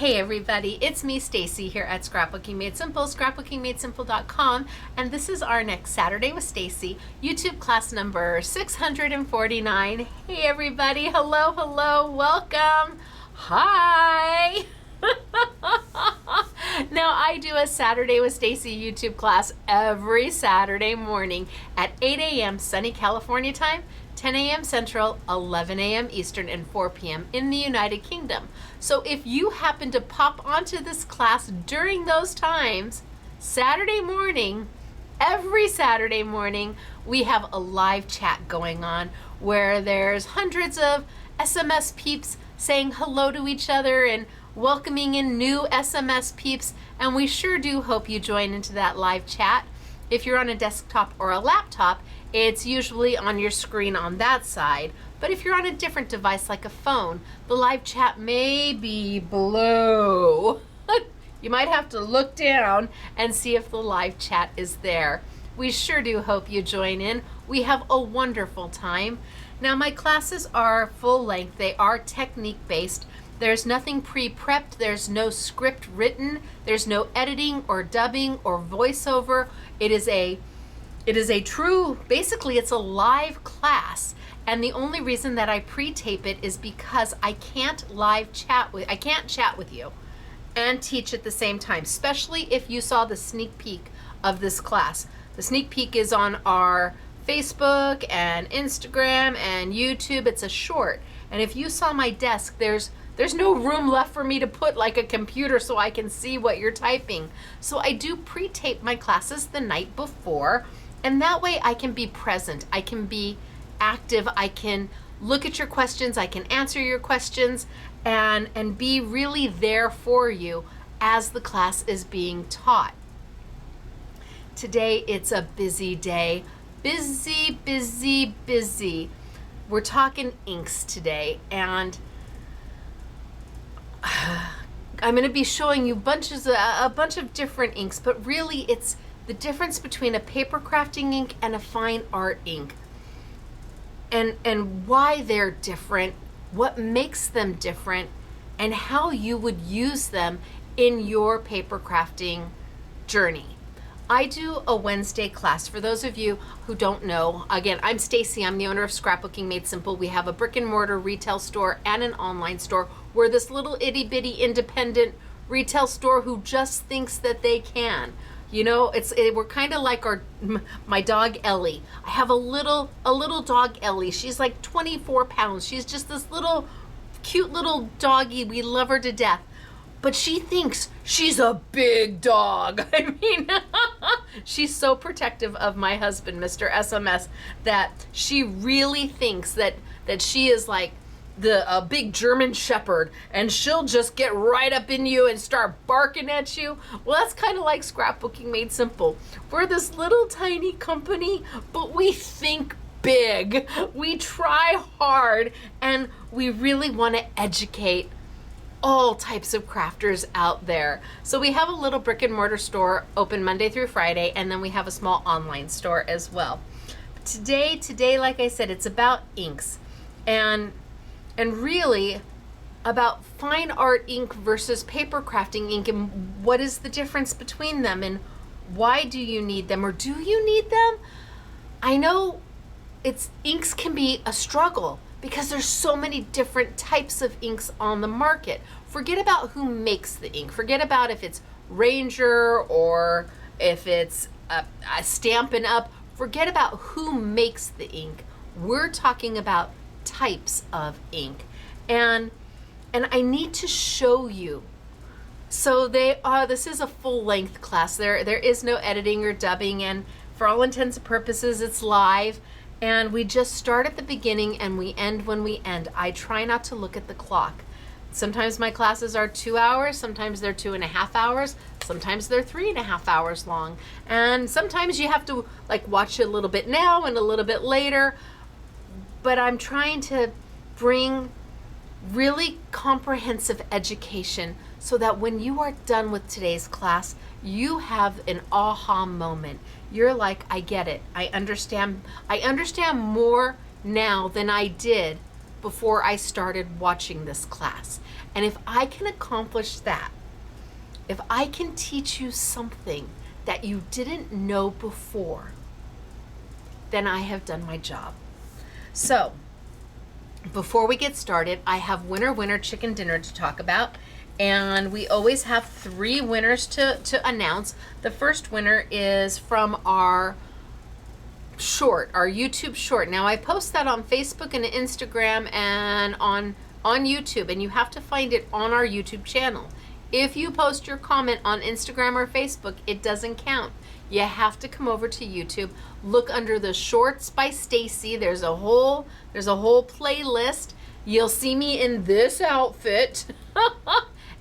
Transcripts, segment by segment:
Hey everybody, it's me Stacey here at Scrapbooking Made Simple, scrapbookingmadesimple.com, and this is our next Saturday with Stacey, YouTube class number 649. Hey everybody, hello, welcome. Hi. Now I do a Saturday with Stacey YouTube class every Saturday morning at 8 a.m. sunny California time, 10 a.m. Central, 11 a.m. Eastern, and 4 p.m. in the United Kingdom. So if you happen to pop onto this class during those times, Saturday morning, every Saturday morning, we have a live chat going on where there's hundreds of SMS peeps saying hello to each other and welcoming in new SMS peeps, and we sure do hope you join into that live chat. If you're on a desktop or a laptop, it's usually on your screen on that side, but if you're on a different device like a phone, the live chat may be below. You might have to look down and see if the live chat is there. We sure do hope you join in. We have a wonderful time. Now my classes are full length. They are technique based. There's nothing pre-prepped, there's no script written, there's no editing or dubbing or voiceover. It is a true, basically it's a live class. And the only reason that I pre-tape it is because I can't chat with you and teach at the same time, especially if you saw the sneak peek of this class. The sneak peek is on our Facebook and Instagram and YouTube. It's a short. And if you saw my desk, there's no room left for me to put like a computer so I can see what you're typing. So I do pre-tape my classes the night before, and that way I can be present, I can be active, I can look at your questions, I can answer your questions, and be really there for you as the class is being taught. Today it's a busy day. Busy. We're talking inks today, and I'm going to be showing you a bunch of different inks, but really it's the difference between a paper crafting ink and a fine art ink, and why they're different, what makes them different, and how you would use them in your paper crafting journey. I do a Wednesday class. For those of you who don't know, again, I'm Stacey. I'm the owner of Scrapbooking Made Simple. We have a brick and mortar retail store and an online store. We're this little itty bitty independent retail store who just thinks that they can. You know, we're kind of like my dog Ellie. I have a little dog Ellie. She's like 24 pounds. She's just this little cute little doggy. We love her to death. But she thinks she's a big dog. I mean, she's so protective of my husband, Mr. SMS, that she really thinks that she is like a big German shepherd, and she'll just get right up in you and start barking at you. Well, that's kind of like Scrapbooking Made Simple. We're this little tiny company, but we think big. We try hard, and we really want to educate all types of crafters out there. So we have a little brick and mortar store open Monday through Friday, and then we have a small online store as well. Today, like I said, it's about inks and really about fine art ink versus paper crafting ink, and what is the difference between them, and why do you need them, or do you need them? I know inks can be a struggle because there's so many different types of inks on the market. Forget about who makes the ink. Forget about if it's Ranger or if it's a Stampin' Up. Forget about who makes the ink. We're talking about types of ink. And I need to show you. So this is a full-length class. There is no editing or dubbing, and for all intents and purposes, it's live. And we just start at the beginning and we end when we end. I try not to look at the clock. Sometimes my classes are 2 hours, sometimes they're 2.5 hours, sometimes they're 3.5 hours long. And sometimes you have to like watch a little bit now and a little bit later. But I'm trying to bring really comprehensive education so that when you are done with today's class, you have an aha moment. You're like, I get it. I understand more now than I did before I started watching this class. And if I can accomplish that, if I can teach you something that you didn't know before, then I have done my job. So, before we get started, I have winner chicken dinner to talk about. And we always have 3 winners to announce. The first winner is from our short, our YouTube short. Now I post that on Facebook and Instagram and on YouTube, and you have to find it on our YouTube channel. If you post your comment on Instagram or Facebook, it doesn't count. You have to come over to YouTube, look under the Shorts by Stacey. There's a whole playlist. You'll see me in this outfit.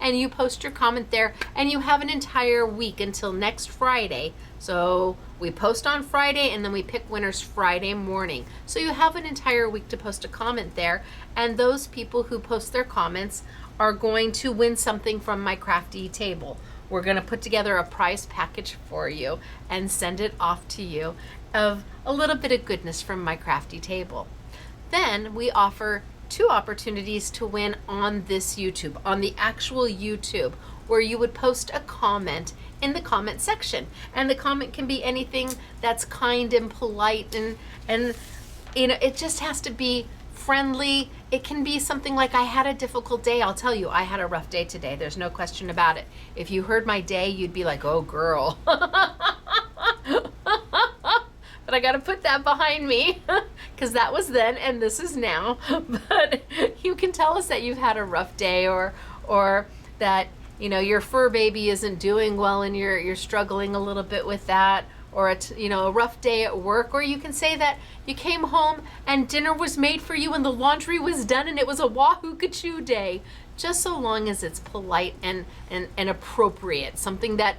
And you post your comment there, and you have an entire week until next Friday. So we post on Friday, and then we pick winners Friday morning. So you have an entire week to post a comment there, and those people who post their comments are going to win something from my crafty table. We're going to put together a prize package for you and send it off to you of a little bit of goodness from my crafty table. Then we offer 2 opportunities to win on this YouTube, on the actual YouTube, where you would post a comment in the comment section. And the comment can be anything that's kind and polite, and you know, it just has to be friendly. It can be something like, I had a difficult day. I'll tell you, I had a rough day today. There's no question about it. If you heard my day, you'd be like, oh girl. But I got to put that behind me because that was then and this is now. But you can tell us that you've had a rough day, or that, you know, your fur baby isn't doing well and you're struggling a little bit with that, or a rough day at work. Or you can say that you came home and dinner was made for you and the laundry was done and it was a wahoo kachoo day. Just so long as it's polite and appropriate, something that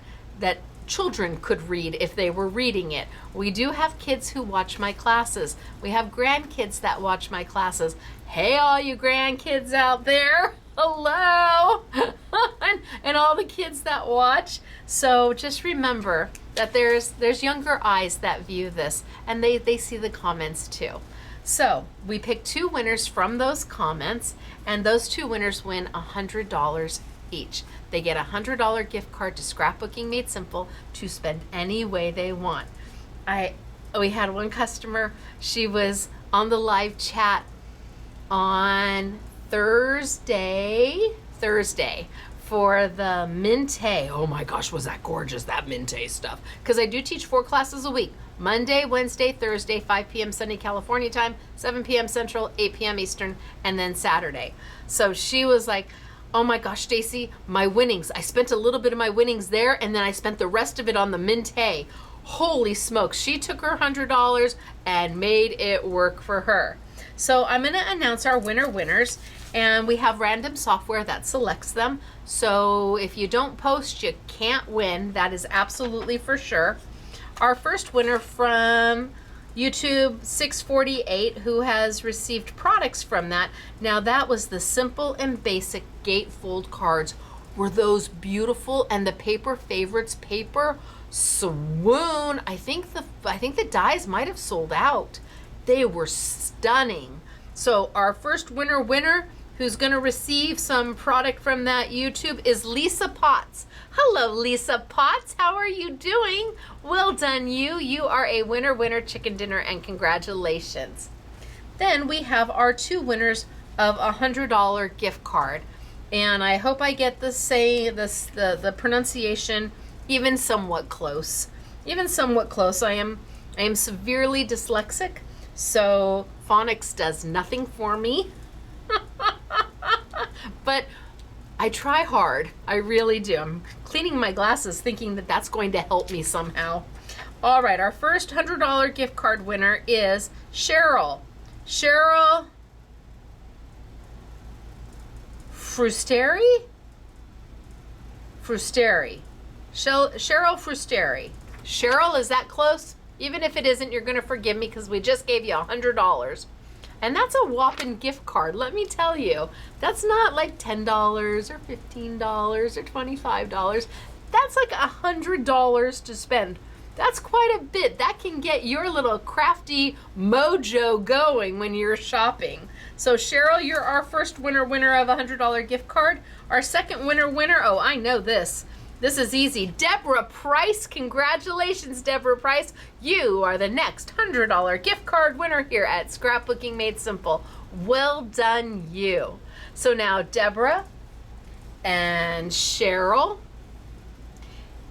children could read if they were reading it. We do have kids who watch my classes. We have grandkids that watch my classes. Hey, all you grandkids out there, hello. and all the kids that watch. So just remember that there's younger eyes that view this, and they see the comments too. So we pick 2 winners from those comments, and those 2 winners win $100 each. They get a $100 gift card to Scrapbooking Made Simple to spend any way they want. We had one customer, she was on the live chat on Thursday for the Minte. Oh my gosh, was that gorgeous, that Minte stuff. Because I do teach 4 classes a week. Monday, Wednesday, Thursday, 5 p.m. Sunday, California time, 7 p.m. Central, 8 p.m. Eastern, and then Saturday. So she was like, oh my gosh, Stacey, my winnings. I spent a little bit of my winnings there, and then I spent the rest of it on the Minte. Holy smokes, she took her $100 and made it work for her. So I'm going to announce our winners, and we have random software that selects them. So if you don't post, you can't win. That is absolutely for sure. Our first winner from YouTube 648, who has received products from that. Now that was the simple and basic gatefold cards. Were those beautiful? And the paper favorites paper, swoon. I think the dies might have sold out. They were stunning. So our first winner who's going to receive some product from that YouTube is Lisa Potts. Hello, Lisa Potts. How are you doing? Well done, you. You are a winner chicken dinner, and congratulations. Then we have our 2 winners of a $100 gift card. And I hope I get the pronunciation even somewhat close. I am severely dyslexic, so phonics does nothing for me. But I try hard. I really do. I'm cleaning my glasses thinking that that's going to help me somehow. All right, our first $100 gift card winner is Cheryl. Cheryl Frusteri? Frusteri. Cheryl Frusteri. Cheryl, is that close? Even if it isn't, you're going to forgive me because we just gave you $100. And that's a whopping gift card, let me tell you. That's not like $10 or $15 or $25. That's like $100 to spend. That's quite a bit. That can get your little crafty mojo going when you're shopping. So Cheryl, you're our first winner of a $100 gift card. Our second winner, oh, I know this. This is easy. Deborah Price, congratulations, Deborah Price. You are the next $100 gift card winner here at Scrapbooking Made Simple. Well done, you. So now Deborah and Cheryl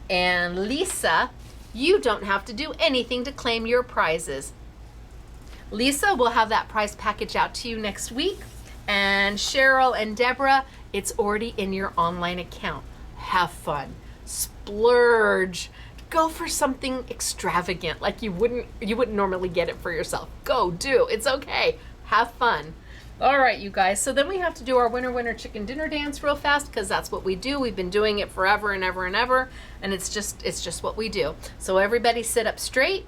and Lisa, you don't have to do anything to claim your prizes. Lisa will have that prize package out to you next week. And Cheryl and Deborah, it's already in your online account. Have fun, splurge, go for something extravagant like you wouldn't normally get it for yourself. Go do, it's okay, have fun. All right, you guys, so then we have to do our winner chicken dinner dance real fast because that's what we do. We've been doing it forever and ever and ever, and it's just what we do. So everybody sit up straight.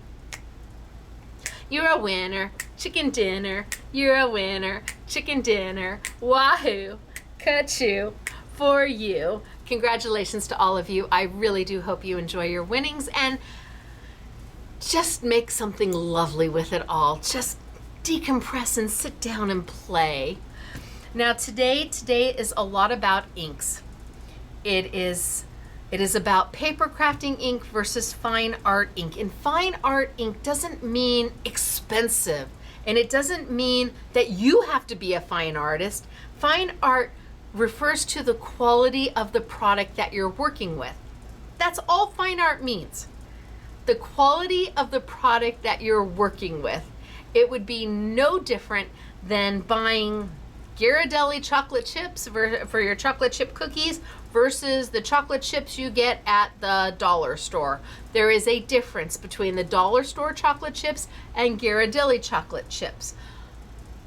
You're a winner, chicken dinner. You're a winner, chicken dinner. Wahoo, ka-choo for you. Congratulations to all of you. I really do hope you enjoy your winnings and just make something lovely with it all. Just decompress and sit down and play. Now today is a lot about inks. It is about paper crafting ink versus fine art ink. And fine art ink doesn't mean expensive, and it doesn't mean that you have to be a fine artist. Fine art refers to the quality of the product that you're working with. That's all fine art means. The quality of the product that you're working with. It would be no different than buying Ghirardelli chocolate chips for your chocolate chip cookies versus the chocolate chips you get at the dollar store. There is a difference between the dollar store chocolate chips and Ghirardelli chocolate chips.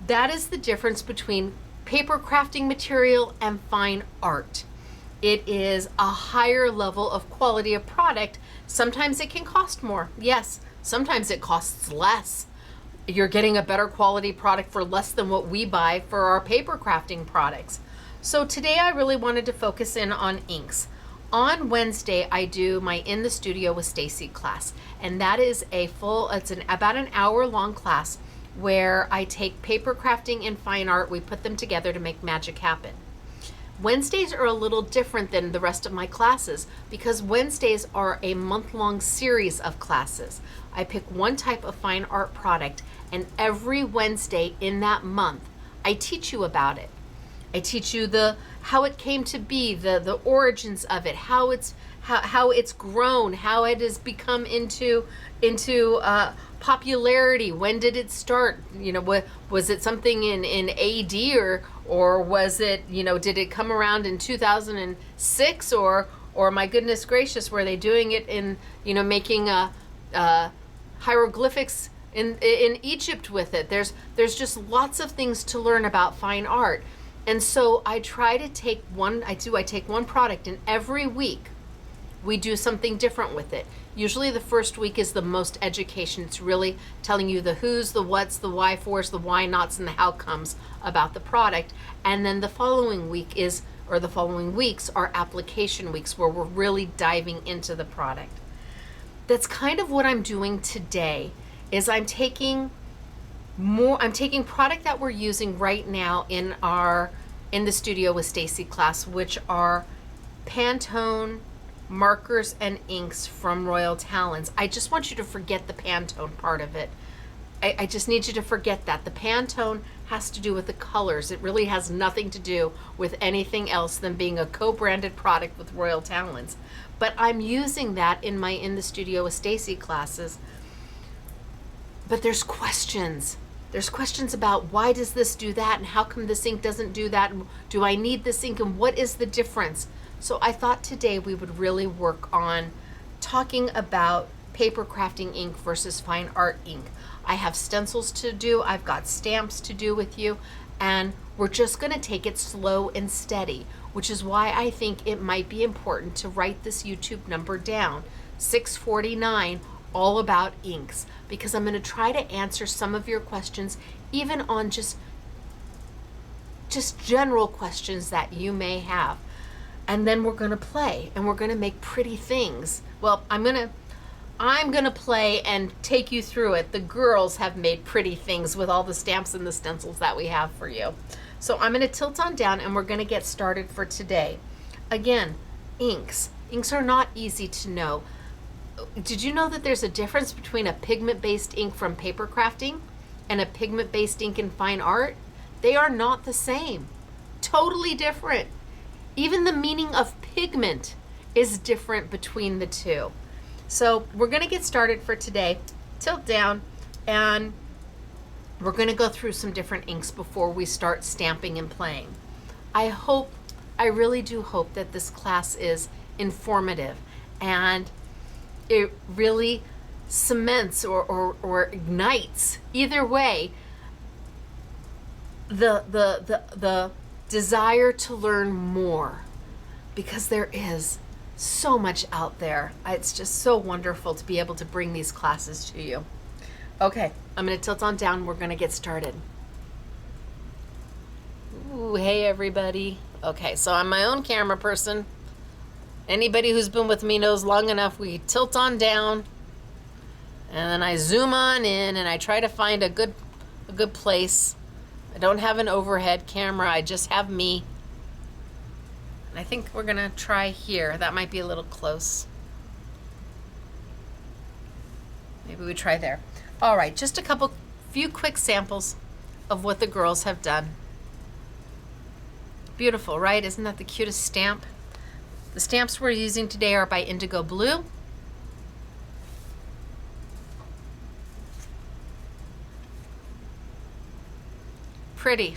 That is the difference between paper crafting material and fine art. It is a higher level of quality of product. Sometimes it can cost more. Yes, sometimes it costs less. You're getting a better quality product for less than what we buy for our paper crafting products. So today I really wanted to focus in on inks. On Wednesday, I do my In the Studio with Stacey class, and that is about an hour-long class where I take paper crafting and fine art, we put them together to make magic happen. Wednesdays are a little different than the rest of my classes because Wednesdays are a month-long series of classes. I pick one type of fine art product, and every Wednesday in that month, I teach you about it. I teach you how it came to be, the origins of it, how it's grown, how it has become into popularity. When did it start? Was it something in AD or was it, did it come around in 2006 or my goodness gracious, were they doing it in, making hieroglyphics in Egypt with it? There's just lots of things to learn about fine art. And so I try to take I take one product, and every week we do something different with it. Usually the first week is the most education. It's really telling you the who's, the what's, the why fors, the why nots, and the how comes about the product. And then the following week the following weeks are application weeks where we're really diving into the product. That's kind of what I'm doing today, is I'm taking product that we're using right now in the Studio with Stacey class, which are Pantone markers and inks from Royal Talons. I just want you to forget the Pantone part of it. I just need you to forget that. The Pantone has to do with the colors. It really has nothing to do with anything else than being a co-branded product with Royal Talons. But I'm using that in my In the Studio with Stacey classes. But there's questions. There's questions about why does this do that, and how come this ink doesn't do that, and do I need this ink, and what is the difference? So I thought today we would really work on talking about paper crafting ink versus fine art ink. I have stencils to do, I've got stamps to do with you, and we're just gonna take it slow and steady, which is why I think it might be important to write this YouTube number down, 649, all about inks, because I'm going to try to answer some of your questions, even on just general questions that you may have. And then we're going to play and we're going to make pretty things. Well, I'm going I'm gonna play and take you through it. The girls have made pretty things with all the stamps and the stencils that we have for you. So I'm gonna tilt on down and we're gonna get started for today. Again, inks. Inks are not easy to know. Did you know that there's a difference between a pigment-based ink from paper crafting and a pigment-based ink in fine art? They are not the same. Totally different. Even the meaning of pigment is different between the two. So we're gonna get started for today. Tilt down, and we're gonna go through some different inks before we start stamping and playing. I really do hope that this class is informative and it really cements or ignites, either way, the desire to learn more, because there is so much out there. It's just so wonderful to be able to bring these classes to you. Okay, I'm gonna tilt on down. We're gonna get started. Ooh, hey everybody. Okay, so I'm my own camera person. Anybody who's been with me knows long enough, we tilt on down and then I zoom on in and I try to find a good place. I don't have an overhead camera, I just have me. And I think we're gonna try here. That might be a little close. Maybe we try there. All right, just a few quick samples of what the girls have done. Beautiful, right? Isn't that the cutest stamp? The stamps we're using today are by Indigo Blue. Pretty.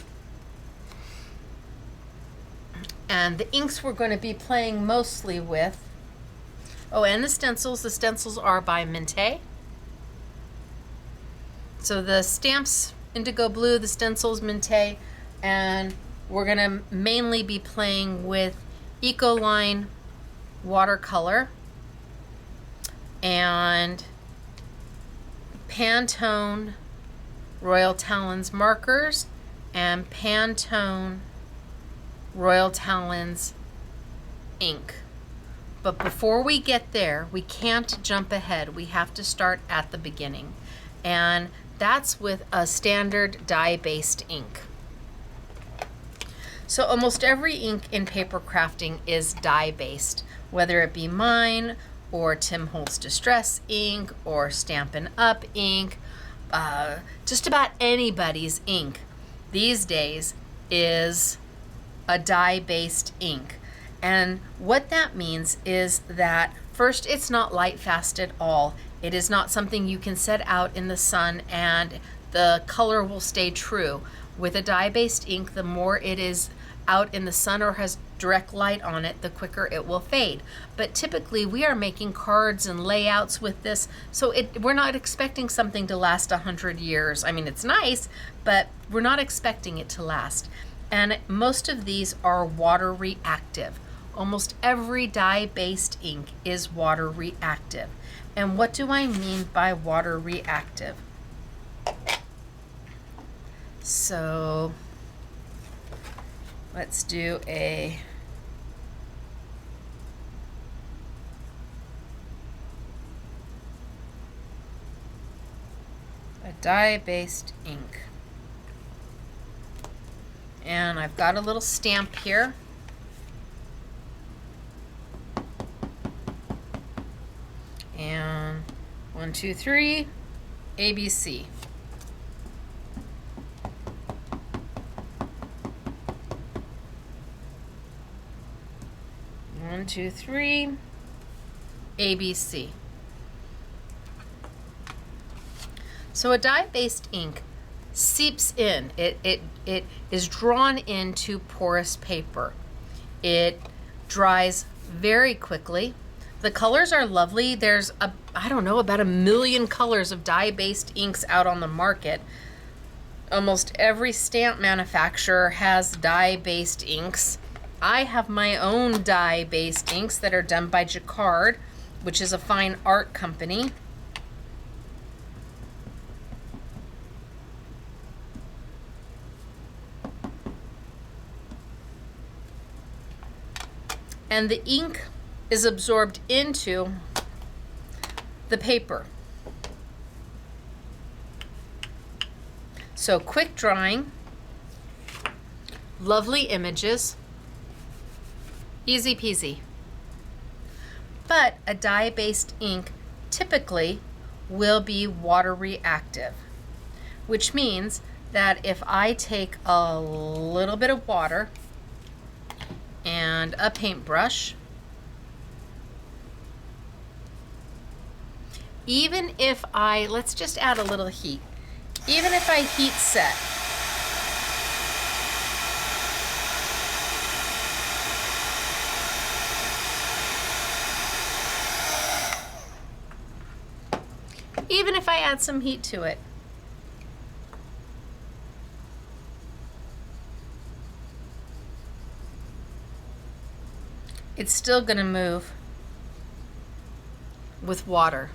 And the inks we're going to be playing mostly with, oh, and the stencils are by Pantone. So the stamps, Indigo Blue, the stencils, Pantone, and we're going to mainly be playing with Ecoline watercolor and Pantone Royal Talons markers and Pantone Royal Talons ink. But before we get there, we can't jump ahead. We have to start at the beginning. And that's with a standard dye-based ink. So almost every ink in paper crafting is dye-based, whether it be mine or Tim Holtz Distress ink or Stampin' Up ink. Just about anybody's ink these days is a dye-based ink. And what that means is that first, it's not light fast at all. It is not something you can set out in the sun and the color will stay true. With a dye-based ink, the more it is out in the sun or has direct light on it, the quicker it will fade. But typically we are making cards and layouts with this, so we're not expecting something to last 100 years. I mean, it's nice, but we're not expecting it to last. And most of these are water reactive. Almost every dye-based ink is water reactive. And what do I mean by water reactive? So let's do a dye-based ink. And I've got a little stamp here. And 1, 2, 3, ABC. 1, 2, 3, ABC. So a dye-based ink seeps in. It is drawn into porous paper. It dries very quickly. The colors are lovely. There's I don't know, about 1 million colors of dye-based inks out on the market. Almost every stamp manufacturer has dye-based inks. I have my own dye-based inks that are done by Jacquard, which is a fine art company. And the ink is absorbed into the paper. So quick drying, lovely images, easy peasy. But a dye-based ink typically will be water reactive, which means that if I take a little bit of water and a paintbrush, even if let's just add a little heat, even if I heat set, even if I add some heat to it, it's still going to move with water.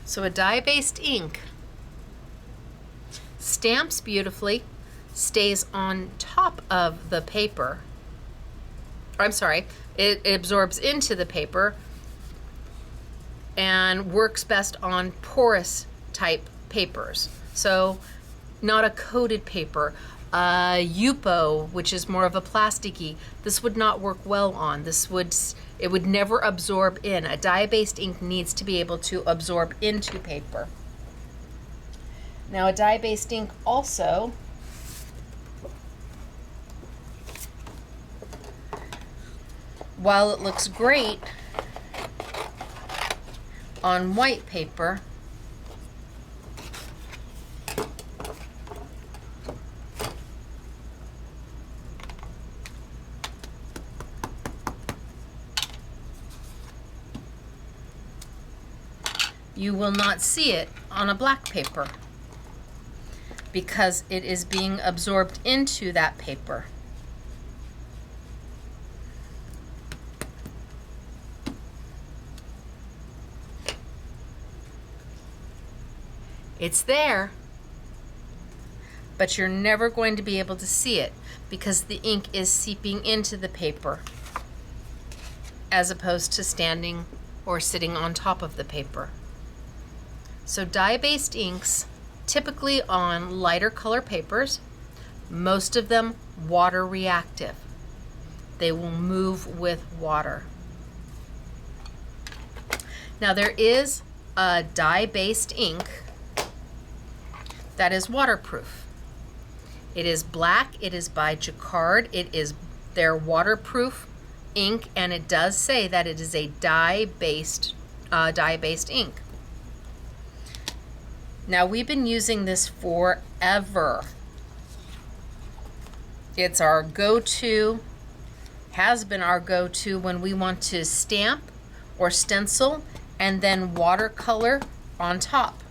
So a dye-based ink stamps beautifully, stays on top of the paper. I'm sorry, it absorbs into the paper and works best on porous type papers. So not a coated paper. Yupo, which is more of a plasticky, this would not work well on. It would never absorb in. A dye-based ink needs to be able to absorb into paper. Now a dye-based ink also while it looks great on white paper, you will not see it on a black paper because it is being absorbed into that paper. It's there, but you're never going to be able to see it because the ink is seeping into the paper as opposed to standing or sitting on top of the paper. So dye-based inks, typically on lighter color papers, most of them water reactive. They will move with water. Now there is a dye-based ink that is waterproof. It is black, it is by Jacquard, it is their waterproof ink, and it does say that it is a dye-based ink. Now we've been using this forever. It's our go-to, has been our go-to when we want to stamp or stencil and then watercolor on top.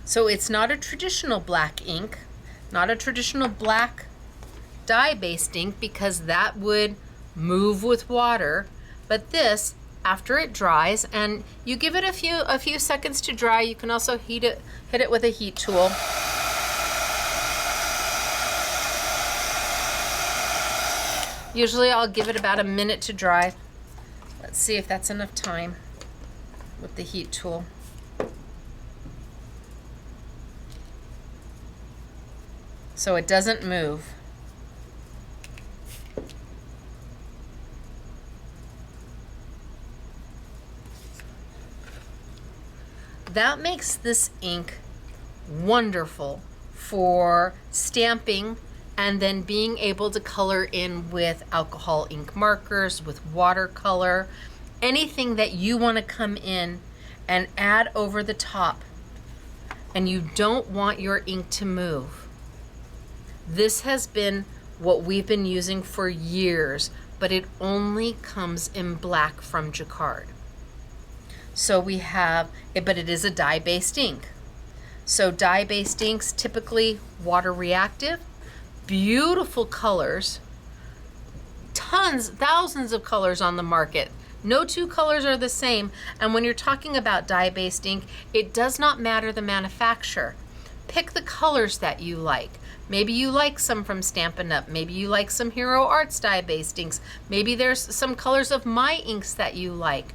So it's not a traditional black ink, not a traditional black dye-based ink because that would move with water, but this, after it dries, and you give it a few seconds to dry, you can also hit it with a heat tool. Usually I'll give it about a minute to dry. Let's see if that's enough time with the heat tool. So it doesn't move. That makes this ink wonderful for stamping and then being able to color in with alcohol ink markers, with watercolor, anything that you want to come in and add over the top and you don't want your ink to move. This has been what we've been using for years, but it only comes in black from Jacquard. So we have, but it is a dye-based ink. So dye-based inks, typically water reactive, beautiful colors, tons, thousands of colors on the market. No two colors are the same. And when you're talking about dye-based ink, it does not matter the manufacturer. Pick the colors that you like. Maybe you like some from Stampin' Up. Maybe you like some Hero Arts dye-based inks. Maybe there's some colors of my inks that you like.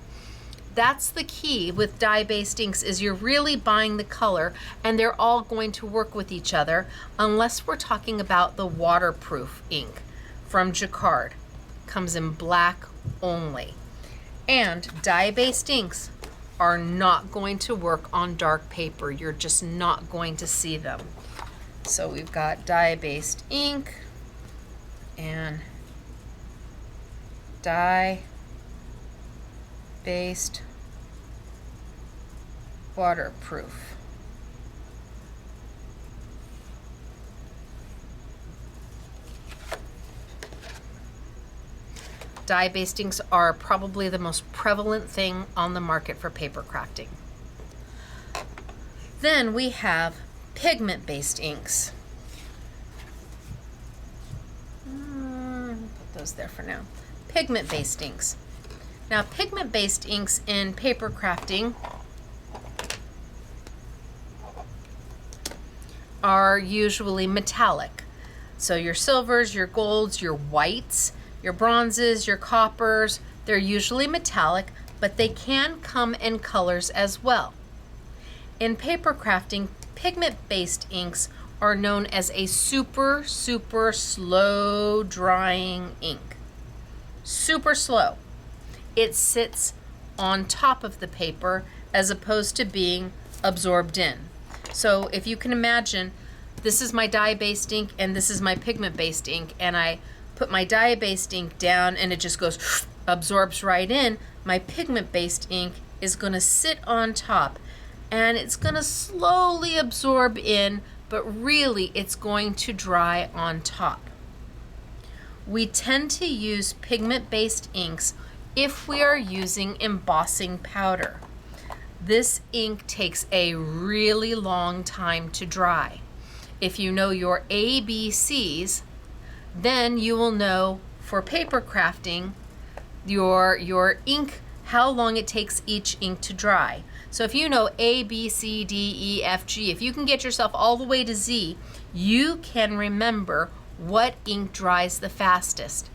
That's the key with dye-based inks, is you're really buying the color and they're all going to work with each other, unless we're talking about the waterproof ink from Jacquard. Comes in black only. And dye-based inks are not going to work on dark paper. You're just not going to see them. So we've got dye-based ink and dye-based waterproof. Dye-based inks are probably the most prevalent thing on the market for paper crafting. Then we have pigment-based inks. Put those there for now. Pigment-based inks. Now, pigment-based inks in paper crafting are usually metallic. So your silvers, your golds, your whites, your bronzes, your coppers, they're usually metallic, but they can come in colors as well. In paper crafting, pigment-based inks are known as a super slow drying ink. Super slow. It sits on top of the paper as opposed to being absorbed in. So if you can imagine, this is my dye-based ink and this is my pigment-based ink, and I put my dye-based ink down and it just goes, absorbs right in. My pigment-based ink is going to sit on top and it's going to slowly absorb in, but really it's going to dry on top. We tend to use pigment-based inks if we are using embossing powder. This ink takes a really long time to dry. If you know your ABCs, then you will know for paper crafting your ink, how long it takes each ink to dry. So if you know A, B, C, D, E, F, G, if you can get yourself all the way to Z, you can remember what ink dries the fastest.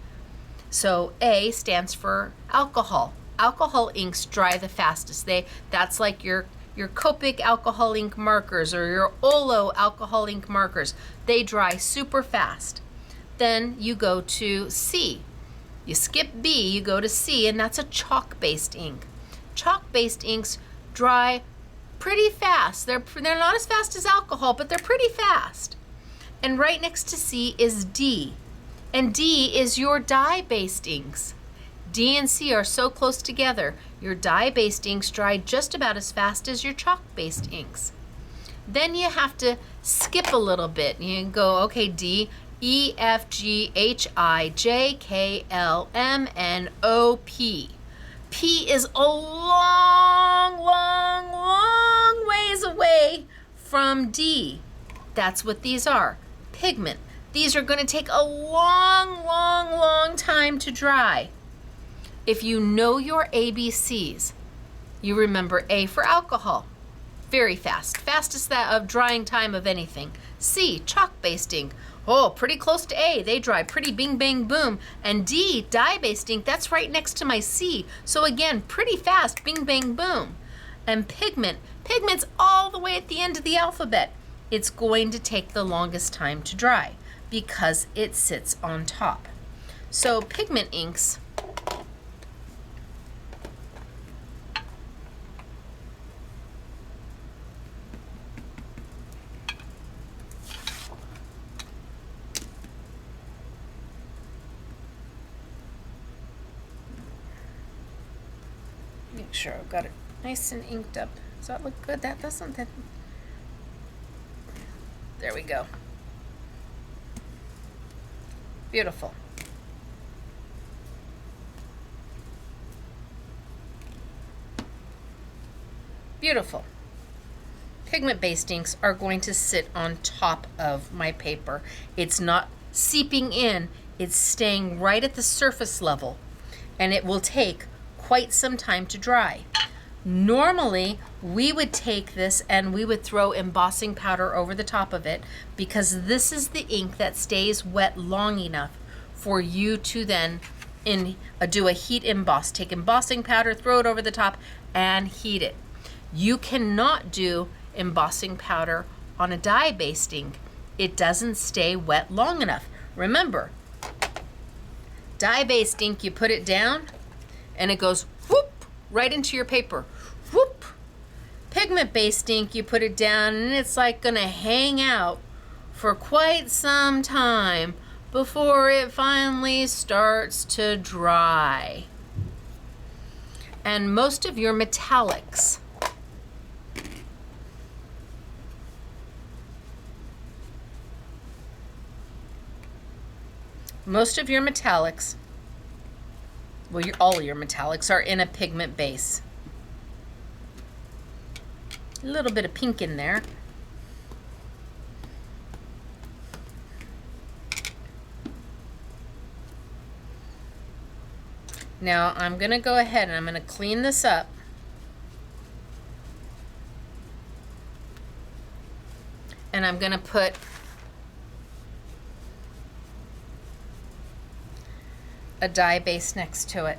So A stands for alcohol. Alcohol inks dry the fastest. That's like your Copic alcohol ink markers or your Olo alcohol ink markers. They dry super fast. Then you go to C. You skip B, you go to C, and that's a chalk-based ink. Chalk-based inks dry pretty fast. They're not as fast as alcohol, but they're pretty fast. And right next to C is D. And D is your dye-based inks. D and C are so close together. Your dye-based inks dry just about as fast as your chalk-based inks. Then you have to skip a little bit. You can go, okay, D, E, F, G, H, I, J, K, L, M, N, O, P. P is a long ways away from D. That's what these are, pigment. These are going to take a long time to dry. If you know your ABCs, you remember A for alcohol, very fast, fastest that of drying time of anything. C, chalk-based ink, oh, pretty close to A, they dry pretty bing bang boom. And D, dye-based ink, that's right next to my C, so again, pretty fast, bing bang boom. And pigment's all the way at the end of the alphabet. It's going to take the longest time to dry because it sits on top. So pigment inks make sure I've got it nice and inked up. Does that look good? That doesn't. There we go. Beautiful. Beautiful. Pigment-based inks are going to sit on top of my paper. It's not seeping in, it's staying right at the surface level, and it will take quite some time to dry. Normally, we would take this and we would throw embossing powder over the top of it, because this is the ink that stays wet long enough for you to then do a heat emboss. Take embossing powder, throw it over the top, and heat it. You cannot do embossing powder on a dye-based ink. It doesn't stay wet long enough. Remember, dye-based ink, you put it down and it goes whoop right into your paper. Whoop. Pigment-based ink, you put it down and it's like gonna hang out for quite some time before it finally starts to dry. And most of your metallics, well, all your metallics are in a pigment base. A little bit of pink in there. Now I'm going to go ahead and I'm going to clean this up. And I'm going to put a dye base next to it.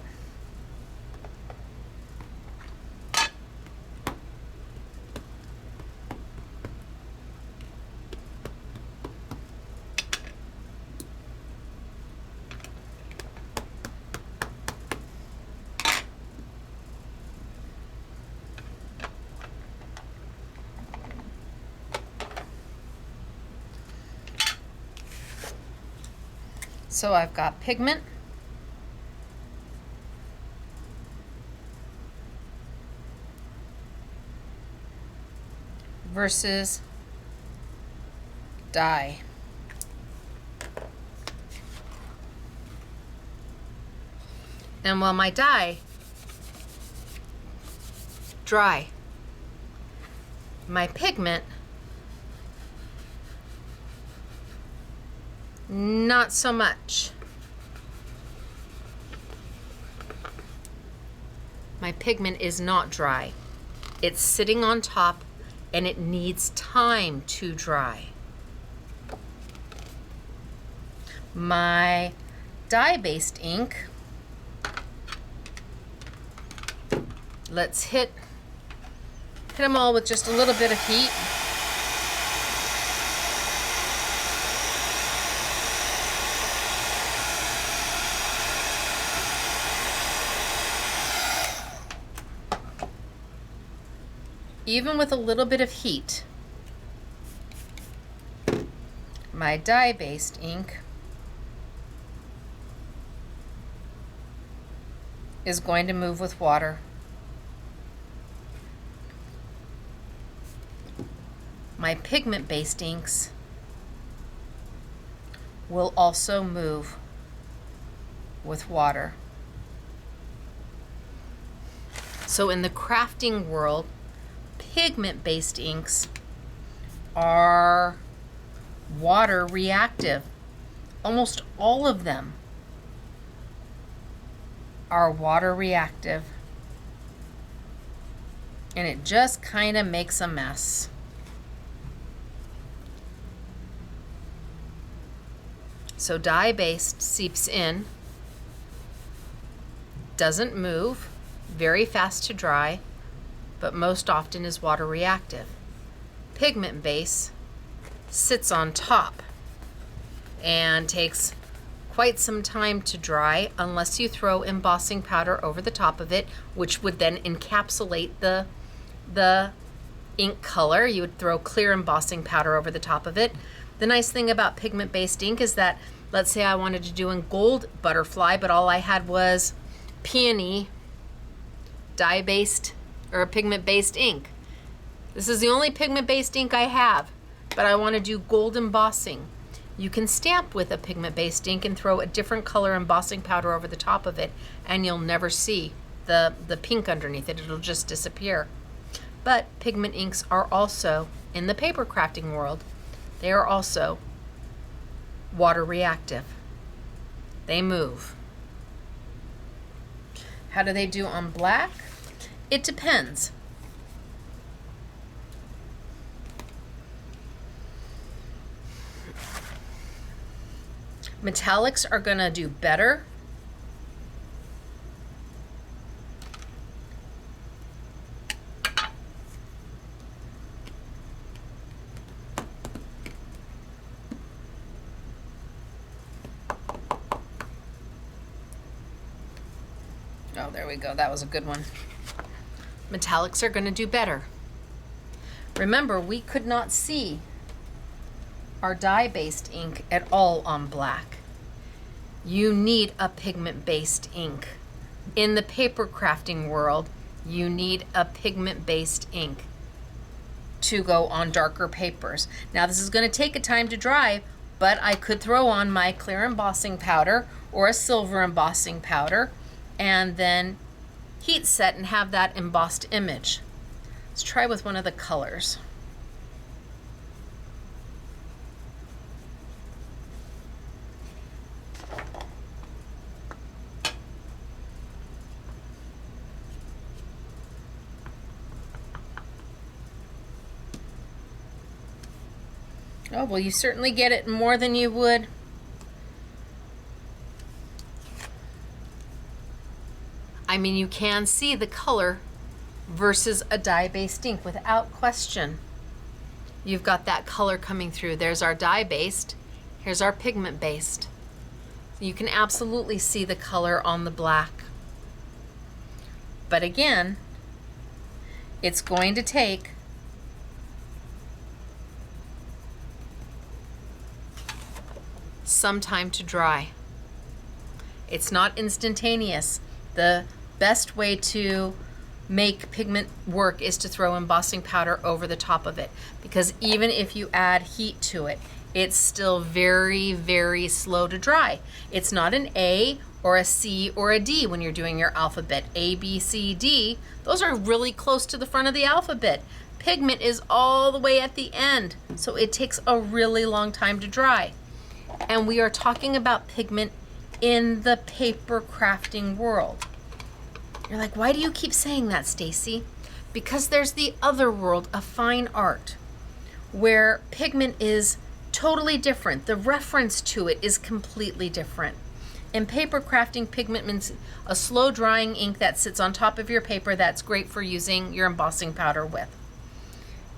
So I've got pigment, versus dye. And while my dye dry, my pigment not so much. My pigment is not dry. It's sitting on top and it needs time to dry. My dye-based ink, let's hit them all with just a little bit of heat. Even with a little bit of heat, my dye-based ink is going to move with water. My pigment-based inks will also move with water. So in the crafting world, pigment-based inks are water reactive. Almost all of them are water reactive. And it just kind of makes a mess. So dye-based seeps in, doesn't move, very fast to dry, but most often is water reactive. Pigment base sits on top and takes quite some time to dry unless you throw embossing powder over the top of it, which would then encapsulate the ink color. You would throw clear embossing powder over the top of it. The nice thing about pigment-based ink is that, let's say I wanted to do a gold butterfly, but all I had was peony dye-based or a pigment-based ink. This is the only pigment-based ink I have, but I want to do gold embossing. You can stamp with a pigment-based ink and throw a different color embossing powder over the top of it, and you'll never see the pink underneath it. It'll just disappear. But pigment inks are also, in the paper crafting world, they are also water reactive. They move. How do they do on black? It depends. Metallics are going to do better. Oh, there we go. That was a good one. Metallics are going to do better. Remember, we could not see our dye-based ink at all on black. You need a pigment-based ink. In the paper crafting world, you need a pigment-based ink to go on darker papers. Now, this is going to take a time to dry, but I could throw on my clear embossing powder or a silver embossing powder and then heat set and have that embossed image. Let's try with one of the colors. Oh, well, you certainly get it more than you would. I mean, you can see the color versus a dye-based ink without question. You've got that color coming through. There's our dye-based. Here's our pigment-based. You can absolutely see the color on the black. But again, it's going to take some time to dry. It's not instantaneous. The best way to make pigment work is to throw embossing powder over the top of it, because even if you add heat to it, it's still very, very slow to dry. It's not an A or a C or a D when you're doing your alphabet. A, B, C, D, those are really close to the front of the alphabet. Pigment is all the way at the end, so it takes a really long time to dry. And we are talking about pigment in the paper crafting world. You're like, why do you keep saying that, Stacey? Because there's the other world of fine art where pigment is totally different. The reference to it is completely different. In paper crafting, pigment means a slow drying ink that sits on top of your paper that's great for using your embossing powder with.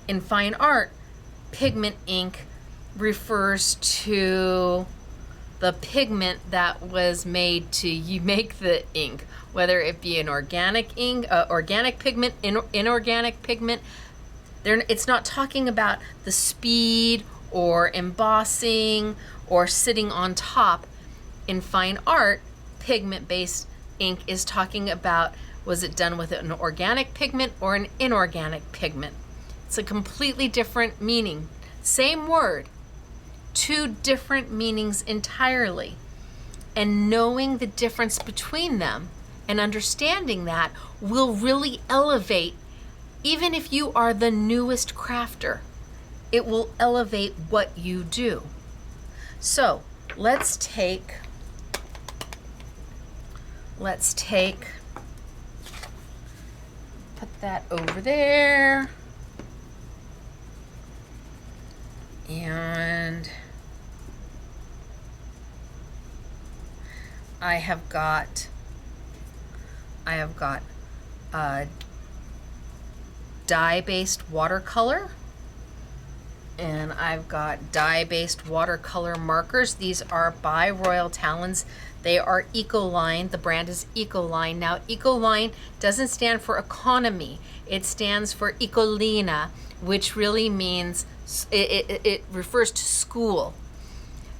In fine art, pigment ink refers to the pigment that was made to you make the ink, whether it be an organic ink, organic pigment, inorganic pigment. It's not talking about the speed or embossing or sitting on top. In fine art, pigment-based ink is talking about, was it done with an organic pigment or an inorganic pigment? It's a completely different meaning. Same word, two different meanings entirely. And knowing the difference between them and understanding that will really elevate, even if you are the newest crafter, it will elevate what you do. So let's take, put that over there. And I have got dye-based watercolor, and I've got dye-based watercolor markers. These are by Royal Talons. They are Ecoline. The brand is Ecoline. Now, Ecoline doesn't stand for economy. It stands for Ecolina, which really means, it refers to school.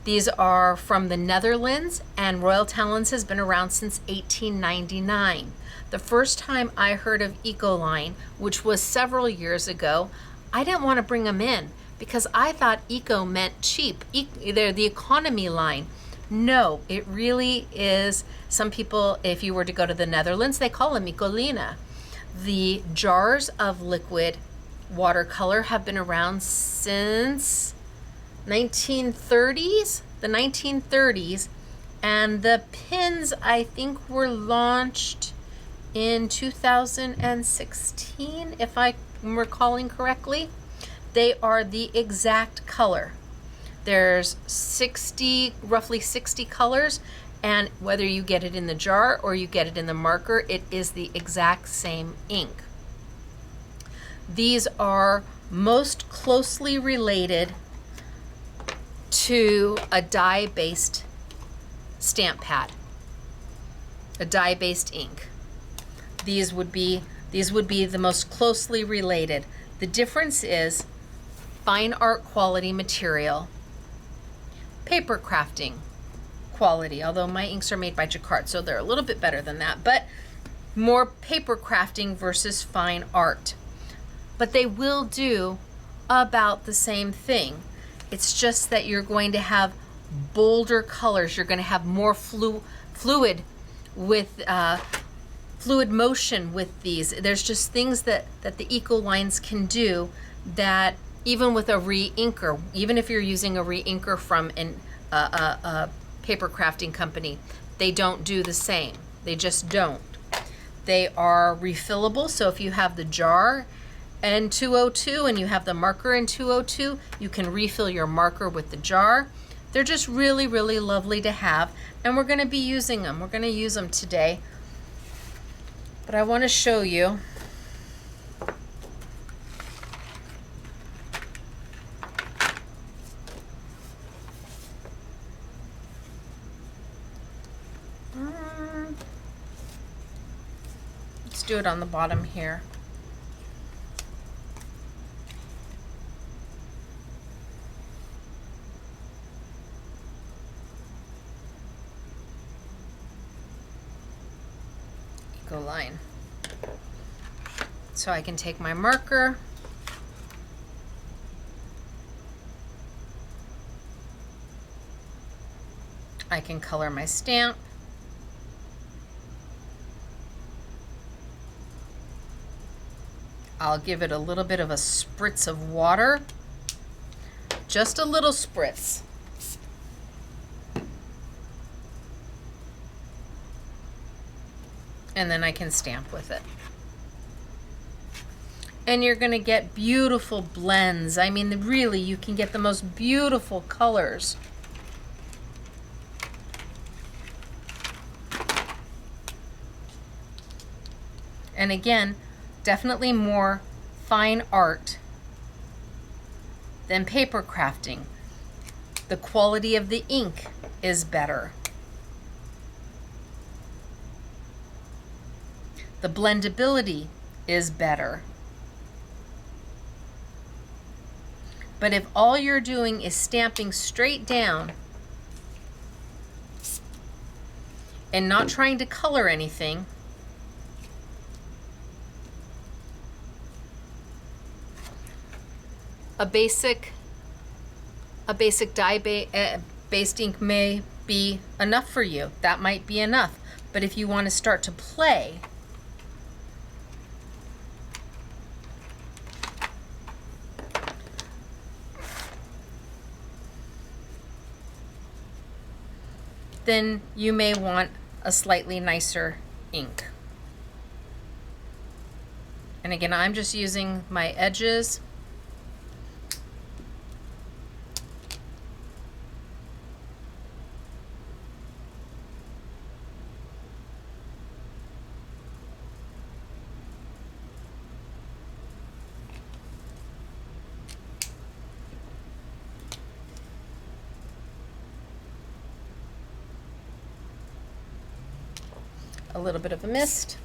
These are from the Netherlands, and Royal Talons has been around since 1899. The first time I heard of Ecoline, which was several years ago, I didn't want to bring them in because I thought eco meant cheap. They're the economy line. No, it really is. Some people, if you were to go to the Netherlands, they call them Ecolina. The jars of liquid watercolor have been around since 1930s, the 1930s, and the pins I think were launched in 2016, if I'm recalling correctly. They are the exact color. There's roughly 60 colors, and whether you get it in the jar or you get it in the marker, it is the exact same ink. These are most closely related to a dye-based stamp pad, a dye-based ink. These would be the most closely related. The difference is fine art quality material, paper crafting quality, although my inks are made by Jacquard, so they're a little bit better than that, but more paper crafting versus fine art. But they will do about the same thing. It's just that you're going to have bolder colors. You're going to have more fluid motion with these. There's just things that the Eco lines can do that even with a re-inker, even if you're using a re-inker from a paper crafting company, they don't do the same. They just don't. They are refillable, so if you have the jar in 202 and you have the marker in 202, you can refill your marker with the jar. They're just really, really lovely to have, and we're going to be using them. We're going to use them today. But I want to show you let's do it on the bottom here. Eco line. So I can take my marker, I can color my stamp, I'll give it a little bit of a spritz of water, just a little spritz. And then I can stamp with it. And you're going to get beautiful blends. I mean, really, you can get the most beautiful colors. And again, definitely more fine art than paper crafting. The quality of the ink is better. The blendability is better. But if all you're doing is stamping straight down and not trying to color anything, a basic dye-based ink may be enough for you. That might be enough. But if you want to start to play, then you may want a slightly nicer ink. And again, I'm just using my edges. A little bit of a mist.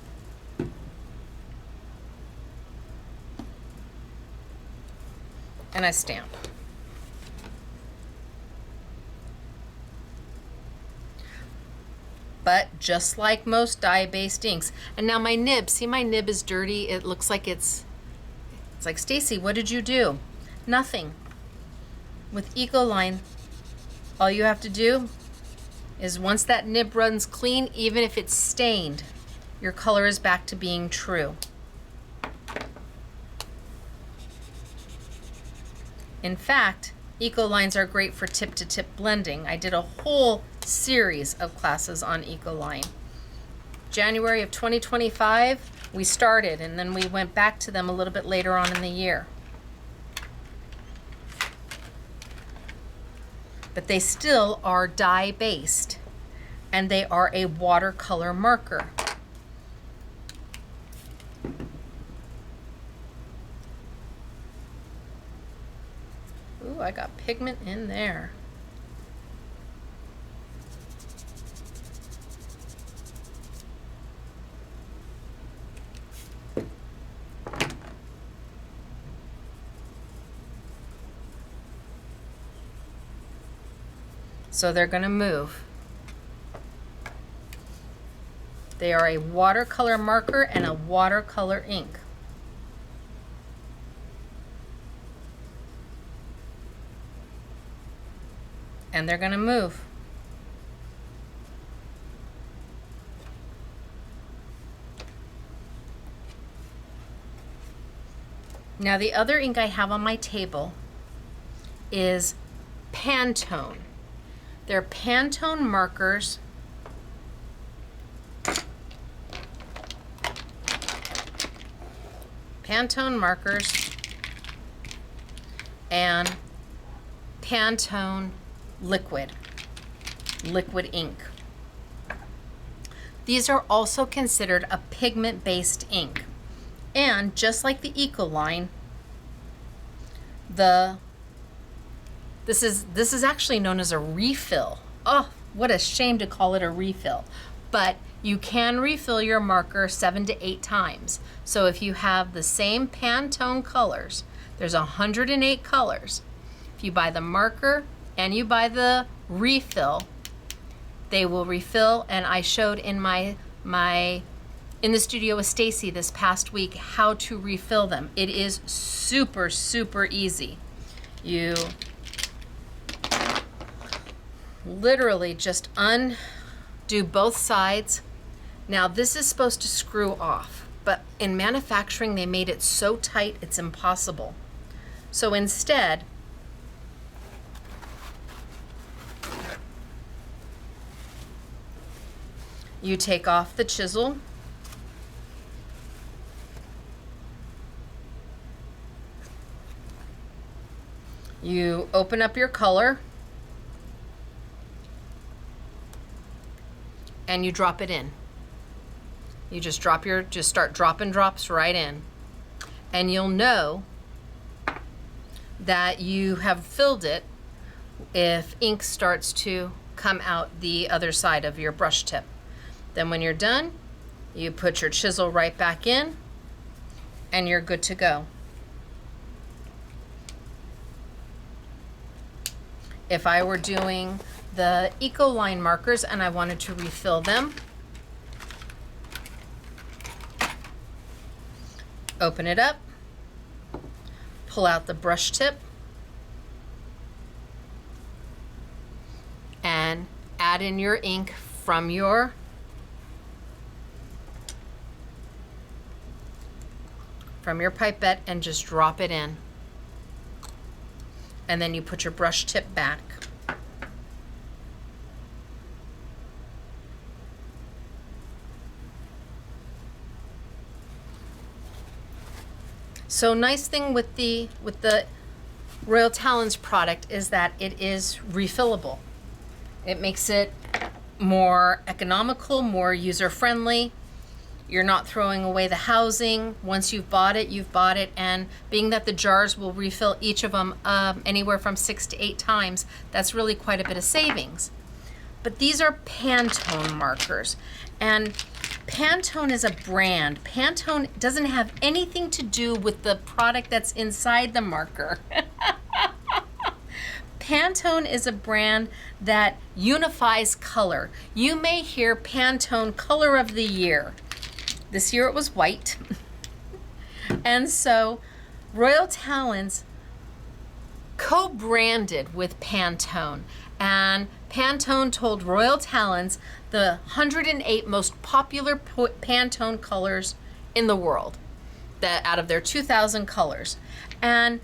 And I stamp. But just like most dye-based inks. And now my nib, see my nib is dirty. It looks like it's like, Stacey, what did you do? Nothing. With Eco line, all you have to do is once that nib runs clean, even if it's stained, your color is back to being true. In fact, eco lines are great for tip-to-tip blending. I did a whole series of classes on eco line. January of 2025, we started, and then we went back to them a little bit later on in the year. But they still are dye-based, and they are a watercolor marker. Ooh, I got pigment in there. So they're going to move. They are a watercolor marker and a watercolor ink. And they're going to move. Now the other ink I have on my table is Pantone. They're Pantone markers. Pantone markers and Pantone liquid ink. These are also considered a pigment-based ink. And just like the eco line, this is actually known as a refill. Oh, what a shame to call it a refill. But you can refill your marker 7 to 8 times. So if you have the same Pantone colors, there's 108 colors. If you buy the marker and you buy the refill, they will refill. And I showed in in the studio with Stacey this past week how to refill them. It is super, super easy. You literally just undo both sides. Now this is supposed to screw off, but in manufacturing they made it so tight it's impossible. So instead, you take off the chisel, you open up your color, and you drop it in. You just start dropping drops right in. And you'll know that you have filled it if ink starts to come out the other side of your brush tip. Then when you're done, you put your chisel right back in and you're good to go. If I were doing the eco line markers and I wanted to refill them, open it up, pull out the brush tip, and add in your ink from your pipette and just drop it in. And then you put your brush tip back. So nice thing with the Royal Talons product is that it is refillable. It makes it more economical, more user-friendly. You're not throwing away the housing. Once you've bought it, you've bought it. And being that the jars will refill each of them anywhere from 6 to 8 times, that's really quite a bit of savings. But these are Pantone markers. And Pantone is a brand. Pantone doesn't have anything to do with the product that's inside the marker. Pantone is a brand that unifies color. You may hear Pantone Color of the Year. This year it was white. And so Royal Talons co-branded with Pantone. And Pantone told Royal Talons the 108 most popular Pantone colors in the world, that out of their 2,000 colors. And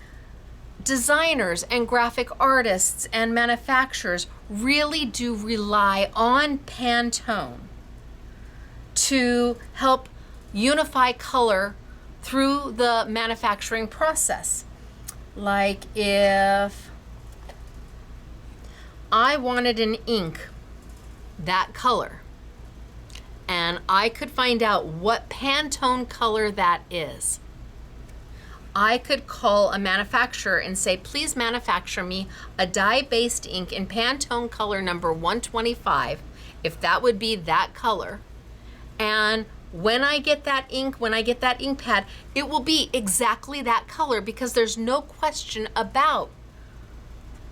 designers and graphic artists and manufacturers really do rely on Pantone to help unify color through the manufacturing process. Like if I wanted an ink that color, and I could find out what Pantone color that is, I could call a manufacturer and say, please manufacture me a dye-based ink in Pantone color number 125, if that would be that color. And when I get that ink, when I get that ink pad, it will be exactly that color, because there's no question about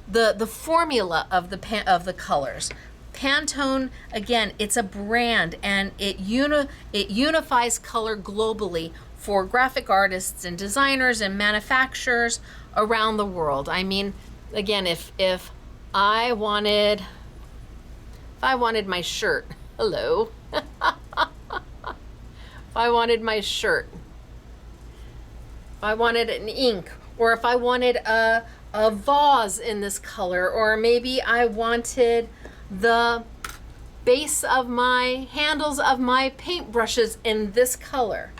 the formula of the colors. Pantone, again, it's a brand, and it unifies color globally for graphic artists and designers and manufacturers around the world. I mean, again, if I wanted my shirt, hello. If I wanted my shirt, if I wanted an ink, or if I wanted a vase in this color, or maybe I wanted the base of my handles of my paintbrushes in this color,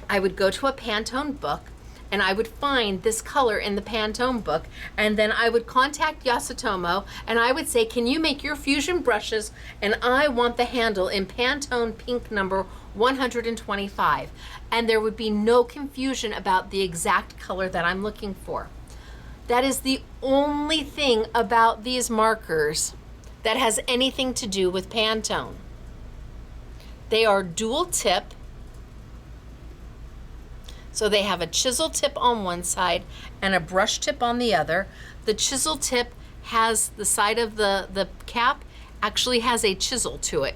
I would go to a Pantone book and I would find this color in the Pantone book, and then I would contact Yasutomo and I would say, can you make your fusion brushes, and I want the handle in Pantone pink number 125, and there would be no confusion about the exact color that I'm looking for. That is the only thing about these markers that has anything to do with Pantone. They are dual tip, so they have a chisel tip on one side and a brush tip on the other. The chisel tip has the side of the cap actually has a chisel to it.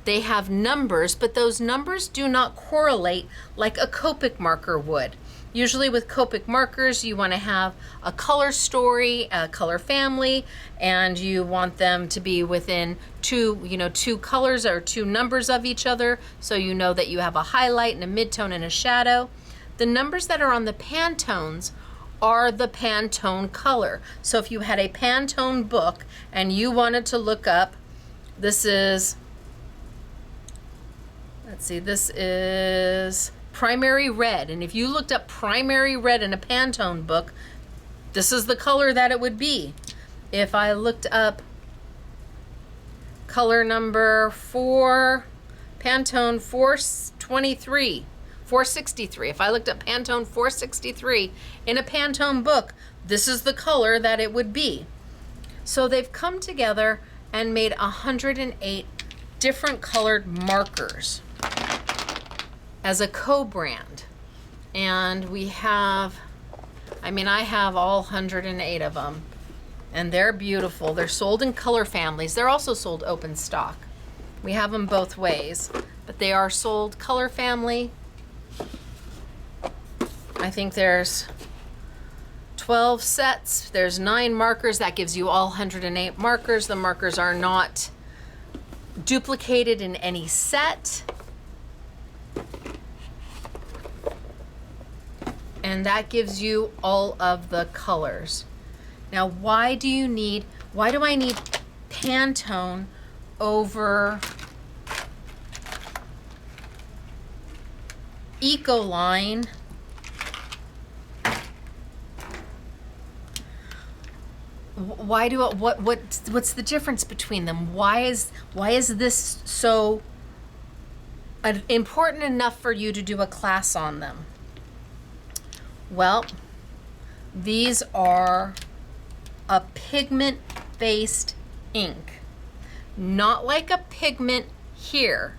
They have numbers, but those numbers do not correlate like a Copic marker would. Usually with Copic markers, you want to have a color story, a color family, and you want them to be within two colors or two numbers of each other, so you know that you have a highlight and a midtone and a shadow. The numbers that are on the Pantones are the Pantone color. So if you had a Pantone book and you wanted to look up, this is primary red, and if you looked up primary red in a Pantone book, this is the color that it would be. If I looked up color number 4, Pantone 463, if I looked up Pantone 463 in a Pantone book, this is the color that it would be. So they've come together and made 108 different colored markers as a co-brand. And we have, I have all 108 of them, and they're beautiful. They're sold in color families. They're also sold open stock. We have them both ways, but they are sold color family. I think there's 12 sets. There's 9 markers. That gives you all 108 markers. The markers are not duplicated in any set. And that gives you all of the colors. Now, why do I need Pantone over Ecoline? What's the difference between them? Why is this so important enough for you to do a class on them? Well, these are a pigment-based ink. Not like a pigment here,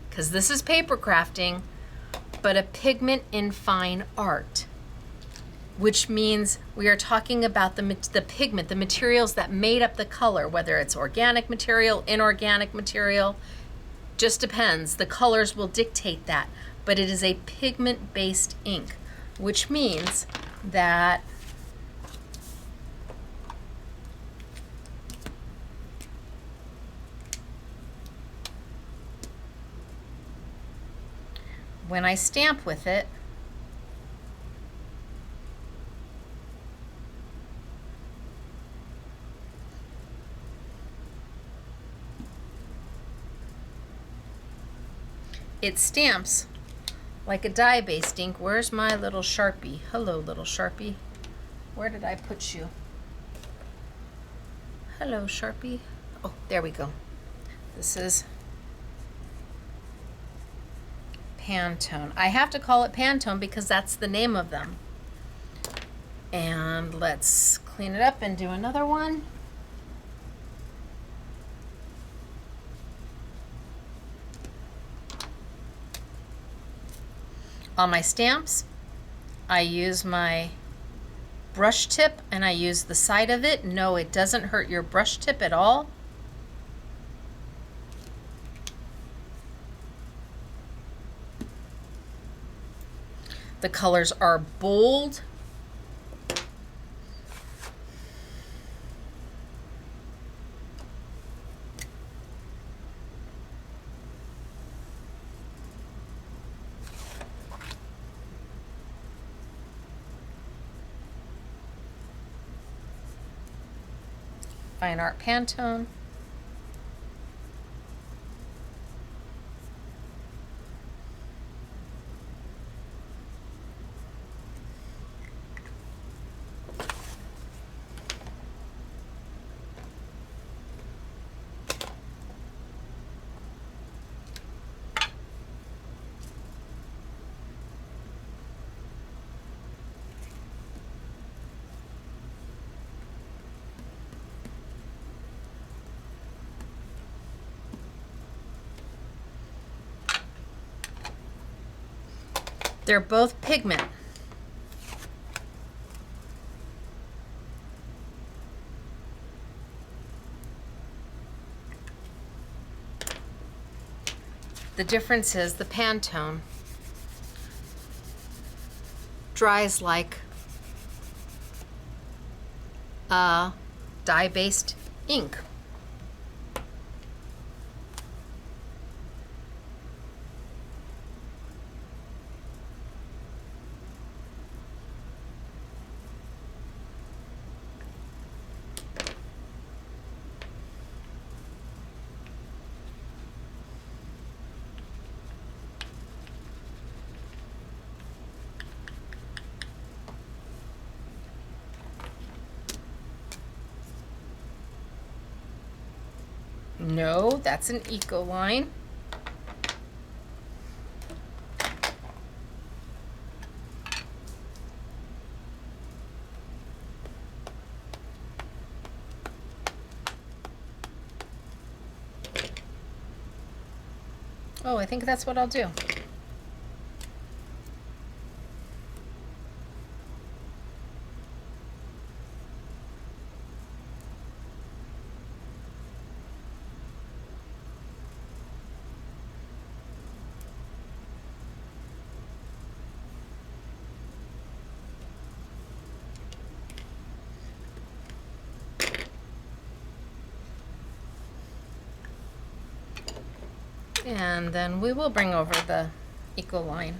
because this is paper crafting, but a pigment in fine art, which means we are talking about the pigment, the materials that made up the color, whether it's organic material, inorganic material, just depends. The colors will dictate that, but it is a pigment-based ink, which means that when I stamp with it, it stamps like a dye-based ink. Where's my little Sharpie? Hello, little Sharpie. Where did I put you? Hello, Sharpie. Oh, there we go. This is Pantone. I have to call it Pantone because that's the name of them. And let's clean it up and do another one. On my stamps, I use my brush tip and I use the side of it. No, it doesn't hurt your brush tip at all. The colors are bold. Fine Art Pantone. They're both pigment. The difference is the Pantone dries like a dye-based ink. No, that's an Eco line. Oh, I think that's what I'll do. And then we will bring over the Eco line.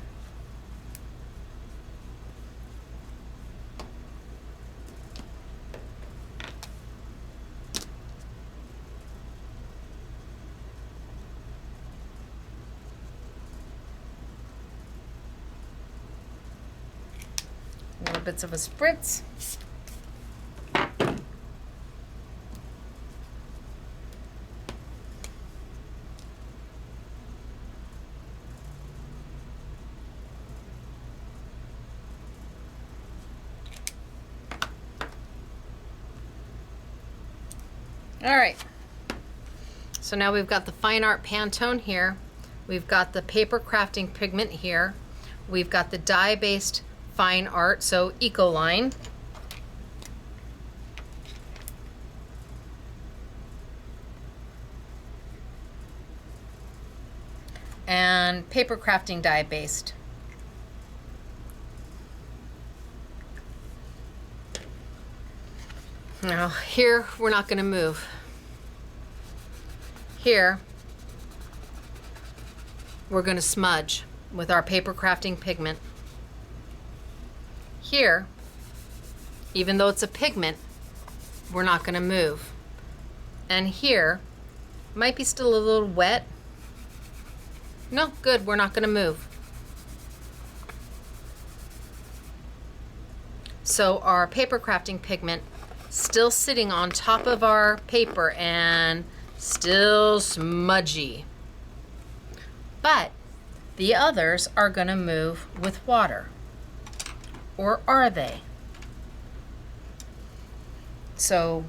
Little bits of a spritz. All right, so now we've got the Fine Art Pantone here. We've got the paper crafting pigment here. We've got the dye-based Fine Art, so Eco line. And paper crafting dye-based. Now here, we're not gonna move. Here, we're gonna smudge with our paper crafting pigment. Here, even though it's a pigment, we're not gonna move. And here, might be still a little wet, No, good, we're not gonna move. So our paper crafting pigment still sitting on top of our paper and still smudgy. But the others are gonna move with water. Or are they? So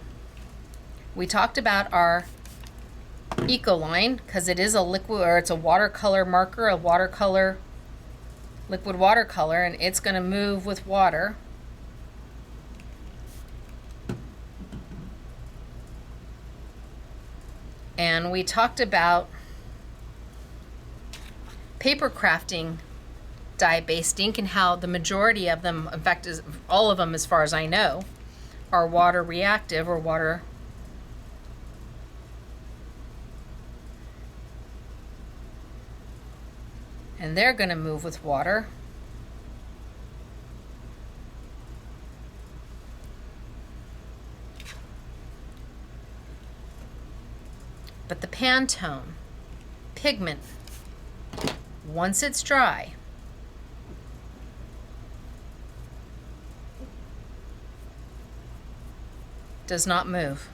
we talked about our Ecoline because it is a liquid, or it's a watercolor marker, a watercolor, liquid watercolor, and it's gonna move with water. And we talked about paper crafting dye-based ink and how the majority of them, in fact, all of them as far as I know, are water reactive or water. And they're going to move with water. But the Pantone pigment, once it's dry, does not move.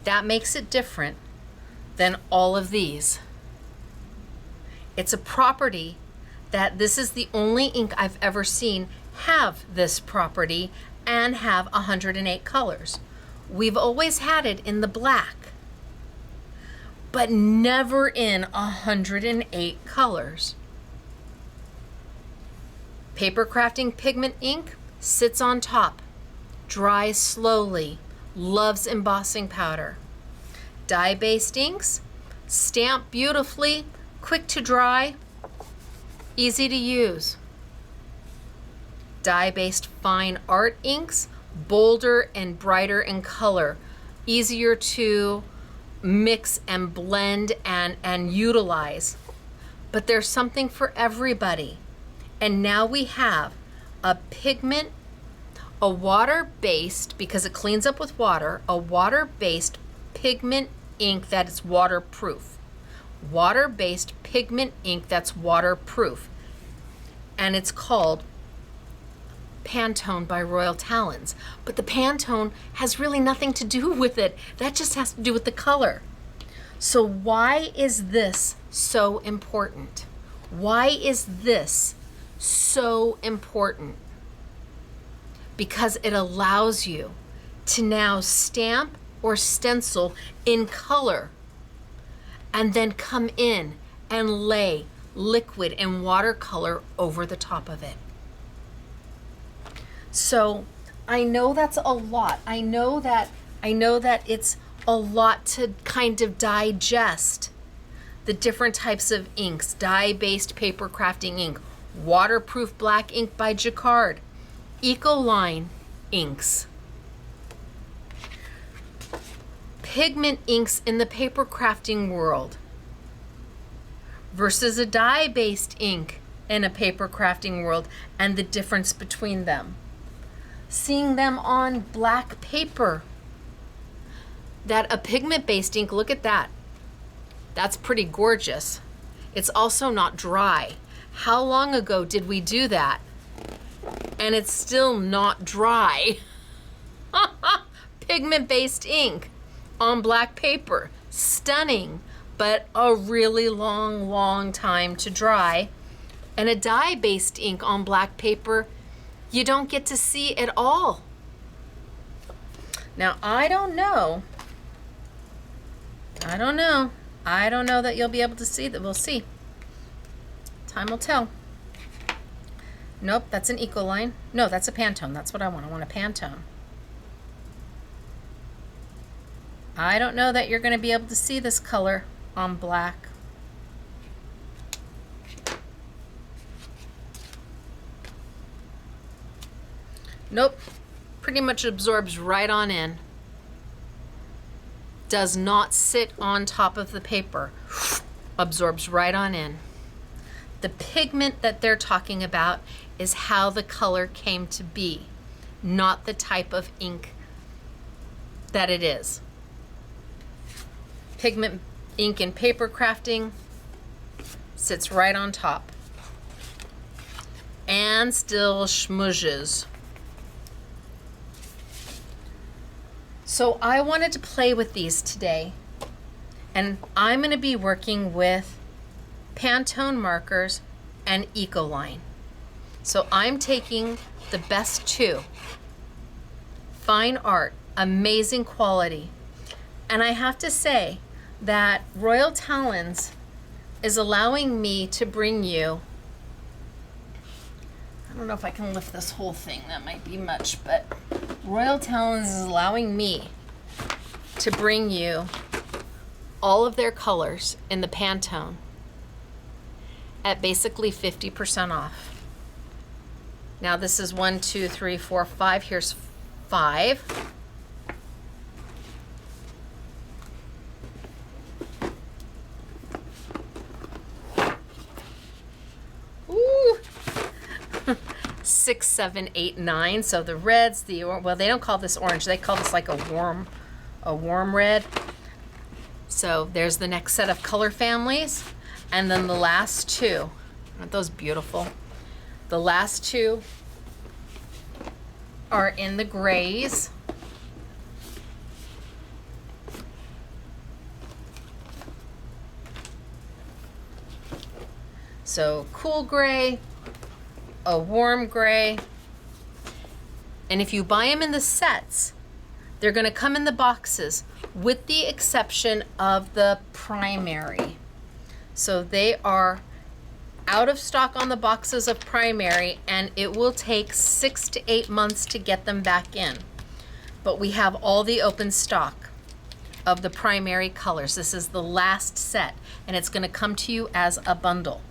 That makes it different than all of these. It's a property that this is the only ink I've ever seen have this property and have 108 colors. We've always had it in the black, but never in 108 colors. Paper crafting pigment ink sits on top, dries slowly, loves embossing powder. Dye-based inks stamp beautifully, quick to dry, easy to use. Dye-based fine art inks, bolder and brighter in color, easier to mix and blend and utilize. But there's something for everybody. And now we have a pigment, a water-based, because it cleans up with water, a water-based pigment ink that is waterproof. Water-based pigment ink that's waterproof. And it's called Pantone by Royal Talons. But the Pantone has really nothing to do with it. That just has to do with the color. So why is this so important? Why is this so important? Because it allows you to now stamp or stencil in color and then come in and lay liquid and watercolor over the top of it. So I know that's a lot. I know that it's a lot to kind of digest the different types of inks. Dye-based paper crafting ink, waterproof black ink by Jacquard, Ecoline inks, pigment inks in the paper crafting world versus a dye-based ink in a paper crafting world and the difference between them. Seeing them on black paper. That a pigment-based ink, look at that. That's pretty gorgeous. It's also not dry. How long ago did we do that? And it's still not dry. Pigment-based ink on black paper. Stunning, but a really long time to dry. And a dye-based ink on black paper, you don't get to see at all. Now, I don't know that you'll be able to see that. We'll see. Time will tell. Nope, that's an Ecoline. No, that's a Pantone. That's what I want. I want a Pantone. I don't know that you're going to be able to see this color on black. Nope, pretty much absorbs right on in. Does not sit on top of the paper. Absorbs right on in. The pigment that they're talking about is how the color came to be. not the type of ink that it is. Pigment ink and paper crafting sits right on top and still schmudges. So I wanted to play with these today, and I'm going to be working with Pantone markers and Ecoline. So I'm taking the best two. Fine art, amazing quality. And I have to say that Royal Talons is allowing me to bring you, I don't know if I can lift this whole thing, that might be much, but Royal Talons is allowing me to bring you all of their colors in the Pantone at basically 50% off. Now this is 1, 2, 3, 4, 5. Here's 5. Ooh. 6, 7, 8, 9. So the reds, well, they don't call this orange. They call this like a warm red. So there's the next set of color families. And then the last two. Aren't those beautiful? The last two are in the grays. So cool gray, a warm gray. And if you buy them in the sets, they're going to come in the boxes with the exception of the primary. So they are out of stock on the boxes of primary, and it will take 6 to 8 months to get them back in. But we have all the open stock of the primary colors. This is the last set, and it's going to come to you as a bundle.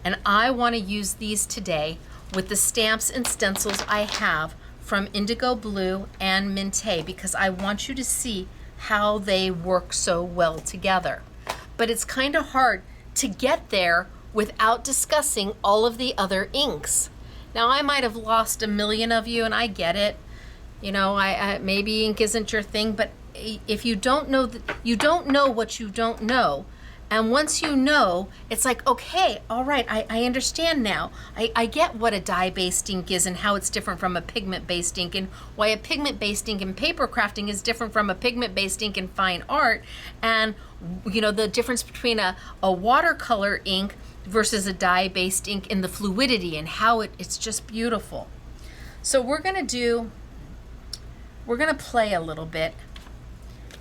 And I want to use these today with the stamps and stencils I have from Indigo Blue and Minté, because I want you to see how they work so well together. But it's kind of hard to get there without discussing all of the other inks. Now, I might have lost a million of you, and I get it. You know, maybe ink isn't your thing, but if you don't know, you don't know what you don't know. And once you know, it's like, okay, all right, I understand now. I get what a dye-based ink is and how it's different from a pigment-based ink, and why a pigment-based ink in paper crafting is different from a pigment-based ink in fine art, and you know, the difference between a watercolor ink versus a dye-based ink in the fluidity and how it's just beautiful. So we're gonna play a little bit.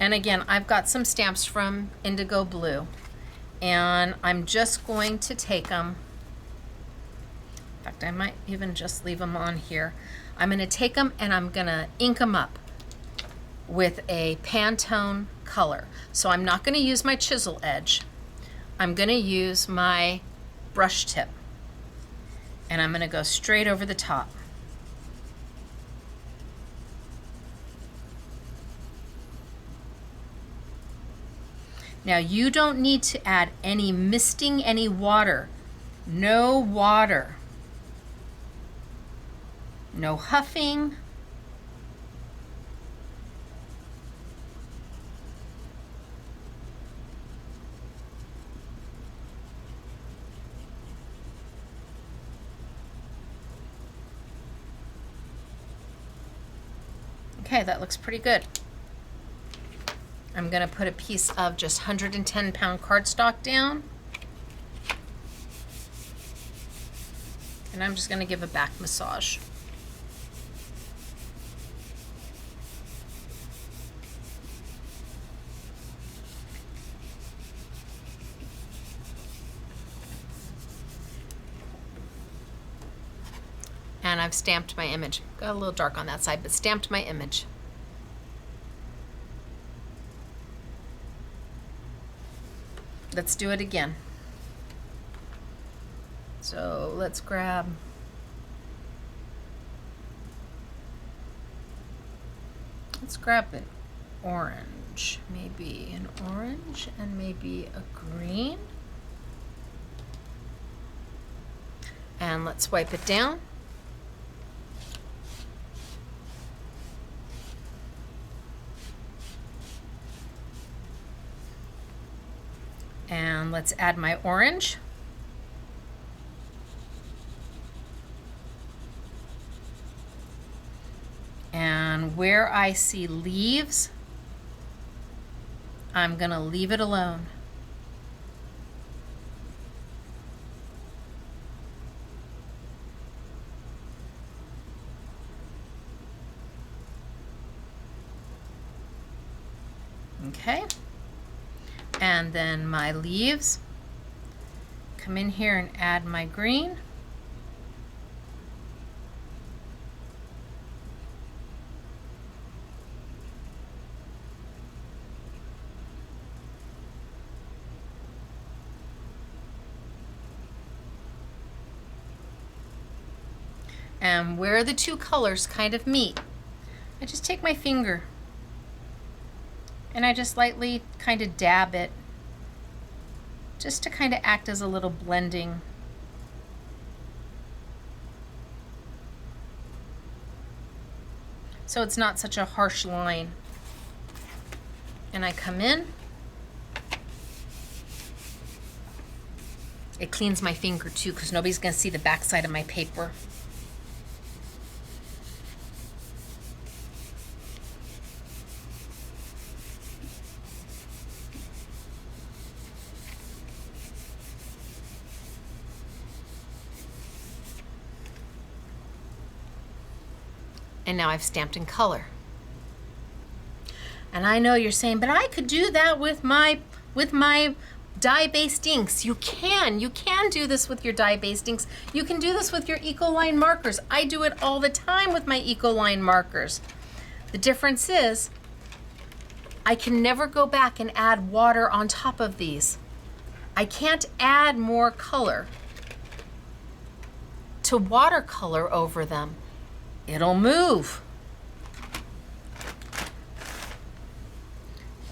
And again, I've got some stamps from Indigo Blue, and I'm just going to take them. In fact, I might even just leave them on here. I'm gonna take them and I'm gonna ink them up with a Pantone color. So I'm not gonna use my chisel edge. I'm gonna use my brush tip, and I'm gonna go straight over the top. Now, you don't need to add any misting, any water. No water. No huffing. Okay, that looks pretty good. I'm going to put a piece of just 110-pound cardstock down. And I'm just going to give a back massage. And I've stamped my image. Got a little dark on that side, but stamped my image. Let's do it again. So let's grab an orange, maybe an orange and maybe a green. And let's wipe it down. And let's add my orange. And where I see leaves, I'm gonna leave it alone. Okay, and then my leaves, come in here and add my green. And where the two colors kind of meet, I just take my finger and I just lightly kind of dab it, just to kind of act as a little blending. So it's not such a harsh line. And I come in. It cleans my finger too, because nobody's gonna see the backside of my paper. And now I've stamped in color. And I know you're saying, but I could do that with my dye-based inks. You can do this with your dye-based inks. You can do this with your Ecoline markers. I do it all the time with my Ecoline markers. The difference is, I can never go back and add water on top of these. I can't add more color to watercolor over them. It'll move.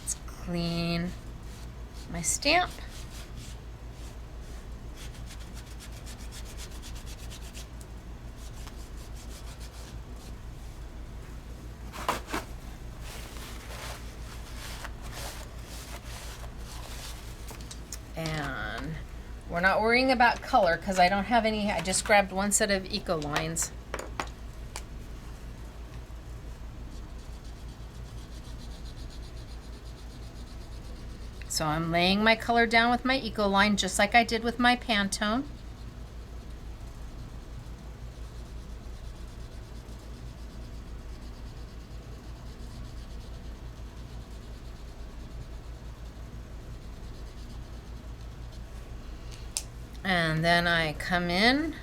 Let's clean my stamp. And we're not worrying about color because I don't have any. I just grabbed one set of Ecolines. So I'm laying my color down with my Ecoline just like I did with my Pantone. And then I come in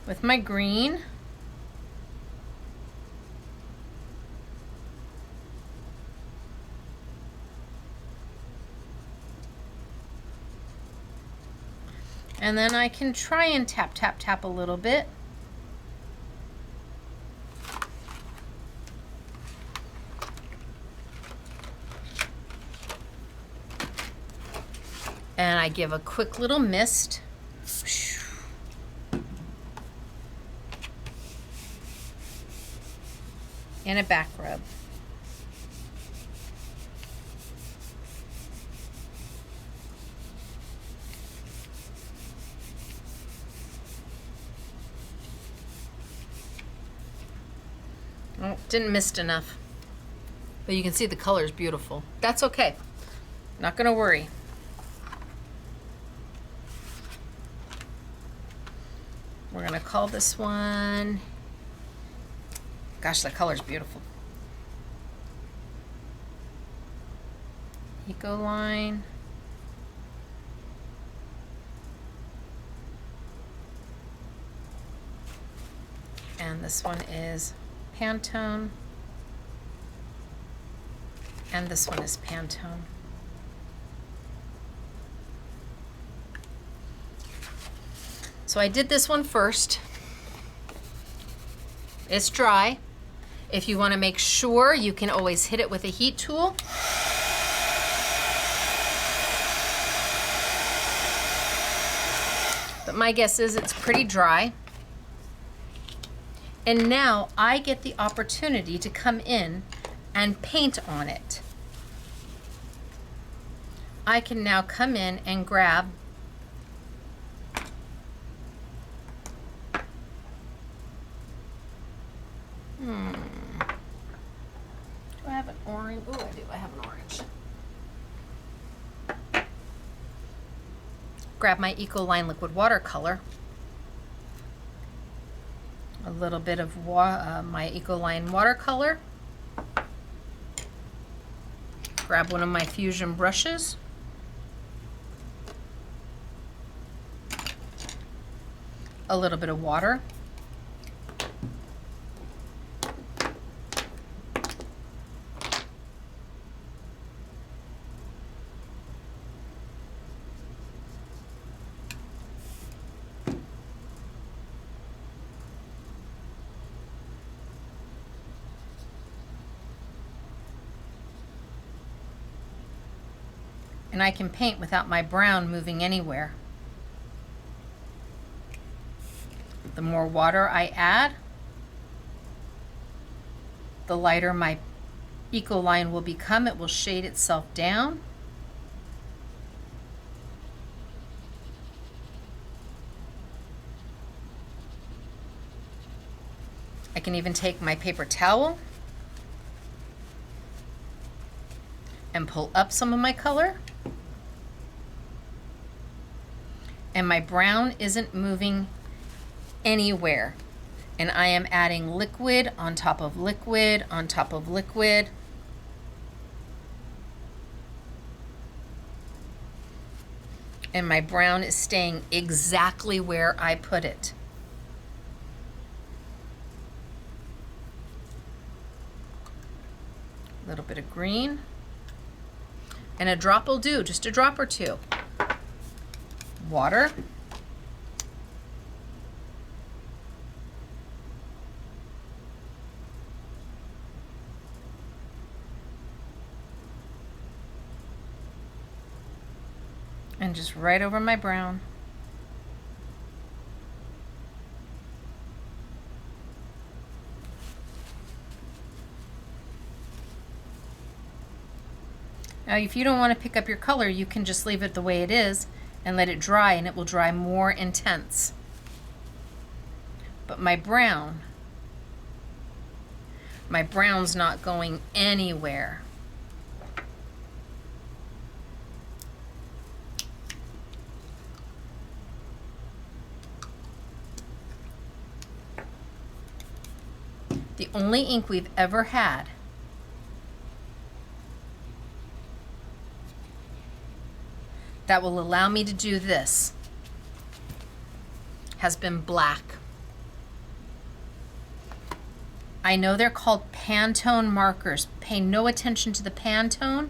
with my green. And then I can try and tap, tap, tap a little bit. And I give a quick little mist. And a back rub. Oh, didn't mist enough. But you can see the color is beautiful. That's okay. Not gonna worry. We're gonna call this one, gosh, that color is beautiful. Ecoline. And this one is Pantone. And this one is Pantone. So I did this one first. It's dry. If you want to make sure, you can always hit it with a heat tool. But my guess is it's pretty dry. And now I get the opportunity to come in and paint on it. I can now come in and grab do I have an orange? Oh, I do. I have an orange. Grab my Ecoline liquid watercolor. A little bit of my Ecoline watercolor. Grab one of my fusion brushes. A little bit of water. And I can paint without my brown moving anywhere. The more water I add, the lighter my Ecoline will become. It will shade itself down. I can even take my paper towel and pull up some of my color. And my brown isn't moving anywhere. And I am adding liquid on top of liquid on top of liquid. And my brown is staying exactly where I put it. A little bit of green. And a drop will do, just a drop or two. Water. And just right over my brown. Now, if you don't want to pick up your color, you can just leave it the way it is and let it dry, and it will dry more intense. But my brown's not going anywhere. The only ink we've ever had that will allow me to do this has been black. I know they're called Pantone markers. Pay no attention to the Pantone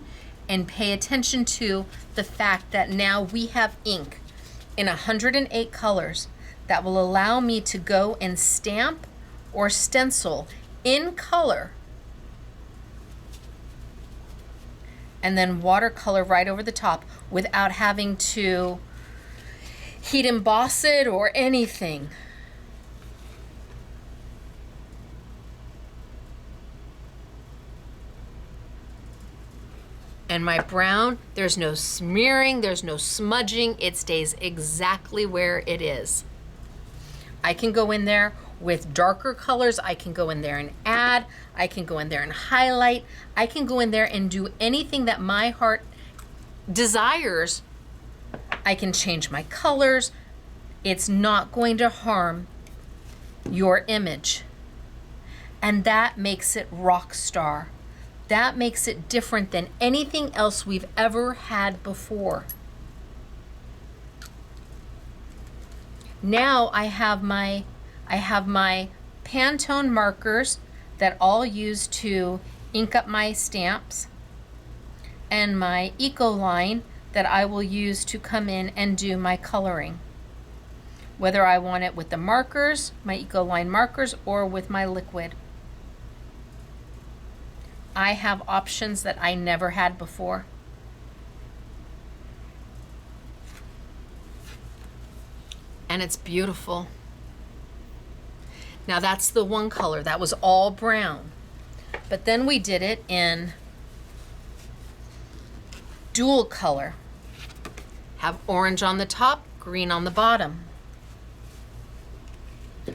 and pay attention to the fact that now we have ink in 108 colors that will allow me to go and stamp or stencil in color and then watercolor right over the top without having to heat emboss it or anything. And my brown, there's no smearing, there's no smudging, it stays exactly where it is. I can go in there with darker colors, I can go in there and add, I can go in there and highlight, I can go in there and do anything that my heart desires. I can change my colors. It's not going to harm your image. And that makes it rock star. That makes it different than anything else we've ever had before. Now I have my Pantone markers that I'll use to ink up my stamps, and my Ecoline that I will use to come in and do my coloring. Whether I want it with the markers, my Ecoline markers, or with my liquid. I have options that I never had before. And it's beautiful. Now that's the one color, that was all brown. But then we did it in dual color. have orange on the top, green on the bottom.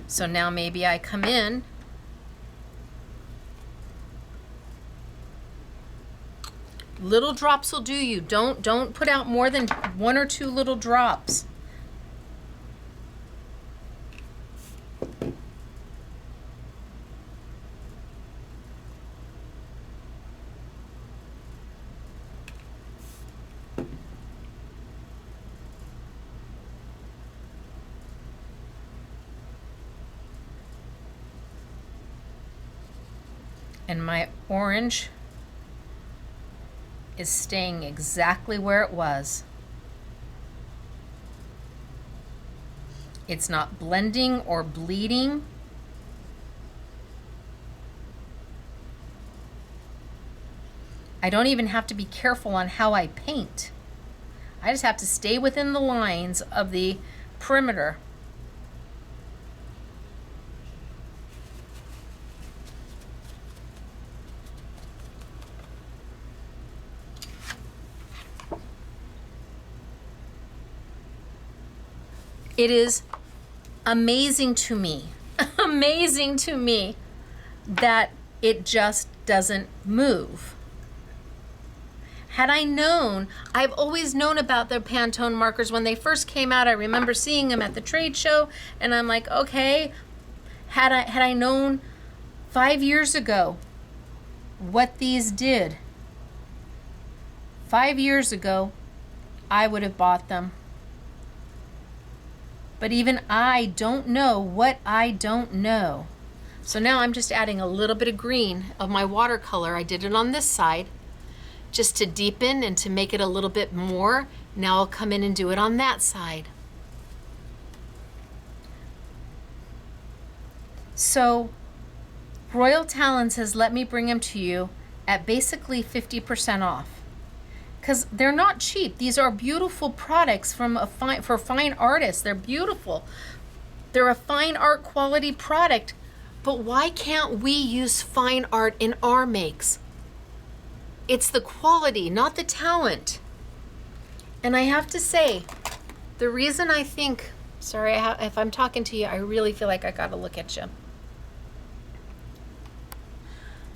So now maybe I come in little drops will do you. Don't put out more than 1 or 2 little drops. And my orange is staying exactly where it was. It's not blending or bleeding. I don't even have to be careful on how I paint. I just have to stay within the lines of the perimeter. It is amazing to me, amazing to me that it just doesn't move. Had I known, I've always known about the Pantone markers. When they first came out, I remember seeing them at the trade show, and I'm like, okay, had I known 5 years ago what these did, 5 years ago, I would have bought them. But even I don't know what I don't know. So now I'm just adding a little bit of green of my watercolor. I did it on this side just to deepen and to make it a little bit more. Now I'll come in and do it on that side. So Royal Talons has let me bring them to you at basically 50% off. Because they're not cheap. These are beautiful products from for fine artists. They're beautiful. They're a fine art quality product. But why can't we use fine art in our makes? It's the quality, not the talent. And I have to say, the reason I think, sorry, if I'm talking to you, I really feel like I gotta look at you.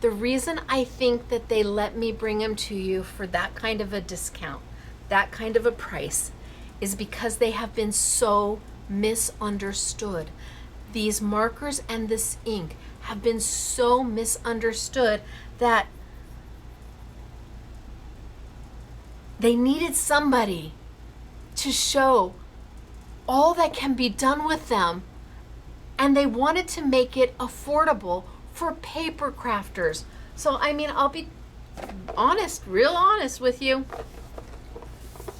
The reason I think that they let me bring them to you for that kind of a discount, that kind of a price, is because they have been so misunderstood. These markers and this ink have been so misunderstood that they needed somebody to show all that can be done with them, and they wanted to make it affordable for paper crafters. So I mean, I'll be honest, real honest with you.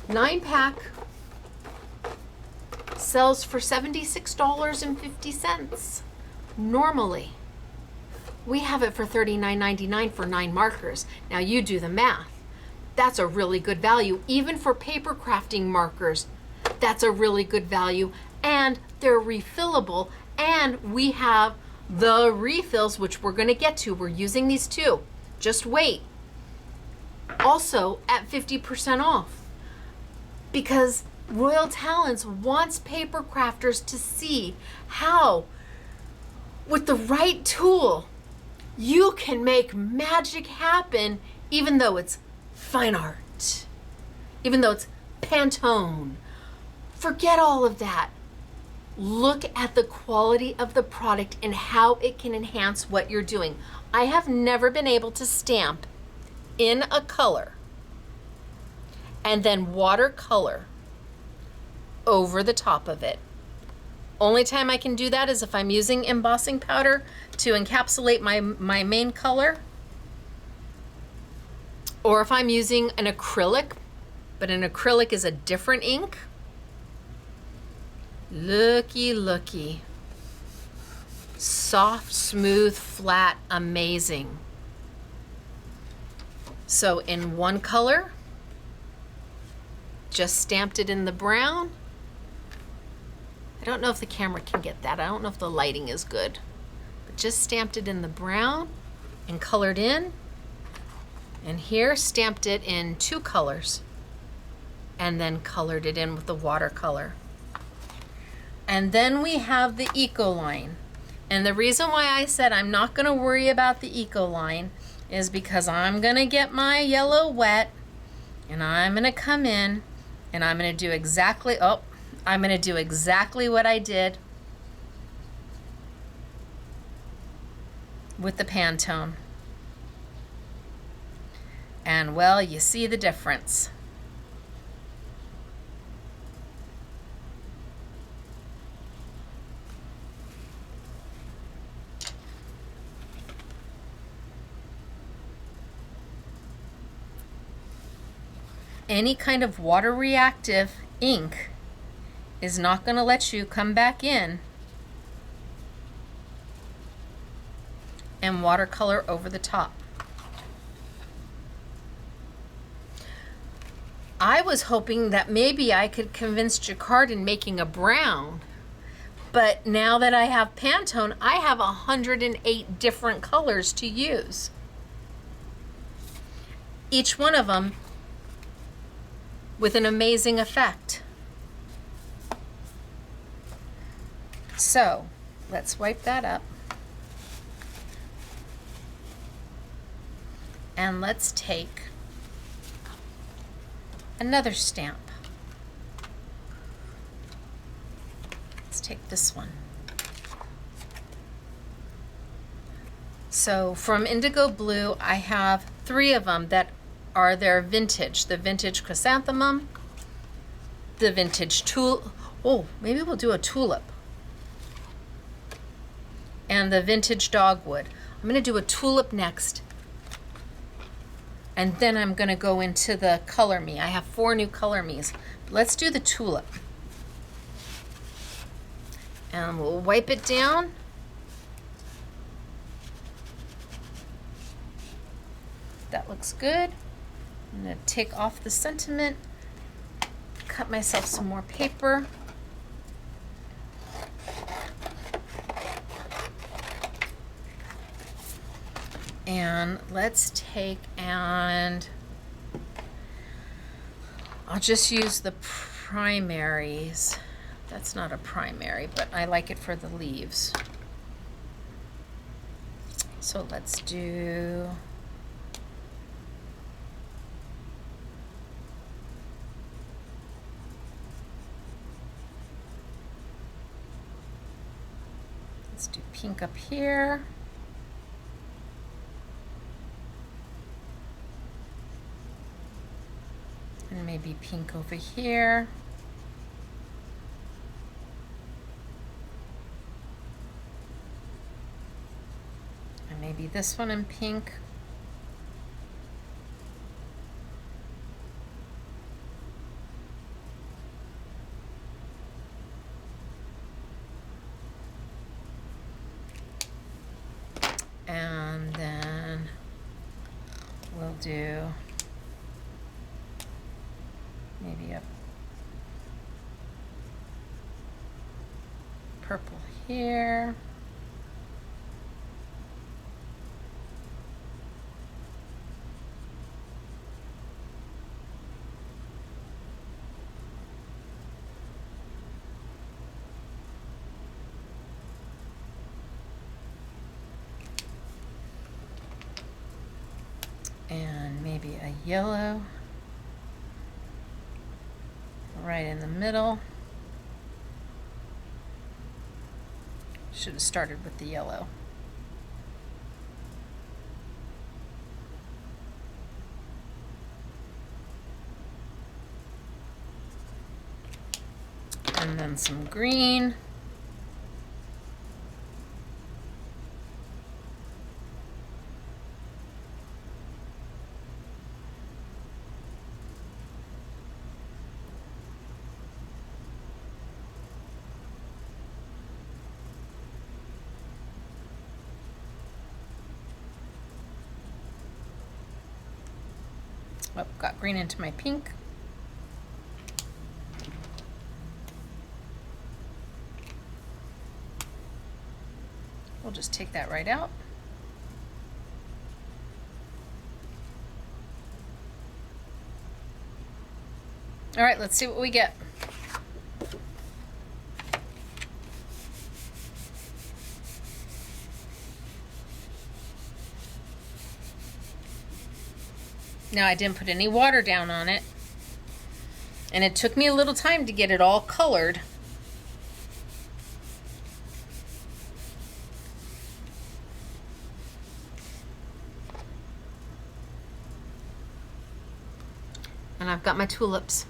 9-pack sells for $76.50 normally. We have it for $39.99 for 9 markers. Now you do the math. That's a really good value. Even for paper crafting markers, that's a really good value. And they're refillable, and we have the refills, which we're going to get to. We're using these too. Just wait. Also at 50% off, because Royal Talents wants paper crafters to see how, with the right tool, you can make magic happen, even though it's fine art, even though it's Pantone. Forget all of that. Look at the quality of the product and how it can enhance what you're doing. I have never been able to stamp in a color and then watercolor over the top of it. Only time I can do that is if I'm using embossing powder to encapsulate my main color, or if I'm using an acrylic, but an acrylic is a different ink. Looky, looky. Soft, smooth, flat, amazing. So in one color, just stamped it in the brown. I don't know if the camera can get that. I don't know if the lighting is good. But just stamped it in the brown and colored in. And here stamped it in 2 colors. and then colored it in with the watercolor. And then we have the Eco line. And the reason why I said I'm not going to worry about the Eco line is because I'm going to get my yellow wet and I'm going to come in and I'm going to do exactly, I'm going to do exactly what I did with the Pantone. And well, you see the difference. Any kind of water reactive ink is not going to let you come back in and watercolor over the top. I was hoping that maybe I could convince Jacquard in making a brown, but now that I have Pantone, I have 108 different colors to use. Each one of them with an amazing effect. So let's wipe that up. And let's take another stamp. Let's take this one. So from Indigo Blue, I have 3 of them that are their vintage. The vintage chrysanthemum, the vintage tulip. Oh, maybe we'll do a tulip. And the vintage dogwood. I'm going to do a tulip next. And then I'm going to go into the Color Me. I have 4 new Color Me's. Let's do the tulip. And we'll wipe it down. That looks good. I'm going to take off the sentiment, cut myself some more paper. And let's take, and I'll just use the primaries. That's not a primary, but I like it for the leaves. So let's do pink up here. And maybe pink over here. And maybe this one in pink. And then we'll do maybe a purple here. And maybe a yellow right in the middle. Should have started with the yellow. And then some green. Oh, got green into my pink. We'll just take that right out. All right, let's see what we get. Now, I didn't put any water down on it, and it took me a little time to get it all colored. And I've got my tulips.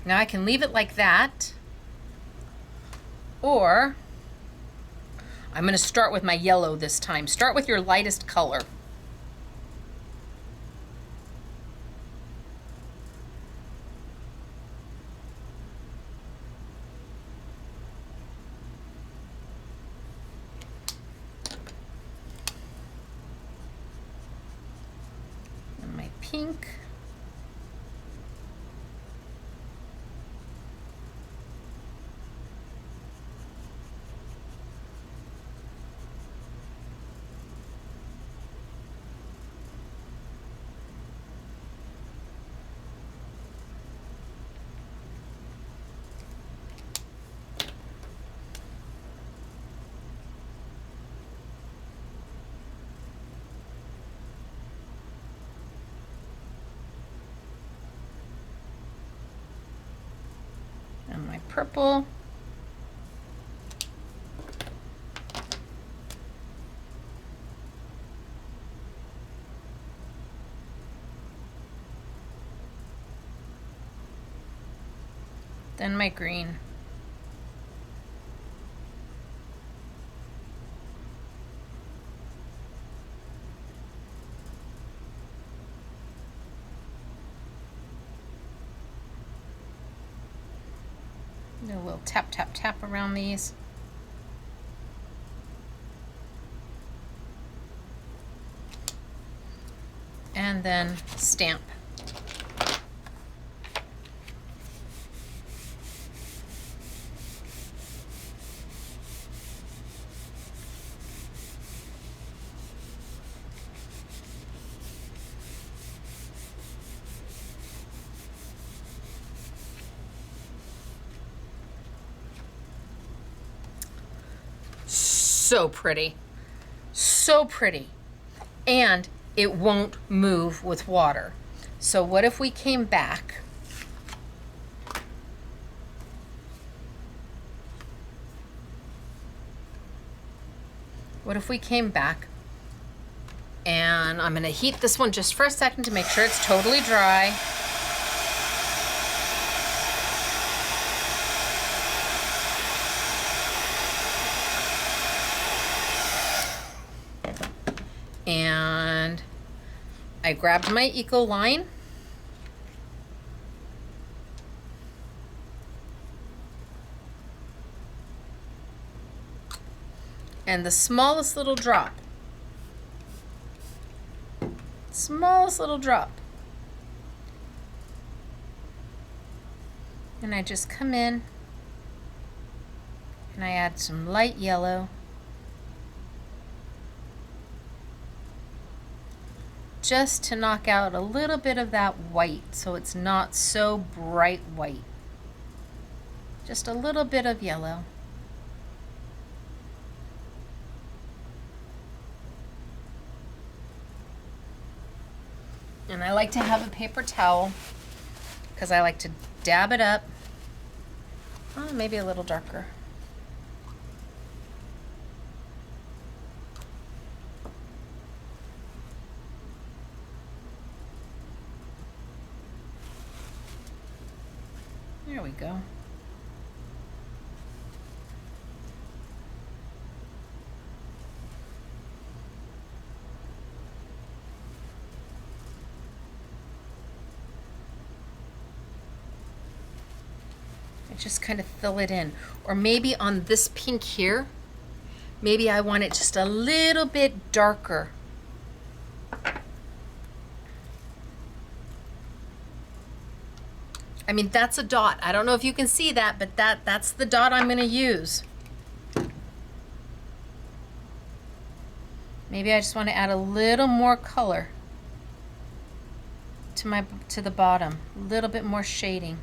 Now I can leave it like that, or I'm going to start with my yellow this time. Start with your lightest color. And my pink. And my purple. Then my green. Do a little tap, tap, tap around these. And then stamp. So pretty, so pretty, and it won't move with water. So what if we came back and I'm going to heat this one just for a second to make sure it's totally dry. And I grabbed my Eco line. And the smallest little drop. Smallest little drop. And I just come in and I add some light yellow. Just to knock out a little bit of that white so it's not so bright white. Just a little bit of yellow. And I like to have a paper towel because I like to dab it up. Oh, maybe a little darker. There we go. I just kind of fill it in. Or maybe on this pink here, maybe I want it just a little bit darker. I mean, that's a dot. I don't know if you can see that, but that's the dot I'm going to use. Maybe I just want to add a little more color to the bottom, a little bit more shading.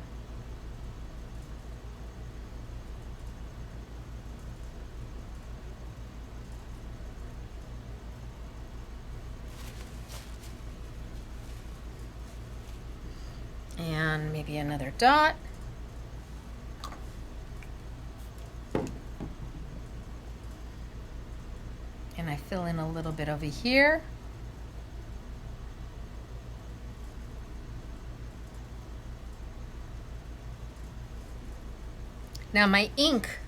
And maybe another dot. And I fill in a little bit over here. Now my ink,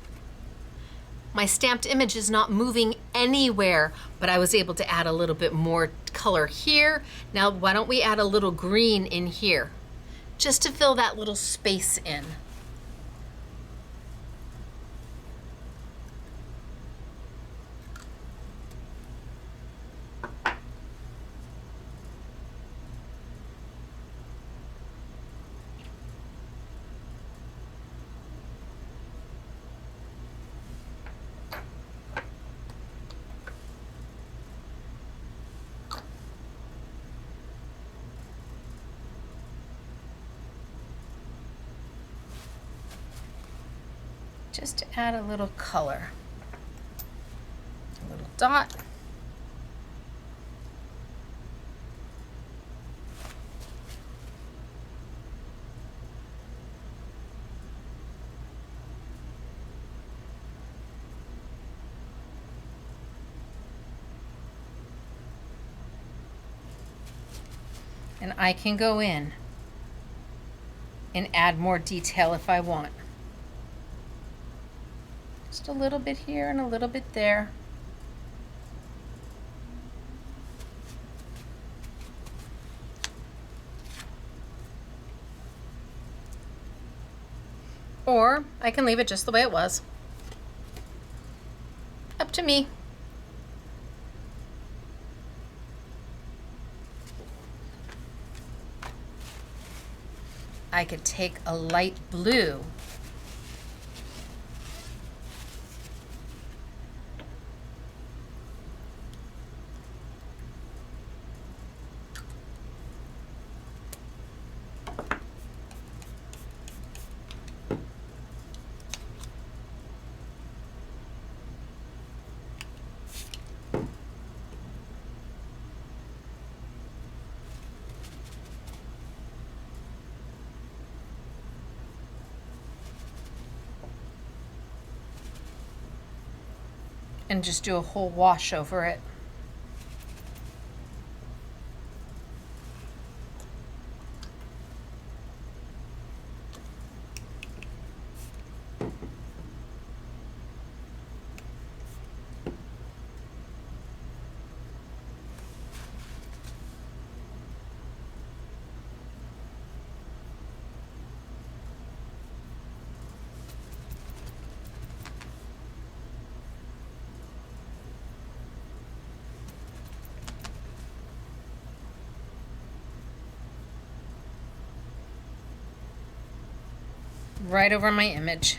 my stamped image is not moving anywhere, but I was able to add a little bit more color here. Now why don't we add a little green in here, just to fill that little space in. Just to add a little color. A little dot. And I can go in and add more detail if I want. Just a little bit here and a little bit there. Or I can leave it just the way it was. Up to me. I could take a light blue and just do a whole wash over it. Right over my image.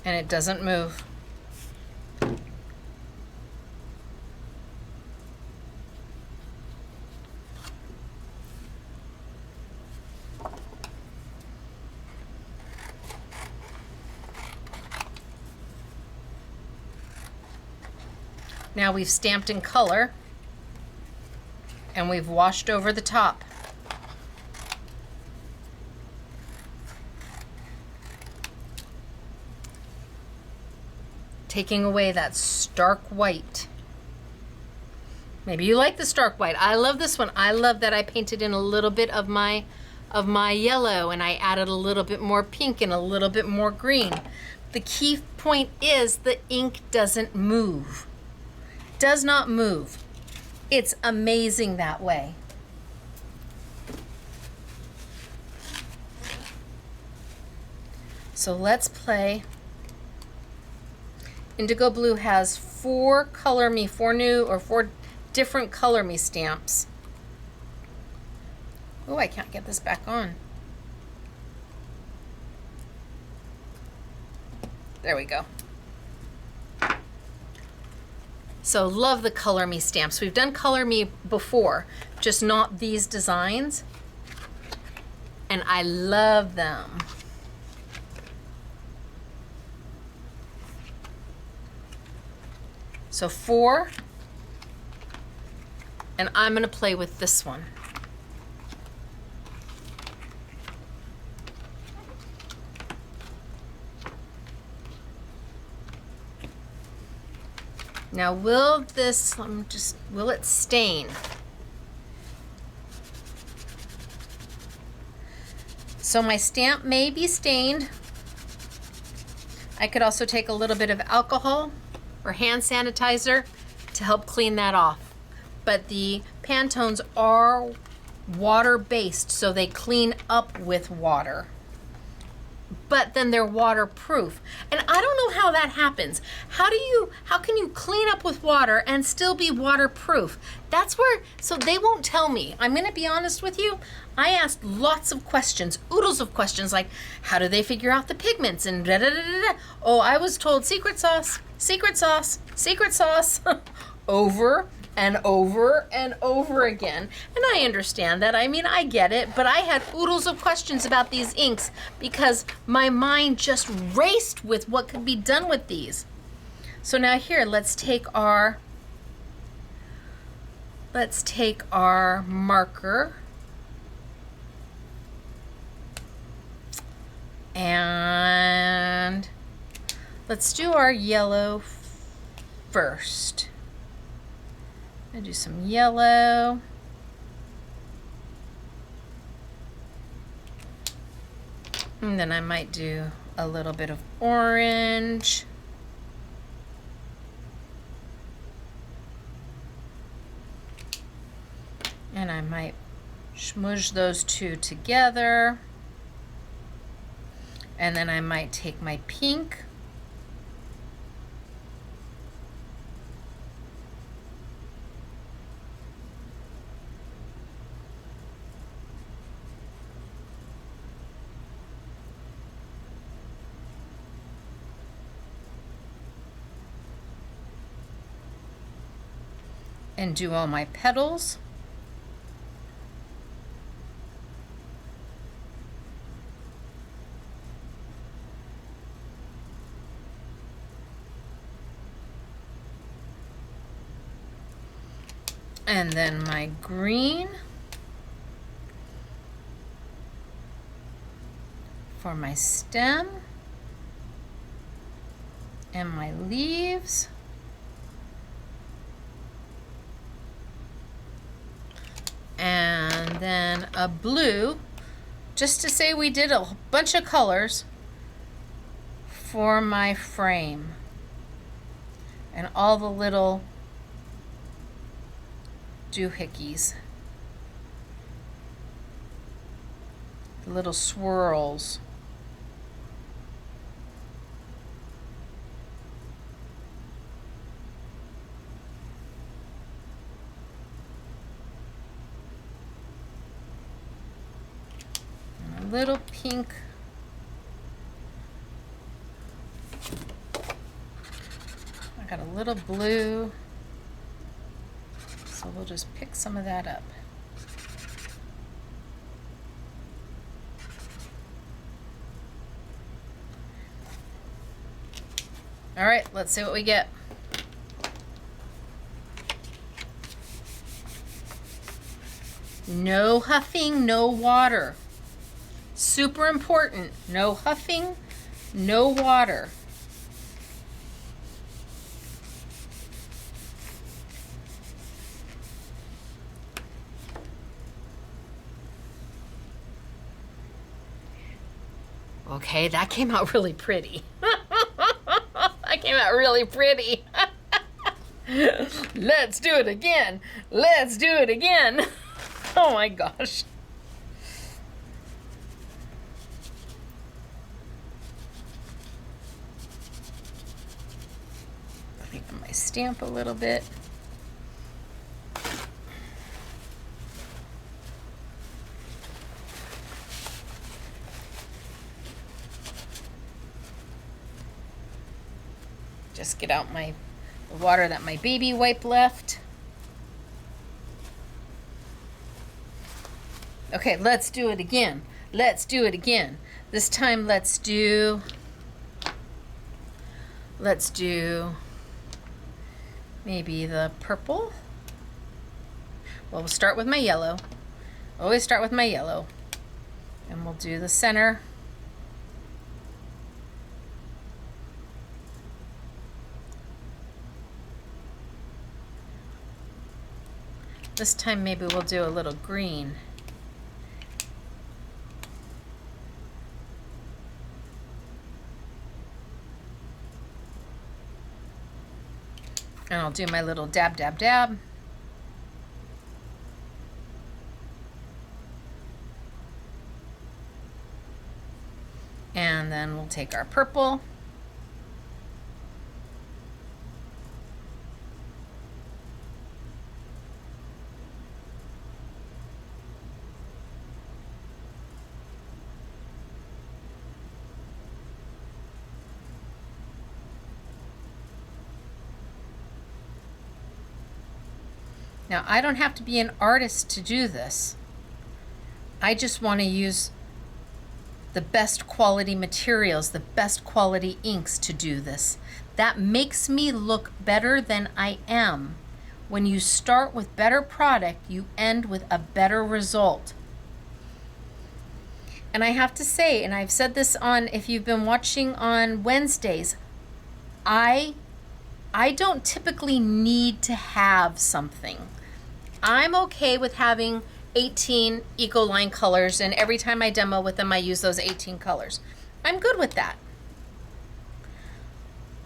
And it doesn't move. Now we've stamped in color and we've washed over the top. Taking away that stark white. Maybe you like the stark white. I love this one. I love that I painted in a little bit of my yellow and I added a little bit more pink and a little bit more green. The key point is the ink doesn't move. Does not move. It's amazing that way. So let's play. Indigo Blue has four different Color Me stamps. Oh, I can't get this back on. There we go. So love the Color Me stamps. We've done Color Me before, just not these designs. And I love them. So 4. And I'm gonna play with this one. Now will it stain? So my stamp may be stained. I could also take a little bit of alcohol or hand sanitizer to help clean that off. But the Pantones are water-based, so they clean up with water. But then they're waterproof. And I don't know how that happens. How can you clean up with water and still be waterproof? So they won't tell me. I'm gonna be honest with you. I asked lots of questions, oodles of questions, like how do they figure out the pigments and da da da da da. Oh, I was told secret sauce, secret sauce, secret sauce, over and over and over again. And I understand that. I mean, I get it, but I had oodles of questions about these inks because my mind just raced with what could be done with these. So now here, let's take our marker and let's do our yellow first. I do some yellow. And then I might do a little bit of orange. And I might smudge those two together. And then I might take my pink. And do all my petals. And then my green for my stem and my leaves. And then a blue, just to say we did a bunch of colors for my frame. And all the little doohickeys, the little swirls. Little pink I got a little blue, so we'll just pick some of that up. All right, let's see what we get. No huffing, no water. Super important. No huffing, no water. Okay, that came out really pretty. That came out really pretty. Let's do it again. Let's do it again. Oh my gosh. Clean up my stamp a little bit. Just get out the water that my baby wipe left. Okay, let's do it again. Let's do it again. This time let's do maybe the purple. Well, we'll start with my yellow. Always start with my yellow. And we'll do the center. This time maybe we'll do a little green. And I'll do my little dab, dab, dab. And then we'll take our purple. Now, I don't have to be an artist to do this. I just want to use the best quality materials, the best quality inks to do this. That makes me look better than I am. When you start with better product, you end with a better result. And I have to say, and I've said this on, if you've been watching on Wednesdays, I don't typically need to have something. I'm okay with having 18 Ecoline colors, and every time I demo with them, I use those 18 colors. I'm good with that.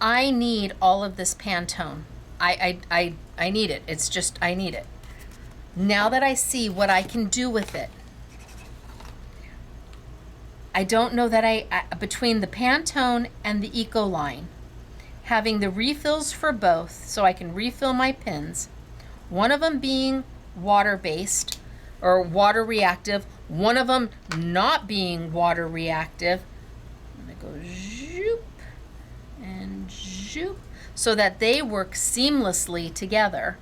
I need all of this Pantone. I need it. It's just, I need it. Now that I see what I can do with it, I don't know that between the Pantone and the Ecoline, having the refills for both so I can refill my pins, one of them being water-based or water reactive, one of them not being water reactive. I'm gonna go zoop and zoop so that they work seamlessly together.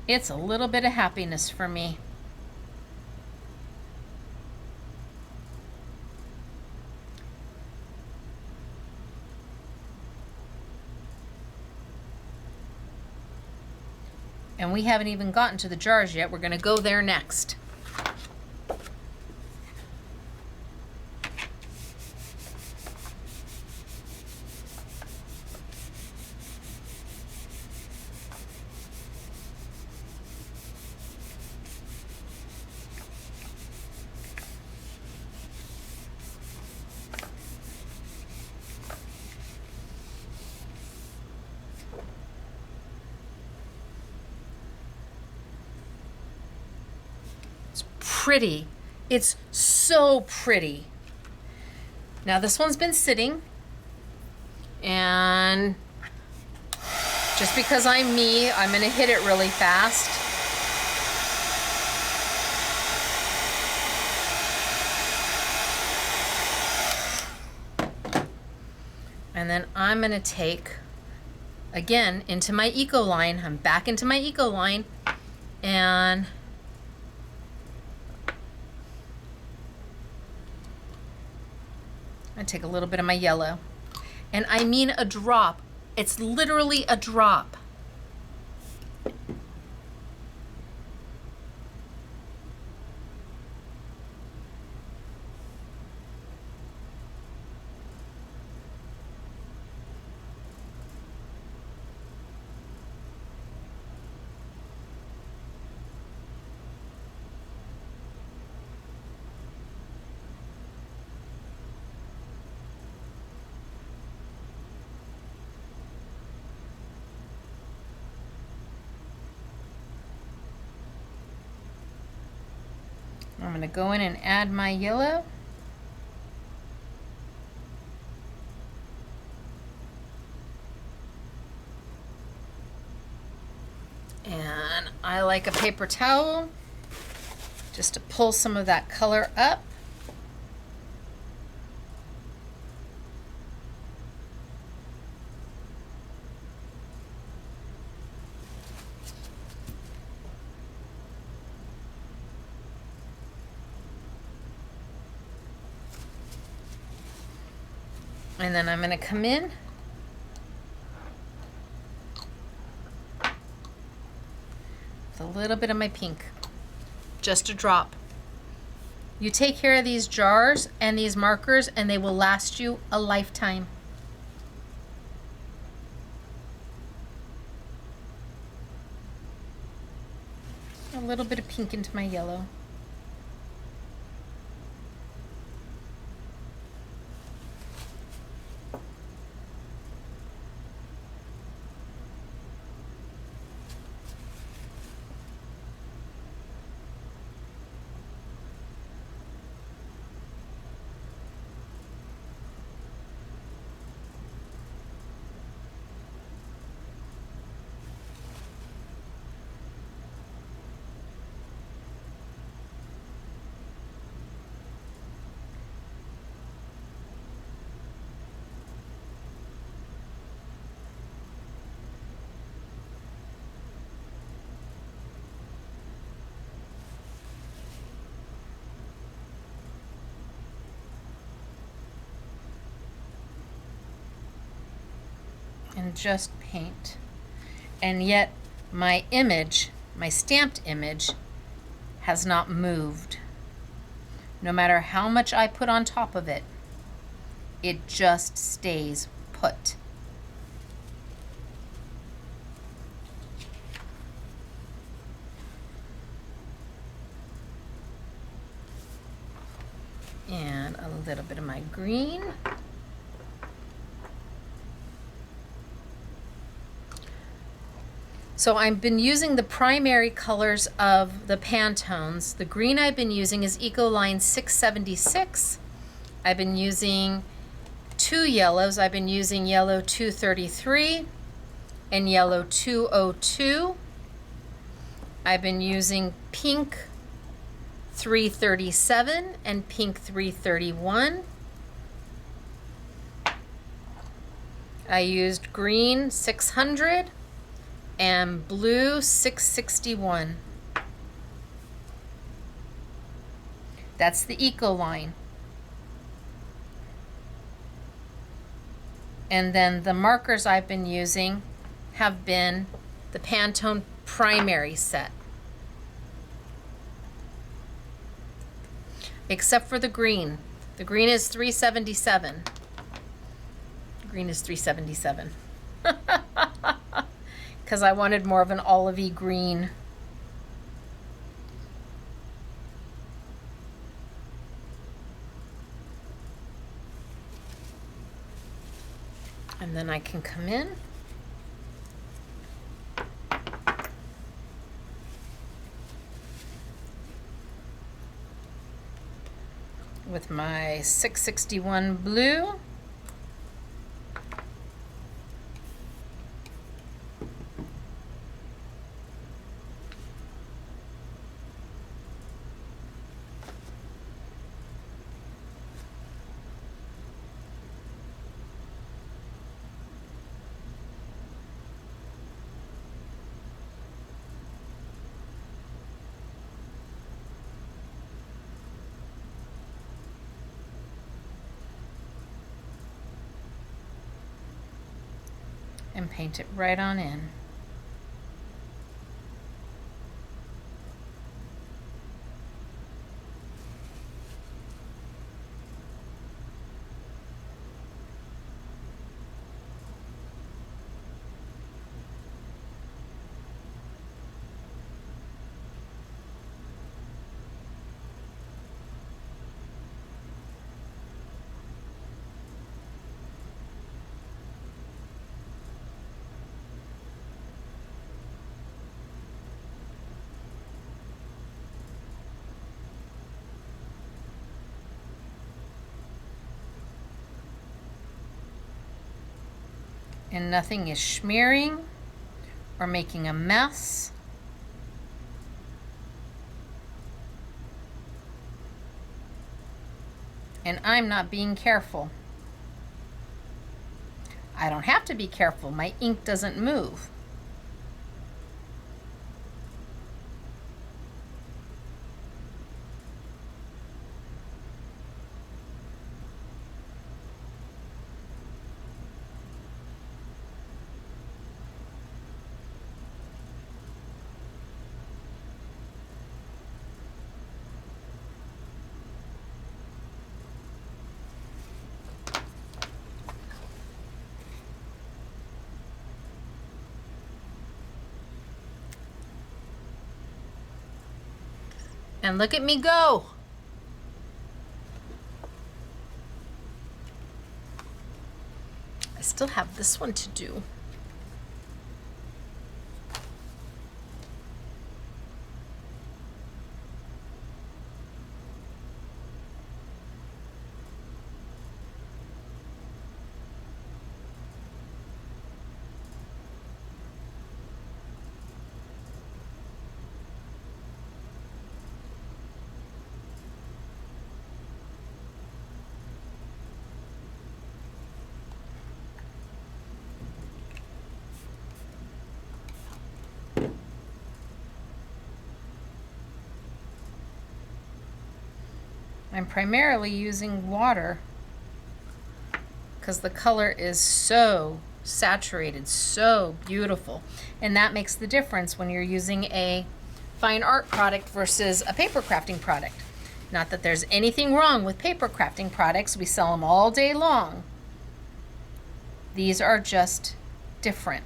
It's a little bit of happiness for me. And we haven't even gotten to the jars yet. We're going to go there next. Pretty. It's so pretty. Now this one's been sitting, and just because I'm me, I'm gonna hit it really fast. And then I'm gonna take, again, into my Ecoline. I'm back into my Ecoline, and I take a little bit of my yellow, and I mean a drop. It's literally a drop. I'm going to go in and add my yellow. And I like a paper towel just to pull some of that color up. And then I'm going to come in with a little bit of my pink, just a drop. You take care of these jars and these markers and they will last you a lifetime. A little bit of pink into my yellow. And just paint. And yet my image, my stamped image, has not moved. No matter how much I put on top of it, it just stays put. And a little bit of my green. So I've been using the primary colors of the Pantones. The green I've been using is Ecoline 676. I've been using 2 yellows. I've been using yellow 233 and yellow 202. I've been using pink 337 and pink 331. I used green 600 and blue 661. That's the Ecoline. And then the markers I've been using have been the Pantone primary set. Except for the green. The green is 377. Green is 377. Because I wanted more of an olivey green. And then I can come in with my 661 blue. And paint it right on in. and nothing is smearing or making a mess. And I'm not being careful. I don't have to be careful. My ink doesn't move. And look at me go. I still have this one to do. I'm primarily using water because the color is so saturated, so beautiful. And that makes the difference when you're using a fine art product versus a paper crafting product. Not that there's anything wrong with paper crafting products. We sell them all day long. These are just different.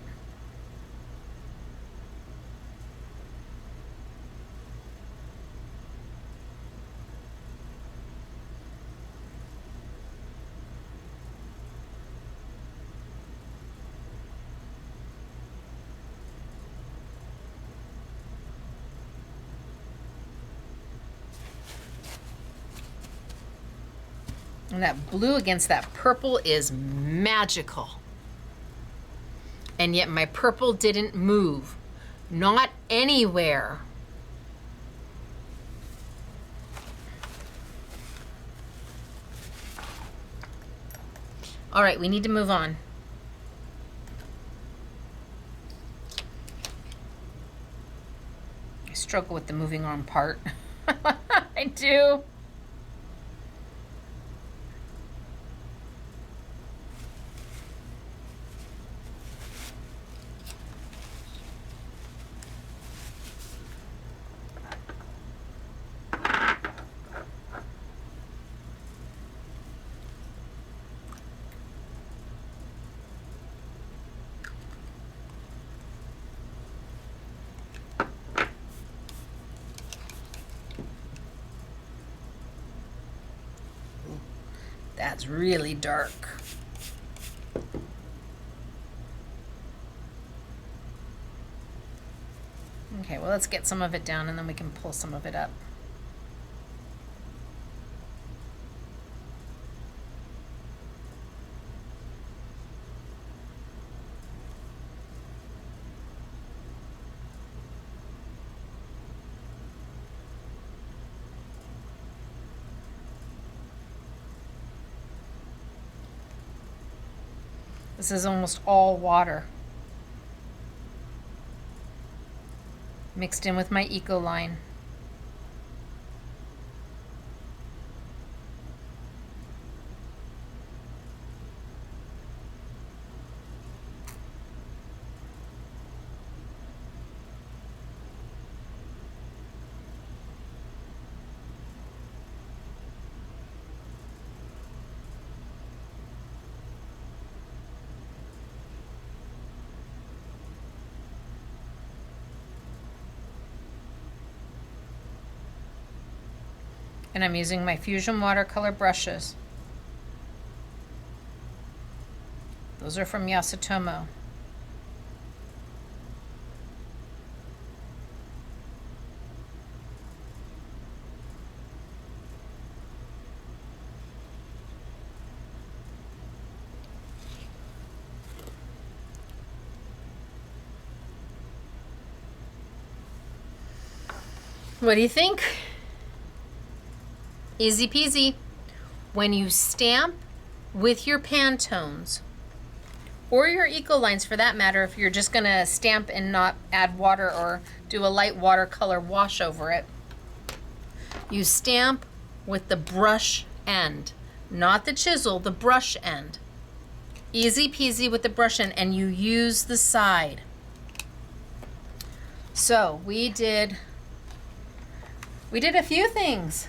And that blue against that purple is magical. And yet my purple didn't move. Not anywhere. All right, we need to move on. I struggle with the moving on part. I do. That's really dark. Okay, well, let's get some of it down and then we can pull some of it up. This is almost all water mixed in with my Eco line. And I'm using my Fusion watercolor brushes. Those are from Yasutomo. What do you think? Easy peasy. When you stamp with your Pantones, or your Ecolines for that matter, if you're just gonna stamp and not add water or do a light watercolor wash over it, you stamp with the brush end, not the chisel, the brush end. Easy peasy with the brush end, and you use the side. So we did a few things.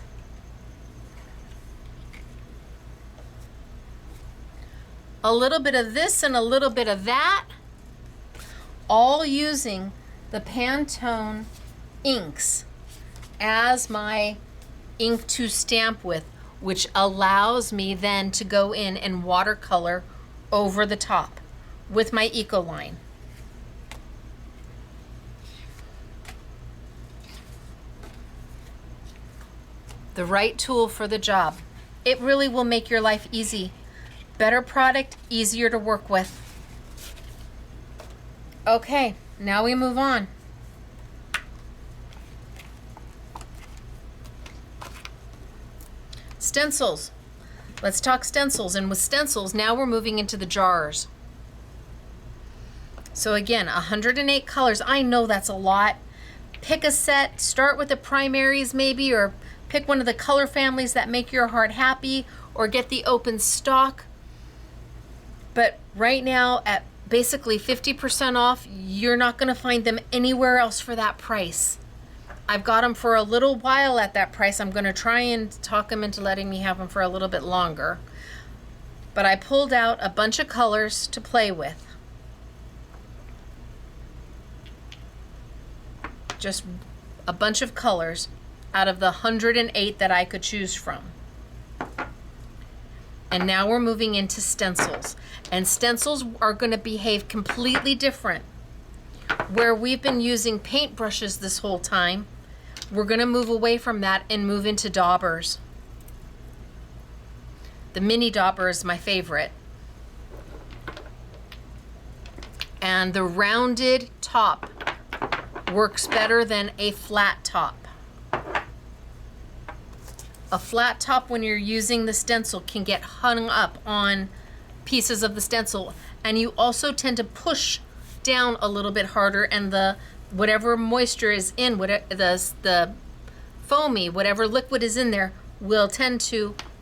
A little bit of this and a little bit of that, all using the Pantone inks as my ink to stamp with, which allows me then to go in and watercolor over the top with my Ecoline. The right tool for the job. It really will make your life easy. Better product, easier to work with. Okay, now we move on. Stencils. Let's talk stencils. And with stencils, now we're moving into the jars. So again, 108 colors. I know that's a lot. Pick a set, start with the primaries maybe, or pick one of the color families that make your heart happy, or get the open stock. But right now, at basically 50% off, you're not gonna find them anywhere else for that price. I've got them for a little while at that price. I'm gonna try and talk them into letting me have them for a little bit longer. But I pulled out a bunch of colors to play with. Just a bunch of colors out of the 108 that I could choose from. And now we're moving into stencils. And stencils are gonna behave completely different. Where we've been using paintbrushes this whole time, we're gonna move away from that and move into daubers. The mini dauber is my favorite. And the rounded top works better than a flat top. A flat top, when you're using the stencil, can get hung up on pieces of the stencil, and you also tend to push down a little bit harder, and the whatever moisture is in, whatever the foamy, whatever liquid is in there,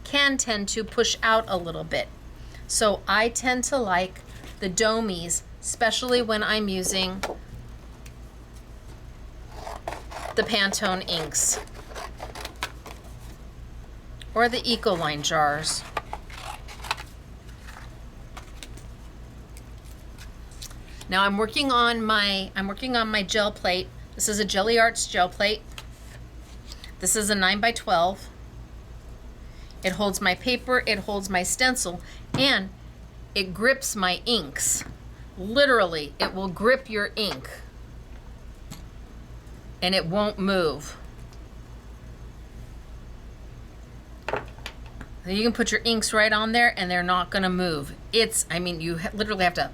can tend to push out a little bit. So I tend to like the domies, especially when I'm using the Pantone inks or the Ecoline jars. Now I'm working on my gel plate. This is a Jelly Arts gel plate. This is a 9x12. It holds my paper, it holds my stencil, and it grips my inks. Literally, it will grip your ink and it won't move. You can put your inks right on there and they're not gonna move. You literally have to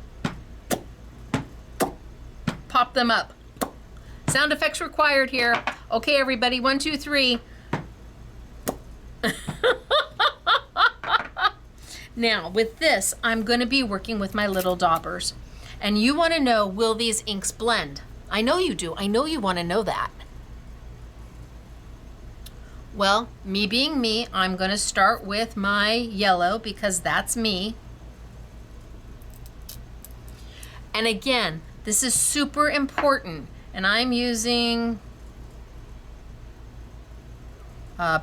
pop them up. Sound effects required here. Okay, everybody, 1, 2, 3. Now, with this, I'm gonna be working with my little daubers. And you wanna know, will these inks blend? I know you do. I know you wanna know that. Well, me being me, I'm gonna start with my yellow because that's me. And again, this is super important, and I'm using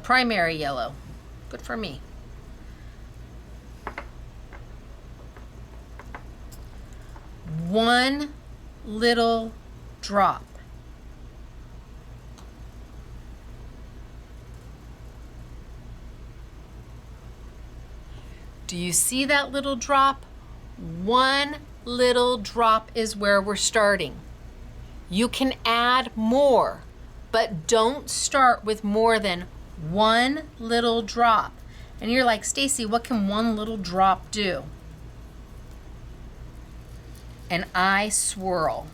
primary yellow. Good for me. One little drop. Do you see that little drop? One little drop is where we're starting. You can add more, but don't start with more than one little drop. And you're like, Stacey, what can one little drop do? And I swirl.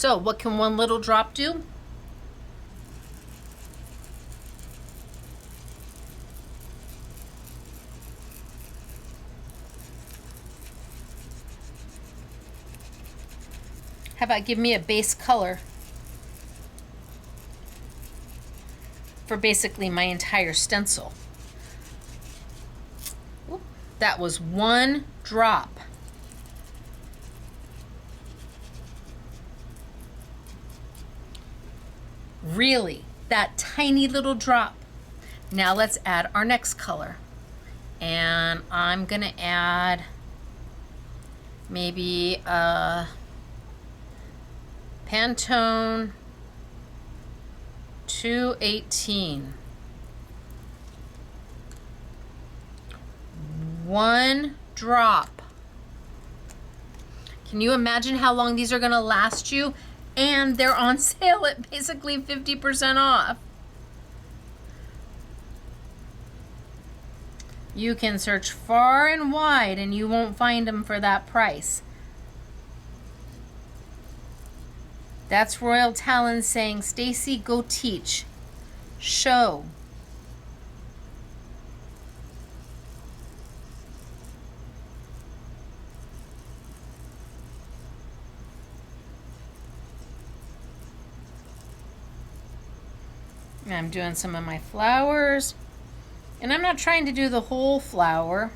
So what can one little drop do? How about give me a base color for basically my entire stencil? Oop, that was one drop. Really, that tiny little drop. Now let's add our next color. And I'm gonna add maybe a Pantone 218. One drop. Can you imagine how long these are gonna last you? And they're on sale at basically 50% off. You can search far and wide and you won't find them for that price. That's Royal Talon saying, Stacey, go teach. Show. I'm doing some of my flowers. And I'm not trying to do the whole flower.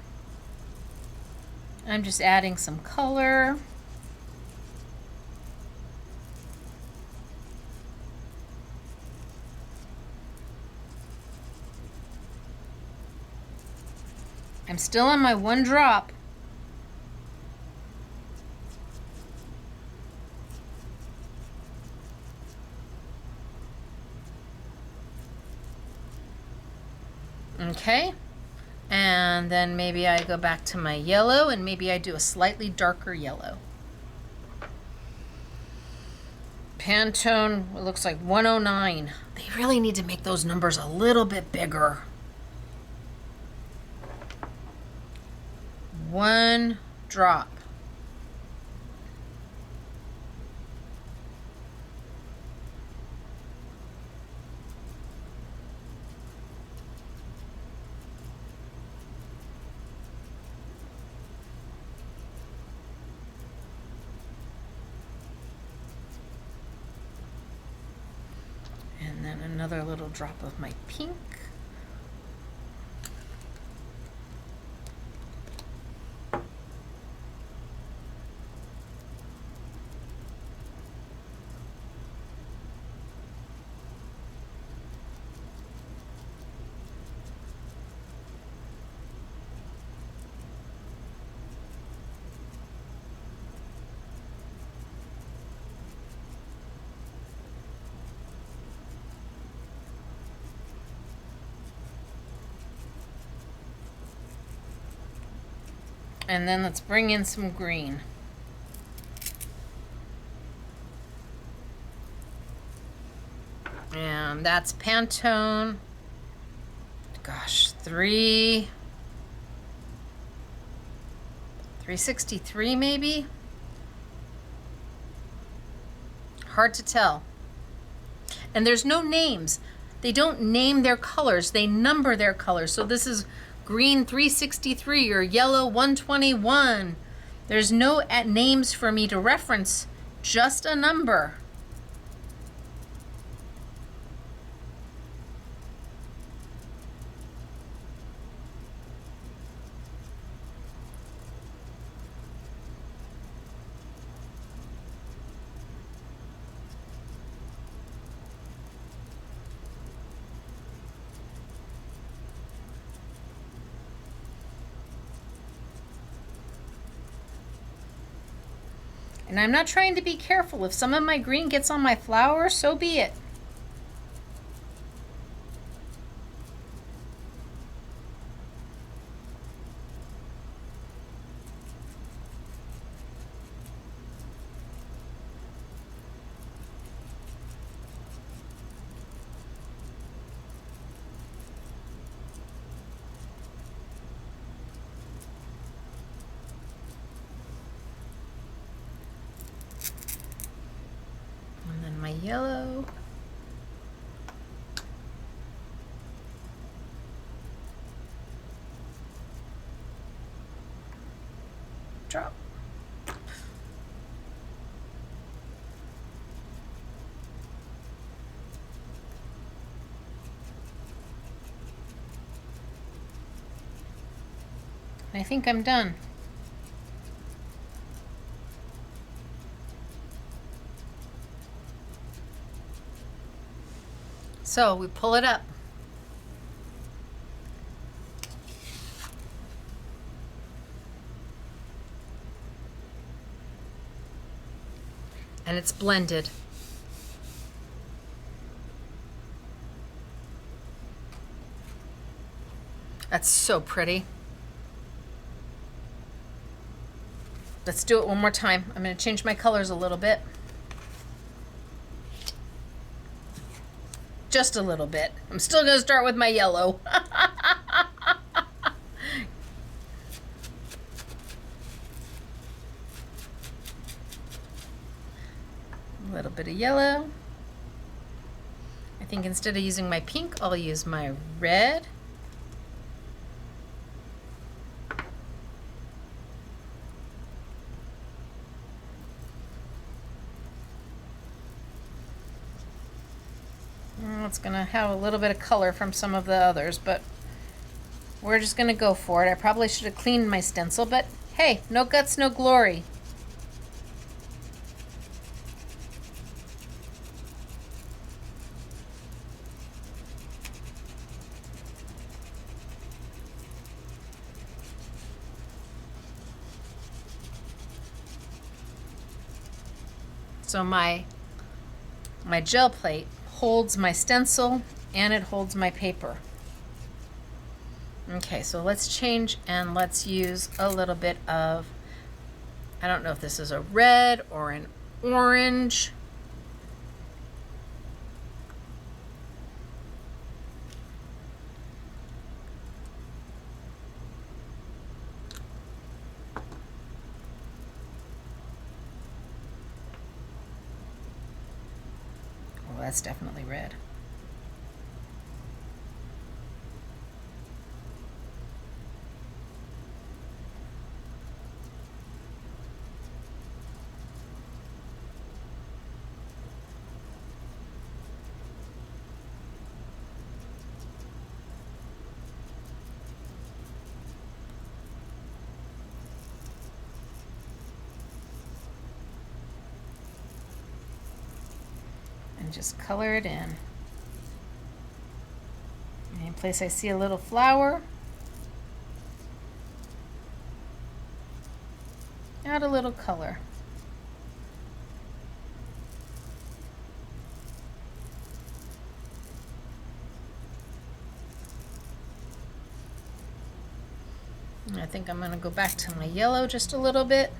I'm just adding some color. I'm still on my one drop. Okay, and then maybe I go back to my yellow and maybe I do a slightly darker yellow. Pantone, it looks like 109. They really need to make those numbers a little bit bigger. One drop. And then another little drop of my pink. And then let's bring in some green. And that's Pantone. Gosh, 363 maybe? Hard to tell. And there's no names. They don't name their colors, they number their colors. So this is green 363 or yellow 121. There's no names for me to reference, just a number. And I'm not trying to be careful. If some of my green gets on my flower, so be it. yellow. Drop. I think I'm done. So we pull it up. And it's blended. That's so pretty. Let's do it one more time. I'm going to change my colors a little bit. Just a little bit. I'm still going to start with my yellow. A little bit of yellow. I think instead of using my pink, I'll use my red. It's going to have a little bit of color from some of the others, but we're just going to go for it. I probably should have cleaned my stencil, but hey, no guts, no glory. So my gel plate holds my stencil and it holds my paper. Okay, so let's change and let's use a little bit of, I don't know if this is a red or an orange. Well, that's definitely red. And just color it in. Any place I see a little flower, add a little color. And I think I'm going to go back to my yellow just a little bit.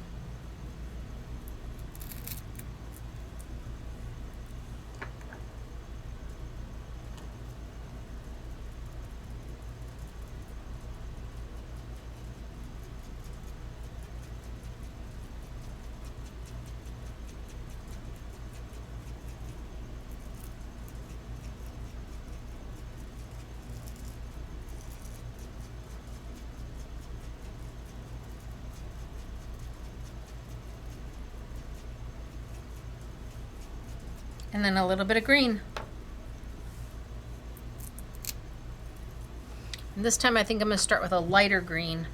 And then a little bit of green. And this time I think I'm going to start with a lighter green.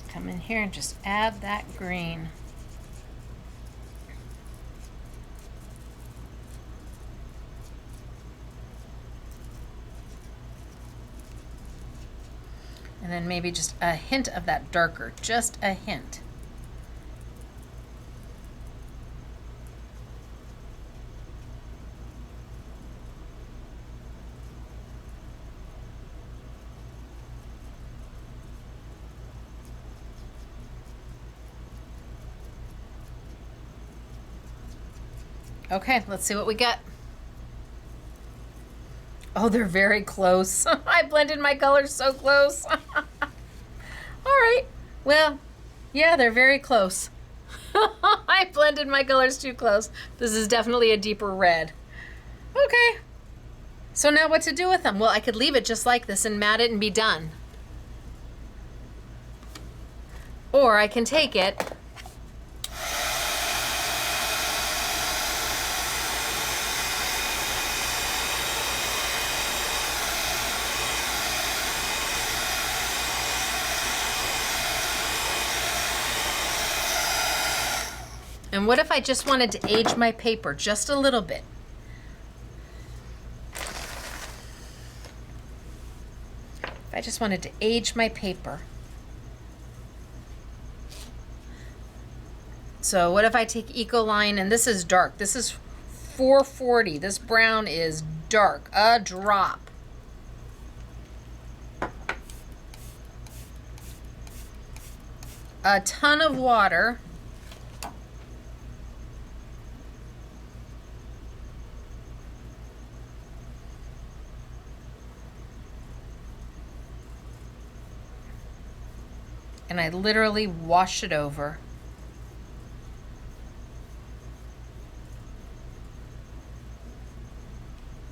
Come in here and just add that green. And then maybe just a hint of that darker, just a hint. Okay, let's see what we get. Oh, they're very close. I blended my colors so close. All right. Well, yeah, they're very close. I blended my colors too close. This is definitely a deeper red. Okay. So now what to do with them? Well, I could leave it just like this and mat it and be done. Or I can take it and what if I just wanted to age my paper just a little bit? If I just wanted to age my paper. So what if I take Ecoline, and this is dark. This is 440. This brown is dark, a drop. A ton of water. And I literally wash it over.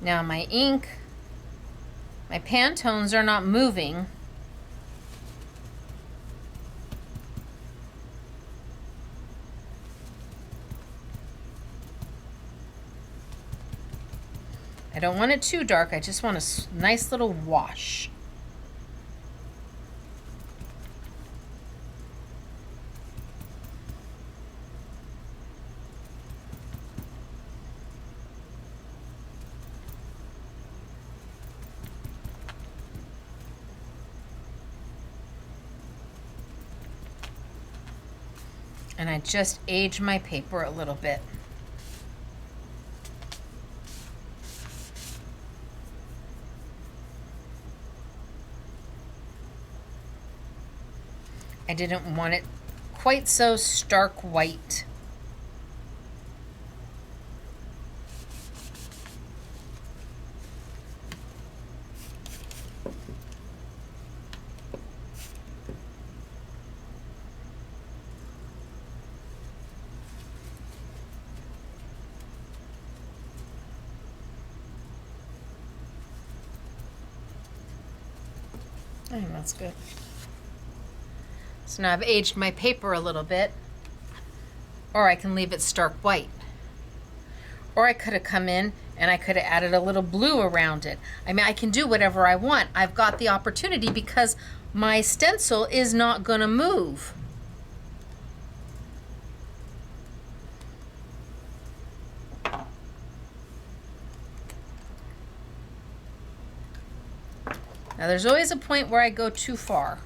Now my ink, my Pantones are not moving. I don't want it too dark, I just want a nice little wash. And I just age my paper a little bit. I didn't want it quite so stark white. I think that's good. So now I've aged my paper a little bit, or I can leave it stark white. Or I could have come in and I could have added a little blue around it. I mean, I can do whatever I want. I've got the opportunity because my stencil is not gonna move. Now there's always a point where I go too far.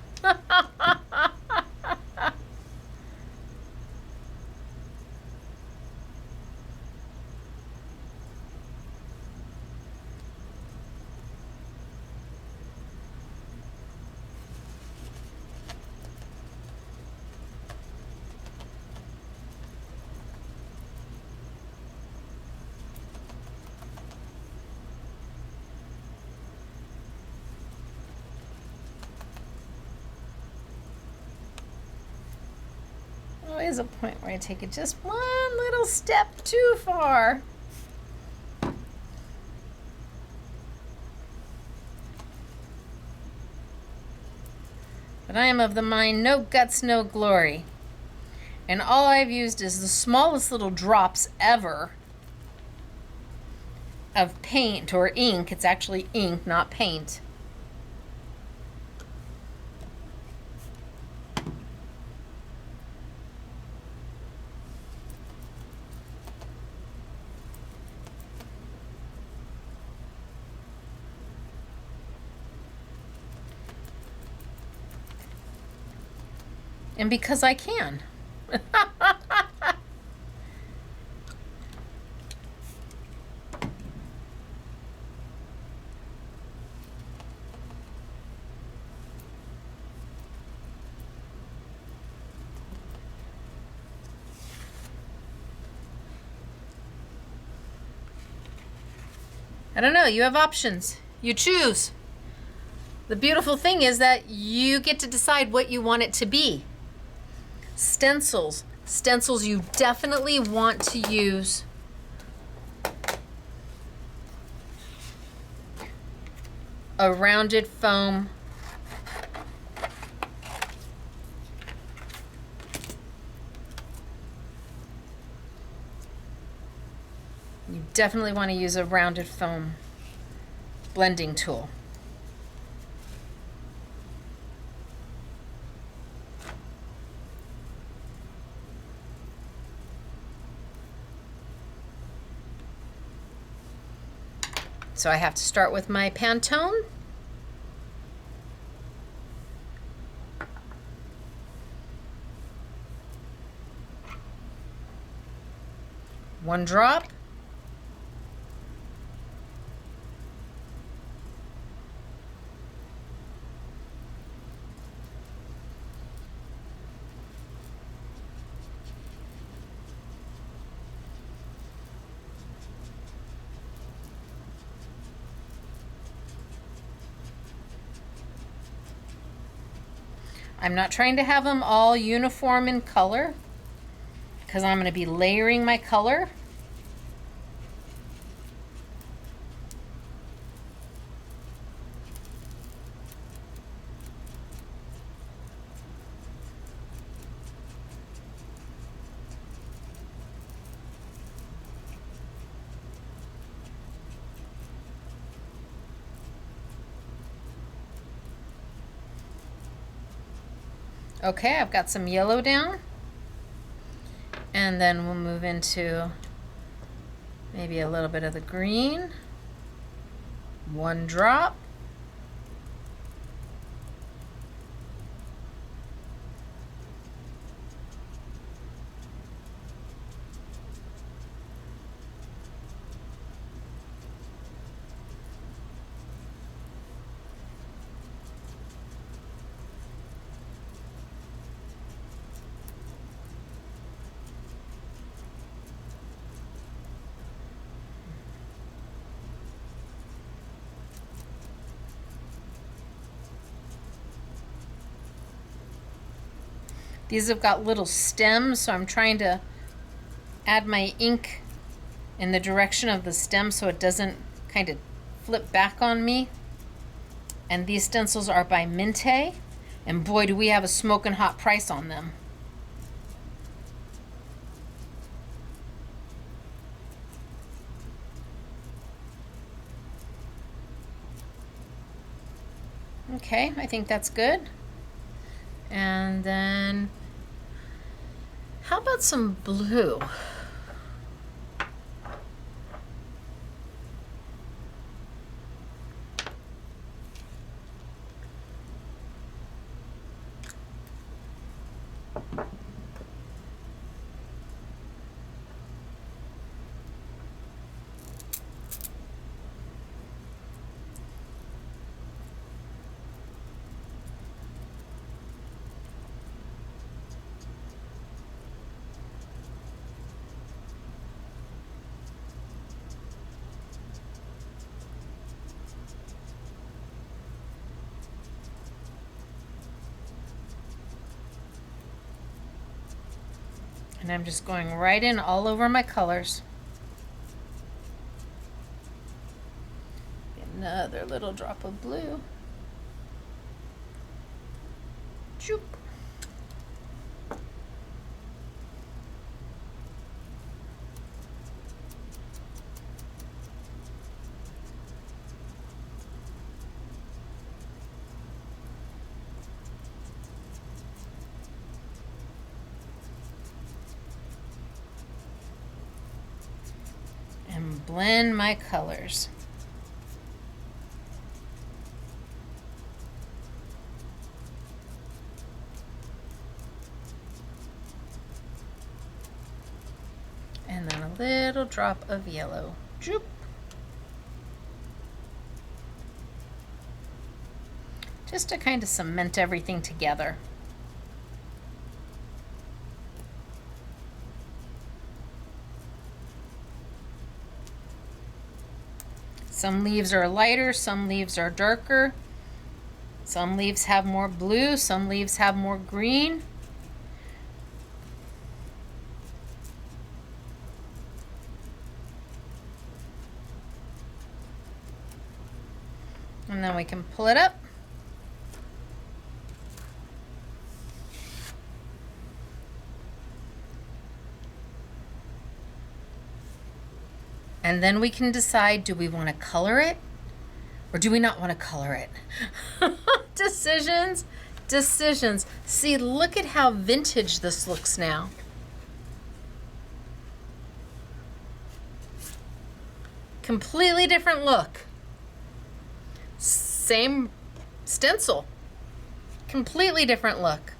Always a point where I take it just one little step too far. But I am of the mind, no guts, no glory. And all I've used is the smallest little drops ever of paint or ink. It's actually ink, not paint. And because I can. I don't know, you have options. You choose. The beautiful thing is that you get to decide what you want it to be. Stencils. Stencils, you definitely want to use a rounded foam. You definitely want to use a rounded foam blending tool. So I have to start with my Pantone. One drop. I'm not trying to have them all uniform in color because I'm going to be layering my color. Okay, I've got some yellow down. And then we'll move into maybe a little bit of the green. One drop. These have got little stems, so I'm trying to add my ink in the direction of the stem so it doesn't kind of flip back on me. And these stencils are by Minte, and boy, do we have a smoking hot price on them. Okay, I think that's good. And then, how about some blue? And I'm just going right in all over my colors. Another little drop of blue. Choop. And blend my colors. little drop of yellow. Droop. Just to kind of cement everything together. Some leaves are lighter, some leaves are darker. Some leaves have more blue, some leaves have more green. And then we can pull it up. And then we can decide, do we want to color it or do we not want to color it? Decisions, decisions. See, look at how vintage this looks now. Completely different look. Same stencil. Completely different look.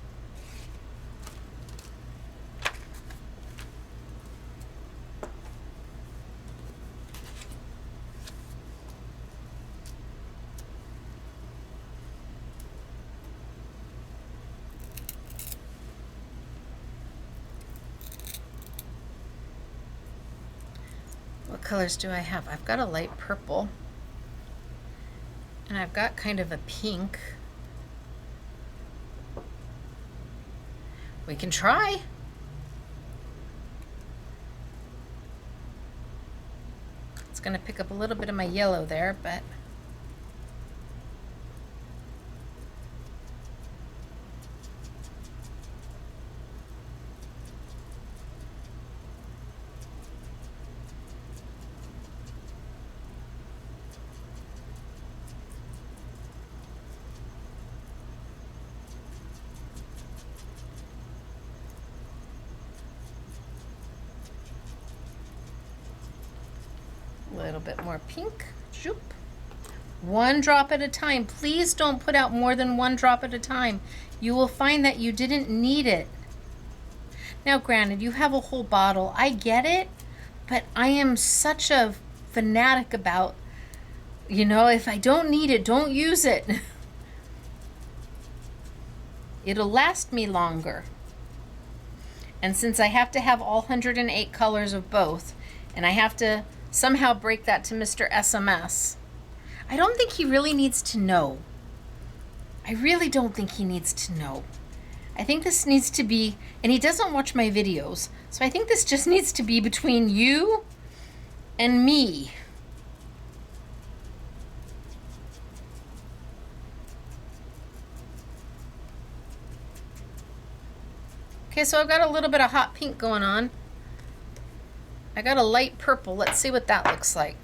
What colors do I have? I've got a light purple. And I've got kind of a pink. We can try. It's going to pick up a little bit of my yellow there, but a little bit more pink. Shoop. One drop at a time. Please don't put out more than one drop at a time. You will find that you didn't need it. Now, granted, you have a whole bottle. I get it, but I am such a fanatic about, you know, if I don't need it, don't use it. It'll last me longer. And since I have to have all 108 colors of both, and I have to somehow break that to Mr. SMS, I don't think he really needs to know. I really don't think he needs to know. I think this needs to be, and he doesn't watch my videos, so I think this just needs to be between you and me. Okay, so I've got a little bit of hot pink going on. I got a light purple. Let's see what that looks like.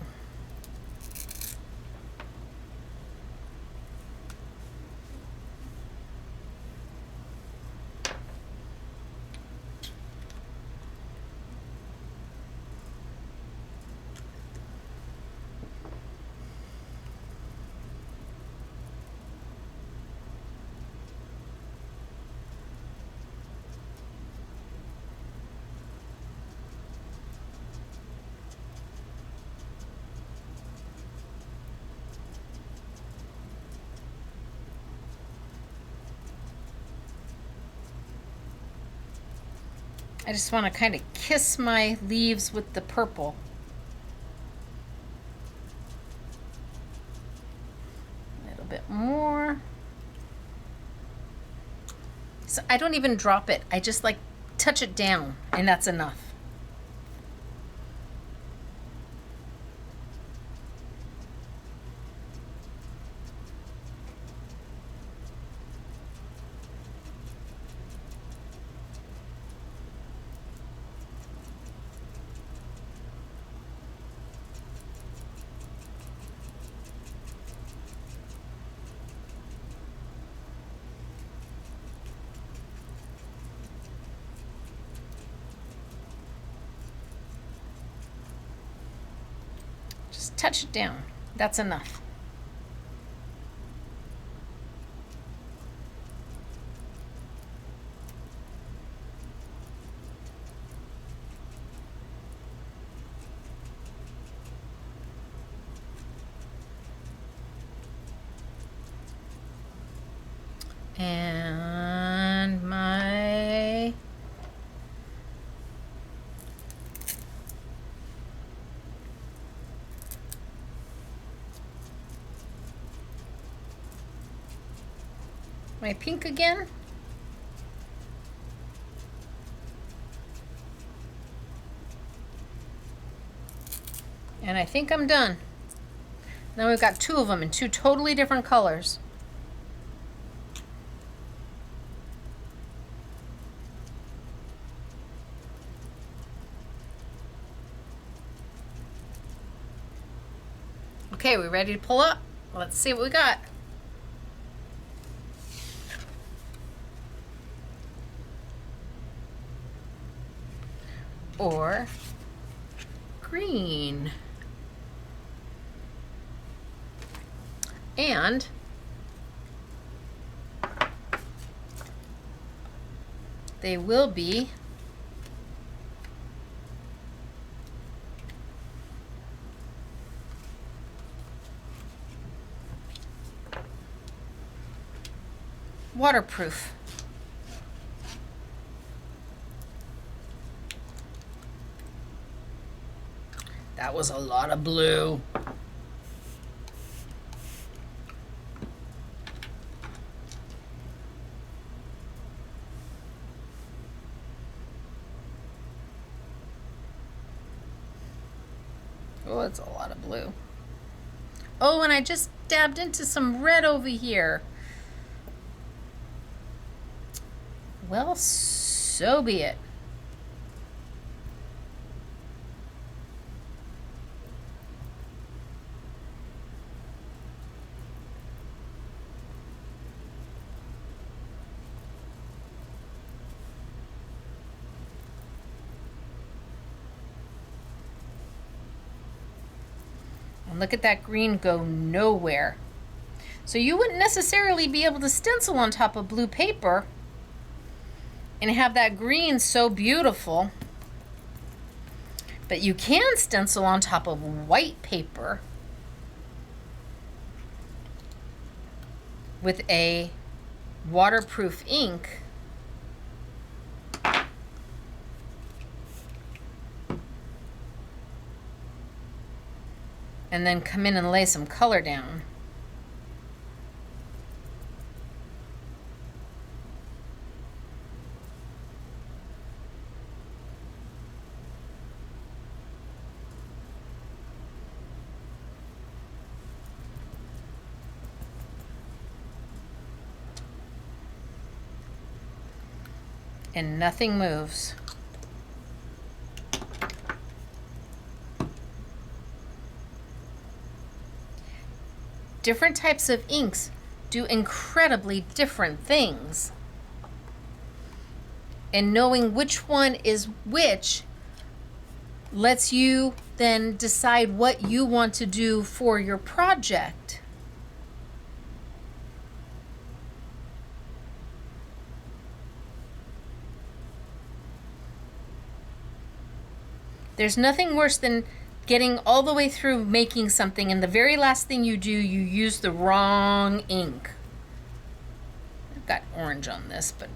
I just want to kind of kiss my leaves with the purple. A little bit more. So I don't even drop it. I just like touch it down, and that's enough. Just touch it down. That's enough. And my pink again. And I think I'm done. Now we've got two of them in two totally different colors. Okay, we ready to pull up? Let's see what we got. Or green. And they will be waterproof. That was a lot of blue. Oh, it's a lot of blue. Oh, and I just dabbed into some red over here. Well, so be it. And look at that green go nowhere. So you wouldn't necessarily be able to stencil on top of blue paper and have that green so beautiful. But you can stencil on top of white paper with a waterproof ink. And then come in and lay some color down. And nothing moves. Different types of inks do incredibly different things. And knowing which one is which lets you then decide what you want to do for your project. There's nothing worse than getting all the way through making something and the very last thing you do, you use the wrong ink. I've got orange on this, but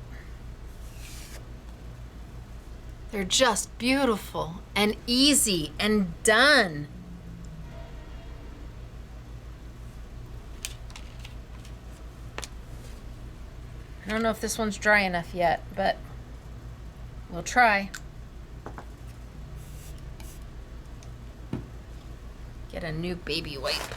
they're just beautiful and easy and done. I don't know if this one's dry enough yet, but we'll try. Get a new baby wipe.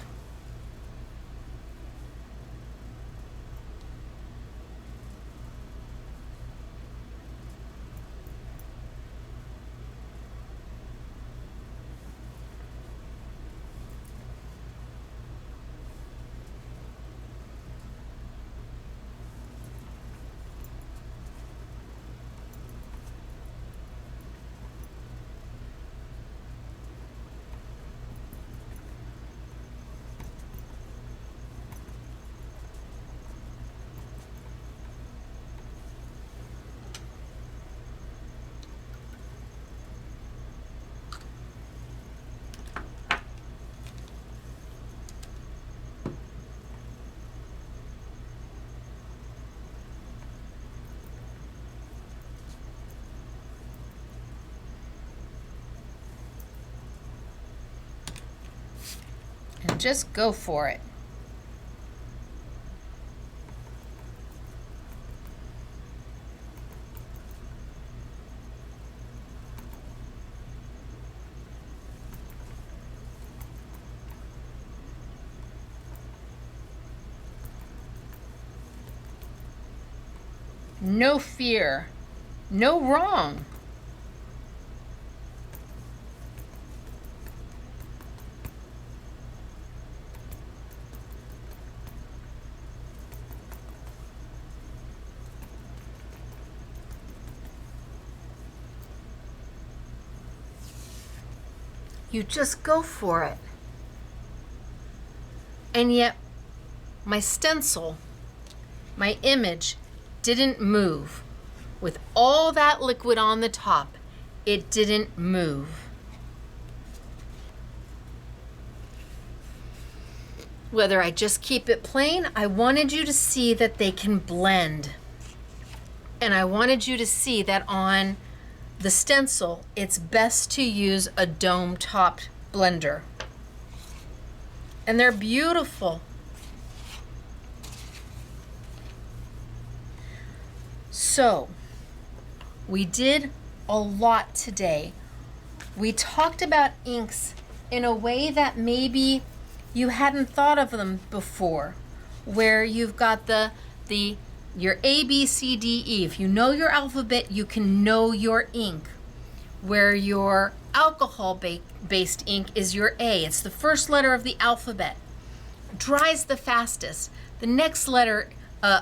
just go for it. No fear, no wrong. You just go for it. And yet, my stencil, my image, didn't move. With all that liquid on the top, it didn't move. Whether I just keep it plain, I wanted you to see that they can blend. And I wanted you to see that on the stencil, it's best to use a dome-topped blender. And they're beautiful. So, we did a lot today. We talked about inks in a way that maybe you hadn't thought of them before, where you've got your A, B, C, D, E. If you know your alphabet, you can know your ink. Where your alcohol-based ink is your A. It's the first letter of the alphabet. Dries the fastest. The next letter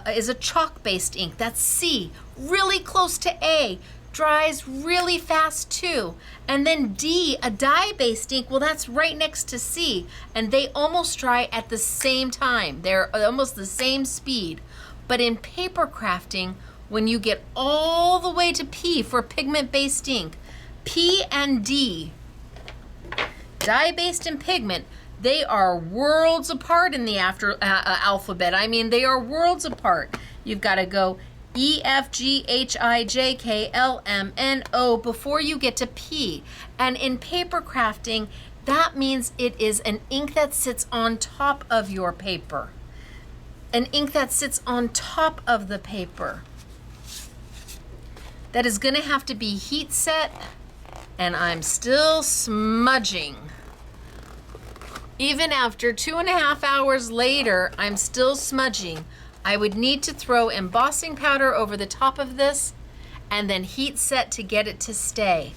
is a chalk-based ink. That's C, really close to A. Dries really fast too. And then D, a dye-based ink, well, that's right next to C. And they almost dry at the same time. They're almost the same speed. But in paper crafting, when you get all the way to P for pigment-based ink, P and D, dye-based and pigment, they are worlds apart in the alphabet. I mean, they are worlds apart. You've got to go E, F, G, H, I, J, K, L, M, N, O before you get to P. And in paper crafting, that means it is an ink that sits on top of your paper. An ink that sits on top of the paper. That is going to have to be heat set, and I'm still smudging. Even after 2.5 hours later, I'm still smudging. I would need to throw embossing powder over the top of this and then heat set to get it to stay.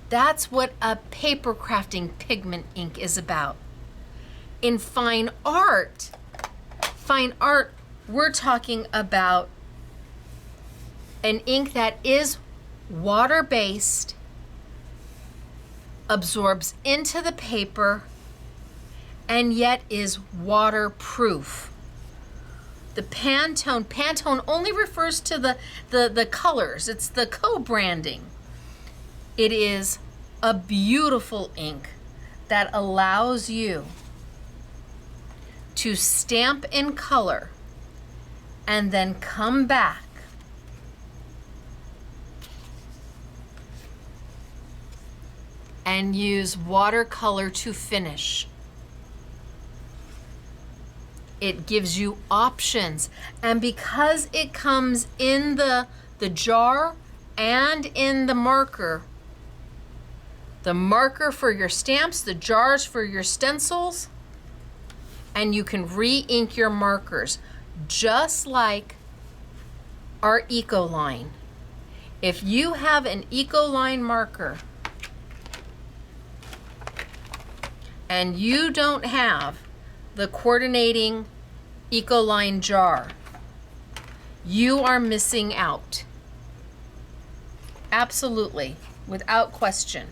That's what a paper crafting pigment ink is about. In fine art, we're talking about an ink that is water-based, absorbs into the paper, and yet is waterproof. The Pantone only refers to the colors. It's the co-branding. It is a beautiful ink that allows you to stamp in color and then come back and use watercolor to finish. It gives you options, and because it comes in the jar and in the marker for your stamps, the jars for your stencils, and you can re-ink your markers, just like our Ecoline. If you have an Ecoline marker and you don't have the coordinating Ecoline jar, you are missing out. Absolutely, without question.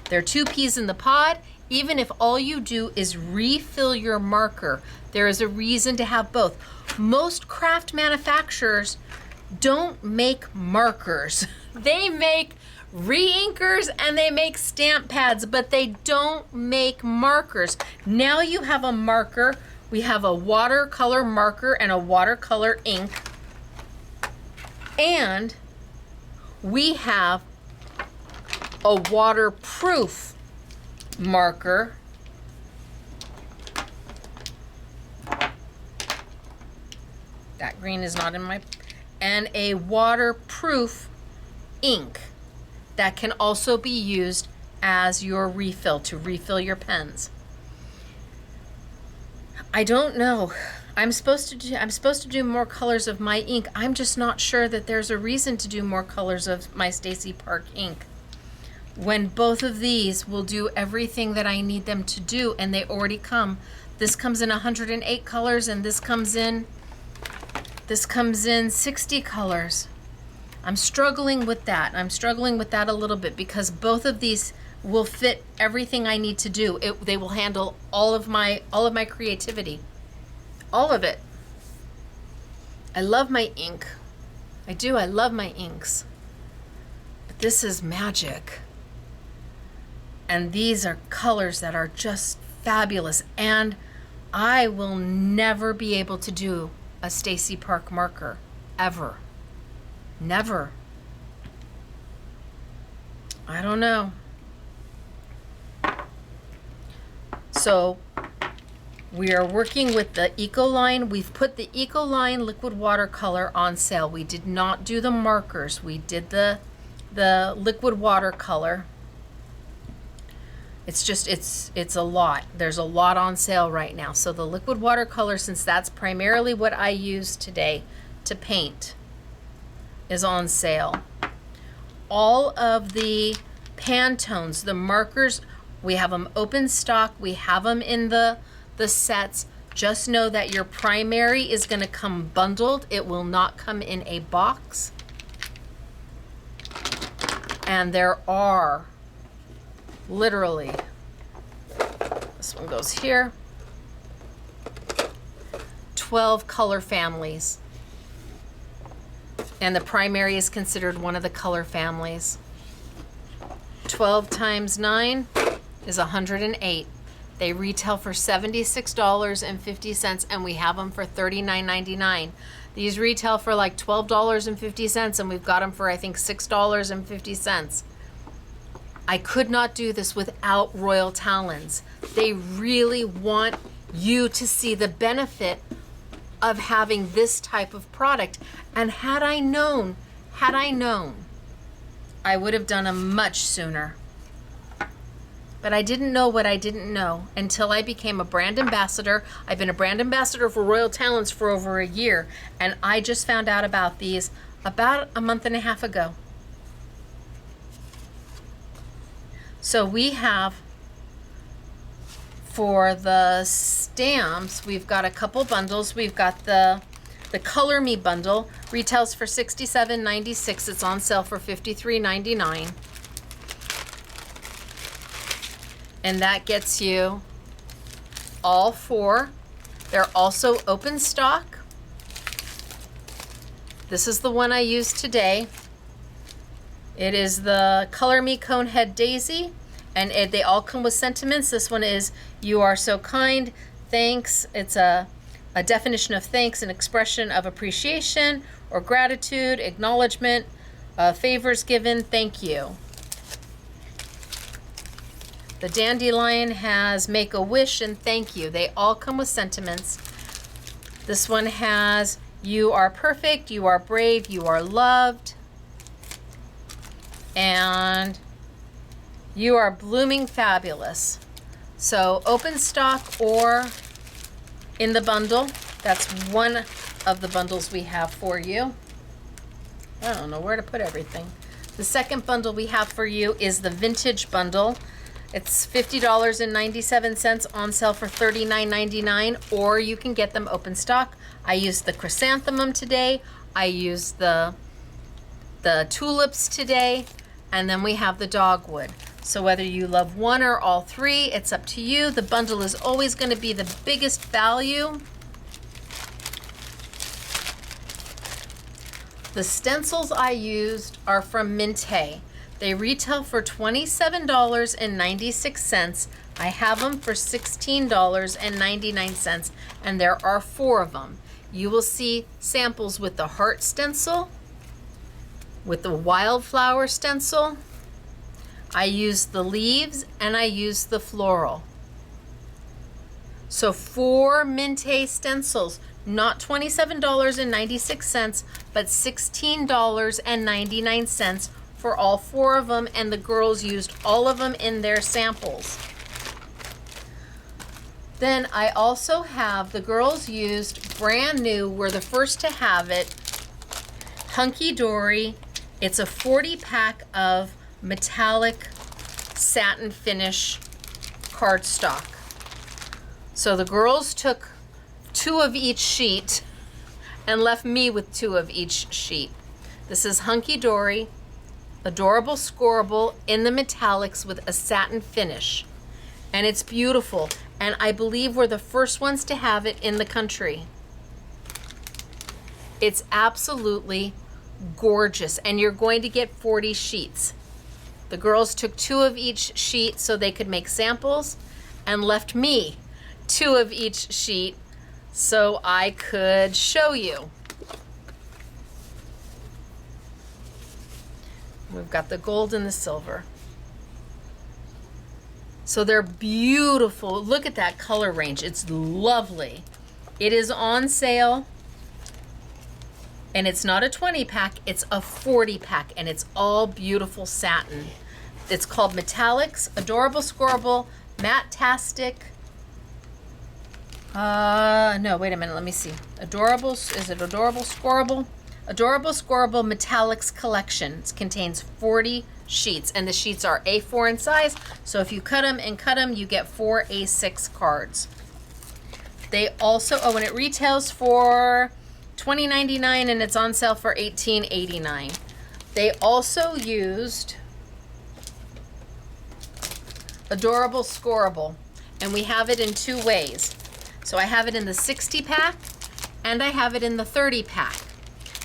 There are two peas in the pod. Even if all you do is refill your marker, there is a reason to have both. Most craft manufacturers don't make markers. They make re-inkers and they make stamp pads, but they don't make markers. Now you have a marker. We have a watercolor marker and a watercolor ink. And we have a waterproof marker That green is not in my, and a waterproof ink that can also be used as your refill to refill your pens. I don't know. I'm supposed to do more colors of my ink. I'm just not sure that there's a reason to do more colors of my Stacey Park ink, when both of these will do everything that I need them to do, and they already come. This comes in 108 colors, and this comes in 60 colors. I'm struggling with that. I'm struggling with that a little bit because both of these will fit everything I need to do. They will handle all of my creativity. All of it. I love my ink. I do. I love my inks. But this is magic. And these are colors that are just fabulous. And I will never be able to do a Stacey Park marker. Ever. Never. I don't know. So we are working with the Ecoline. We've put the Ecoline liquid watercolor on sale. We did not do the markers. We did the liquid watercolor. It's just, it's a lot. There's a lot on sale right now. So the liquid watercolor, since that's primarily what I use today to paint, is on sale. All of the Pantones, the markers, we have them open stock. We have them in the sets. Just know that your primary is going to come bundled. It will not come in a box. And there are literally, this one goes here, 12 color families. And the primary is considered one of the color families. 12 times 9 is 108. They retail for $76.50, and we have them for $39.99. These retail for like $12.50, and we've got them for, I think, $6.50. I could not do this without Royal Talons. They really want you to see the benefit of having this type of product. And had I known, I would have done them much sooner. But I didn't know what I didn't know until I became a brand ambassador. I've been a brand ambassador for Royal Talons for over a year, and I just found out about these about a month and a half ago. So we have, for the stamps, we've got a couple bundles. We've got the Color Me bundle, retails for $67.96. It's on sale for $53.99. And that gets you all four. They're also open stock. This is the one I used today. It is the Color Me Conehead Daisy, and they all come with sentiments. This one is, "You are so kind, thanks." It's a definition of thanks, an expression of appreciation or gratitude, acknowledgement, favors given, thank you. The Dandelion has make a wish and thank you. They all come with sentiments. This one has, "You are perfect, you are brave, you are loved, and you are blooming fabulous." So open stock or in the bundle. That's one of the bundles we have for you. I don't know where to put everything. The second bundle we have for you is the Vintage bundle. It's $50.97 on sale for $39.99, or you can get them open stock. I used the chrysanthemum today. I used the tulips today, and then we have the dogwood. So whether you love one or all three, it's up to you. The bundle is always going to be the biggest value. The stencils I used are from Minté. They retail for $27.96. I have them for $16.99, and there are 4 of them. You will see samples with the heart stencil, with the wildflower stencil. I used the leaves, and I used the floral. So 4 Minté stencils. not $27.96, but $16.99 for all 4 of them, and the girls used all of them in their samples. Then I also have, the girls used brand new, we're the first to have it, Hunky Dory. It's a 40 pack of metallic satin finish cardstock. So the girls took 2 of each sheet and left me with 2 of each sheet. This is Hunky Dory, Adorable Scorable in the metallics with a satin finish. And it's beautiful. And I believe we're the first ones to have it in the country. It's absolutely gorgeous. And you're going to get 40 sheets. The girls took 2 of each sheet so they could make samples and left me 2 of each sheet so I could show you. We've got the gold and the silver. So they're beautiful. Look at that color range. It's lovely. It is on sale. And it's not a 20 pack, it's a 40 pack, and it's all beautiful satin. It's called Metallics, Adorable Scorable, Matte-tastic. No, wait a minute, let me see. Adorable, is it Adorable Scorable? Adorable Scorable Metallics Collection. It contains 40 sheets, and the sheets are A4 in size, so if you cut them and cut them, you get 4 A6 cards. They also, oh, and it retails for $20.99 and it's on sale for $18.89. They also used Adorable Scorable, and we have it in 2 ways. So I have it in the 60 pack and I have it in the 30 pack.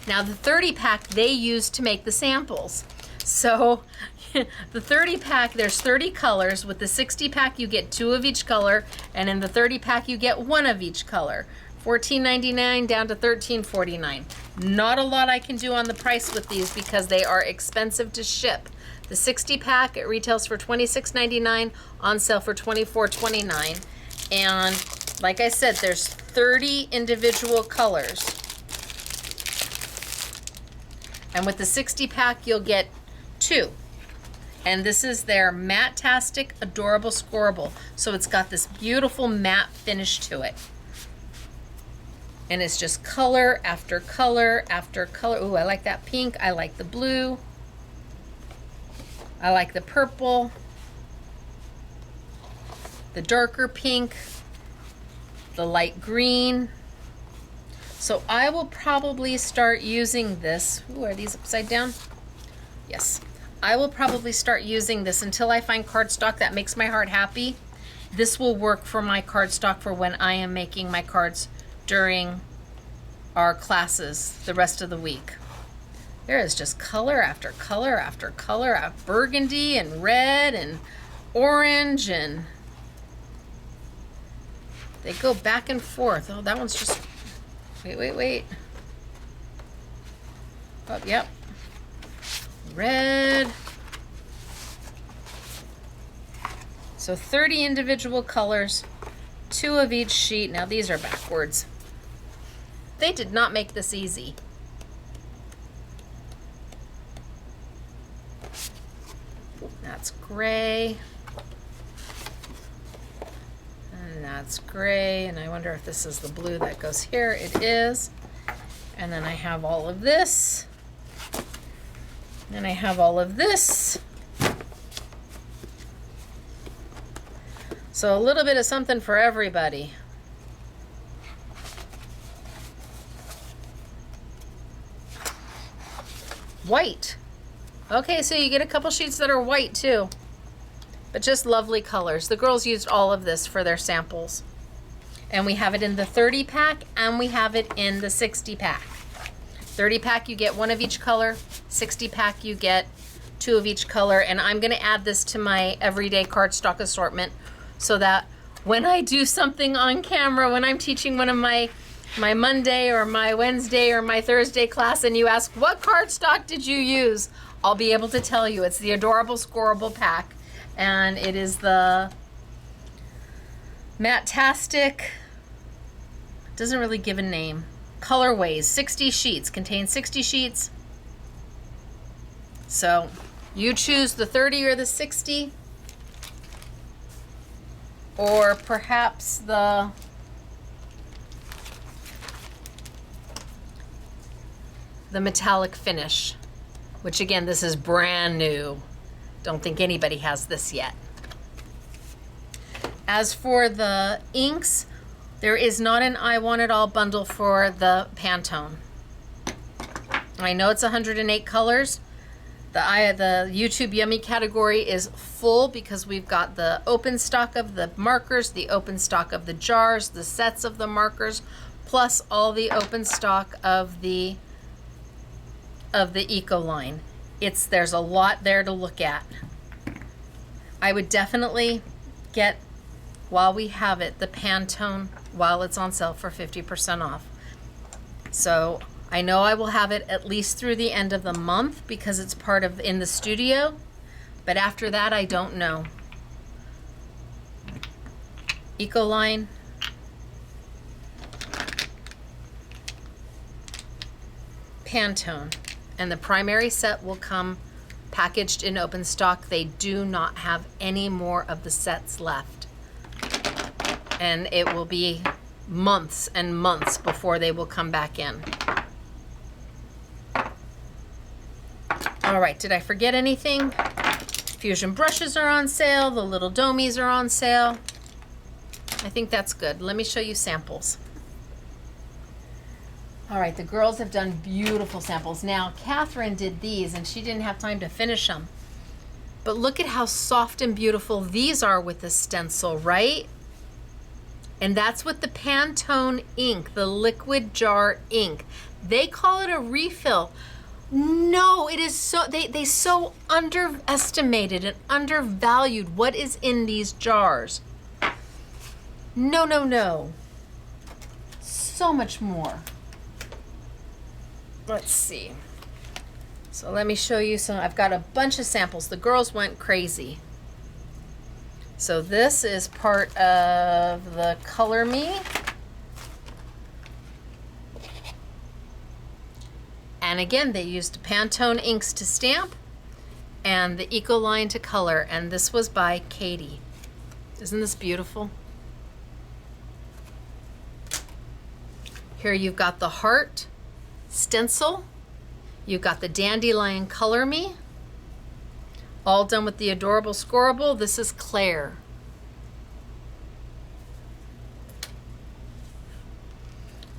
Now the 30 pack they used to make the samples. So the 30 pack, there's 30 colors. With the 60 pack you get 2 of each color, and in the 30 pack you get 1 of each color. $14.99 down to $13.49. Not a lot I can do on the price with these because they are expensive to ship. The 60 pack, it retails for $26.99, on sale for $24.29. And like I said, there's 30 individual colors. And with the 60 pack, you'll get 2. And this is their Matte-tastic Adorable Scorable. So it's got this beautiful matte finish to it. And it's just color after color after color. Ooh, I like that pink. I like the blue. I like the purple. The darker pink. The light green. So I will probably start using this. Ooh, are these upside down? Yes. I will probably start using this until I find cardstock that makes my heart happy. This will work for my cardstock for when I am making my cards during our classes the rest of the week. There is just color after color after color of burgundy and red and orange, and they go back and forth. Oh, that one's just, wait. Oh, yep. Red. So 30 individual colors, 2 of each sheet. Now these are backwards. They did not make this easy. That's gray. And that's gray. And I wonder if this is the blue that goes here. It is. And then I have all of this. And I have all of this. So a little bit of something for everybody. White. Okay, so you get a couple sheets that are white too, but just lovely colors. The girls used all of this for their samples. And we have it in the 30 pack and we have it in the 60 pack. 30 pack you get 1 of each color, 60 pack you get 2 of each color, and I'm gonna add this to my everyday cardstock assortment so that when I do something on camera, when I'm teaching one of my Monday or my Wednesday or my Thursday class and you ask, what cardstock did you use? I'll be able to tell you. It's the Adorable Scorable pack, and it is the Matte-tastic Doesn't really give a name. Colorways, 60 sheets, contains 60 sheets. So you choose the 30 or the 60, or perhaps the metallic finish, which again, this is brand new. Don't think anybody has this yet. As for the inks, there is not an I Want It All bundle for the Pantone. I know it's 108 colors. The YouTube Yummy category is full because we've got the open stock of the markers, the open stock of the jars, the sets of the markers, plus all the open stock of the Eco line. There's a lot there to look at. I would definitely get, while we have it, the Pantone while it's on sale for 50% off. So I know I will have it at least through the end of the month because it's part of in the studio, but after that I don't know. Eco line. Pantone. And the primary set will come packaged in open stock. They do not have any more of the sets left. And it will be months and months before they will come back in. All right, did I forget anything? Fusion brushes are on sale. The little domies are on sale. I think that's good. Let me show you samples. All right, the girls have done beautiful samples. Now, Catherine did these and she didn't have time to finish them. But look at how soft and beautiful these are with the stencil, right? And that's with the Pantone ink, the liquid jar ink. They call it a refill. No, it is so, they so underestimated and undervalued what is in these jars. No, no, no. So much more. Let's see. So let me show you some. I've got a bunch of samples. The girls went crazy. So this is part of the Color Me. And again, they used Pantone inks to stamp and the Eco line to color. And this was by Katie. Isn't this beautiful? Here you've got the heart stencil. You've got the Dandelion Color Me. All done with the adorable Scorable. This is Claire.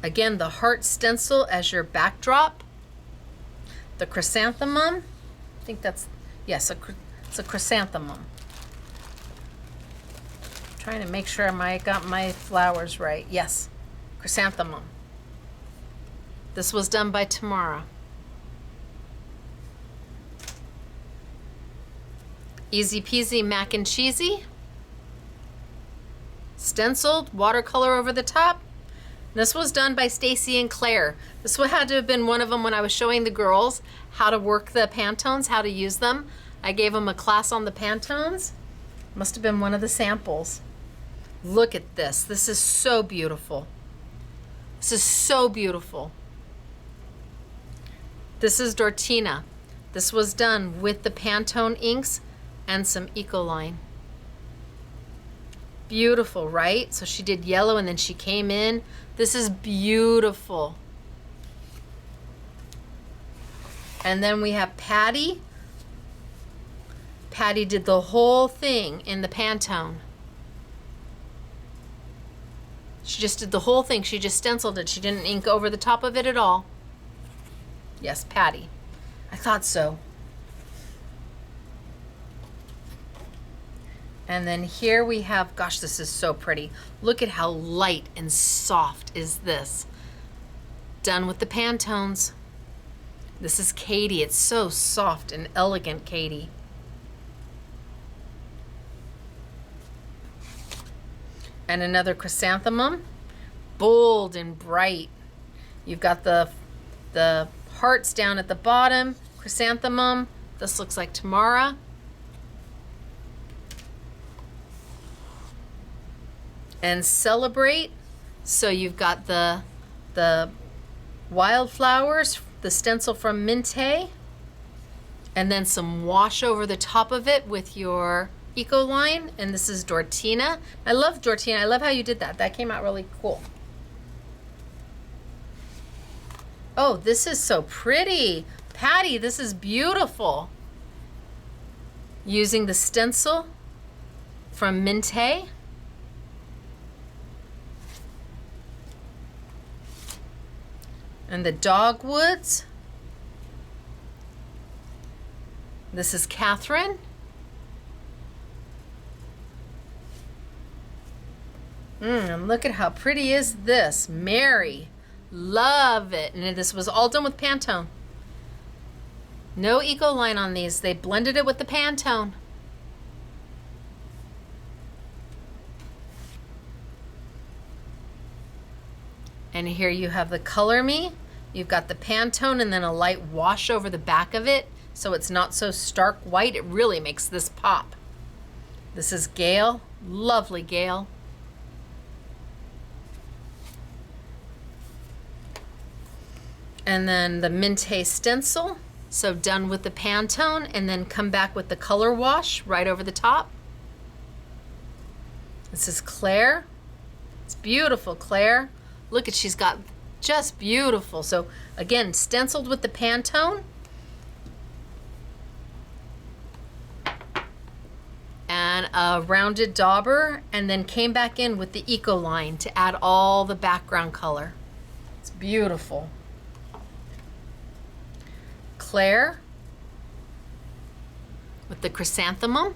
Again, the heart stencil as your backdrop. The chrysanthemum. I think that's, yes, it's a chrysanthemum. I'm trying to make sure I got my flowers right. Yes, chrysanthemum. This was done by Tamara. Easy peasy mac and cheesy. Stenciled, watercolor over the top. This was done by Stacey and Claire. This had to have been one of them when I was showing the girls how to work the Pantones, how to use them. I gave them a class on the Pantones. Must have been one of the samples. Look at this. This is so beautiful. This is so beautiful. This is Dortina. This was done with the Pantone inks and some Eco line. Beautiful, right? So she did yellow and then she came in. This is beautiful. And then we have Patty. Patty did the whole thing in the Pantone. She just did the whole thing. She just stenciled it. She didn't ink over the top of it at all. Yes, Patty. I thought so. And then here we have, gosh, this is so pretty. Look at how light and soft is this. Done with the Pantones. This is Katie. It's so soft and elegant, Katie. And another chrysanthemum. Bold and bright. You've got the hearts down at the bottom. Chrysanthemum. This looks like Tamara. And Celebrate. So you've got the wildflowers, the stencil from Minte, and then some wash over the top of it with your Eco line. And this is Dortina. I love Dortina. I love how you did that. That came out really cool. Oh, this is so pretty. Patty, this is beautiful. Using the stencil from Minte. And the dogwoods. This is Catherine. And look at how pretty is this. Mary. Love it. And this was all done with Pantone. No Eco line on these. They blended it with the Pantone. And here you have the Color Me. You've got the Pantone and then a light wash over the back of it so it's not so stark white. It really makes this pop. This is Gail. Lovely Gail. And then the Minte stencil. So done with the Pantone and then come back with the color wash right over the top. This is Claire. It's beautiful, Claire. Look at, she's got just beautiful. So again, stenciled with the Pantone. And a rounded dauber, and then came back in with the Eco line to add all the background color. It's beautiful. Claire with the chrysanthemum.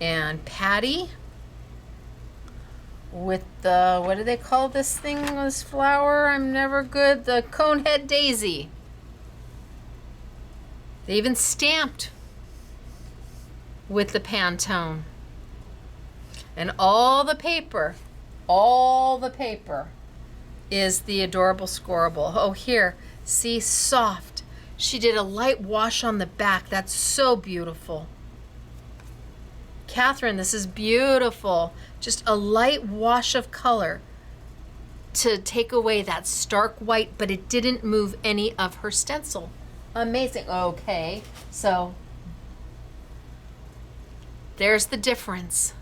And Patty with the, what do they call this thing, this flower? I'm never good. The conehead daisy. They even stamped with the Pantone. And all the paper is the adorable Scorable. Oh, here, see, soft. She did a light wash on the back. That's so beautiful. Catherine, this is beautiful. Just a light wash of color to take away that stark white, but it didn't move any of her stencil. Amazing. Okay, so there's the difference.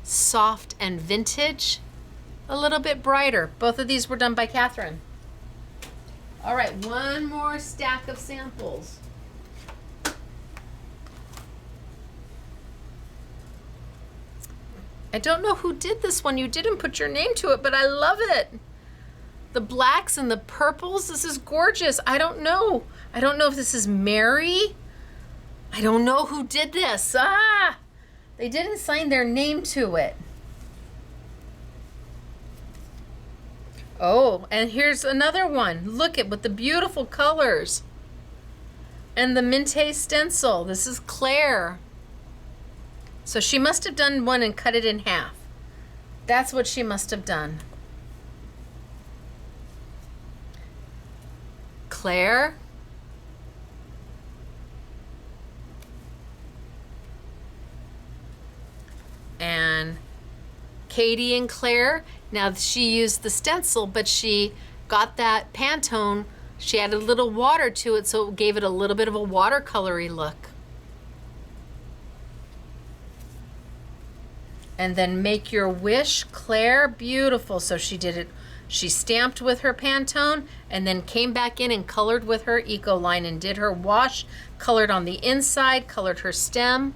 Soft and vintage, a little bit brighter. Both of these were done by Catherine. All right, one more stack of samples. I don't know who did this one. You didn't put your name to it, but I love it. The blacks and the purples, this is gorgeous. I don't know. I don't know if this is Mary. I don't know who did this. Ah! They didn't sign their name to it. Oh, and here's another one. Look at with the beautiful colors. And the Minte stencil. This is Claire. So she must have done one and cut it in half. That's what she must have done. Claire. And Katie and Claire. Now she used the stencil, but she got that Pantone. She added a little water to it, so it gave it a little bit of a watercolory look. And then Make Your Wish, Claire, beautiful. So she did it, she stamped with her Pantone and then came back in and colored with her Eco line and did her wash, colored on the inside, colored her stem.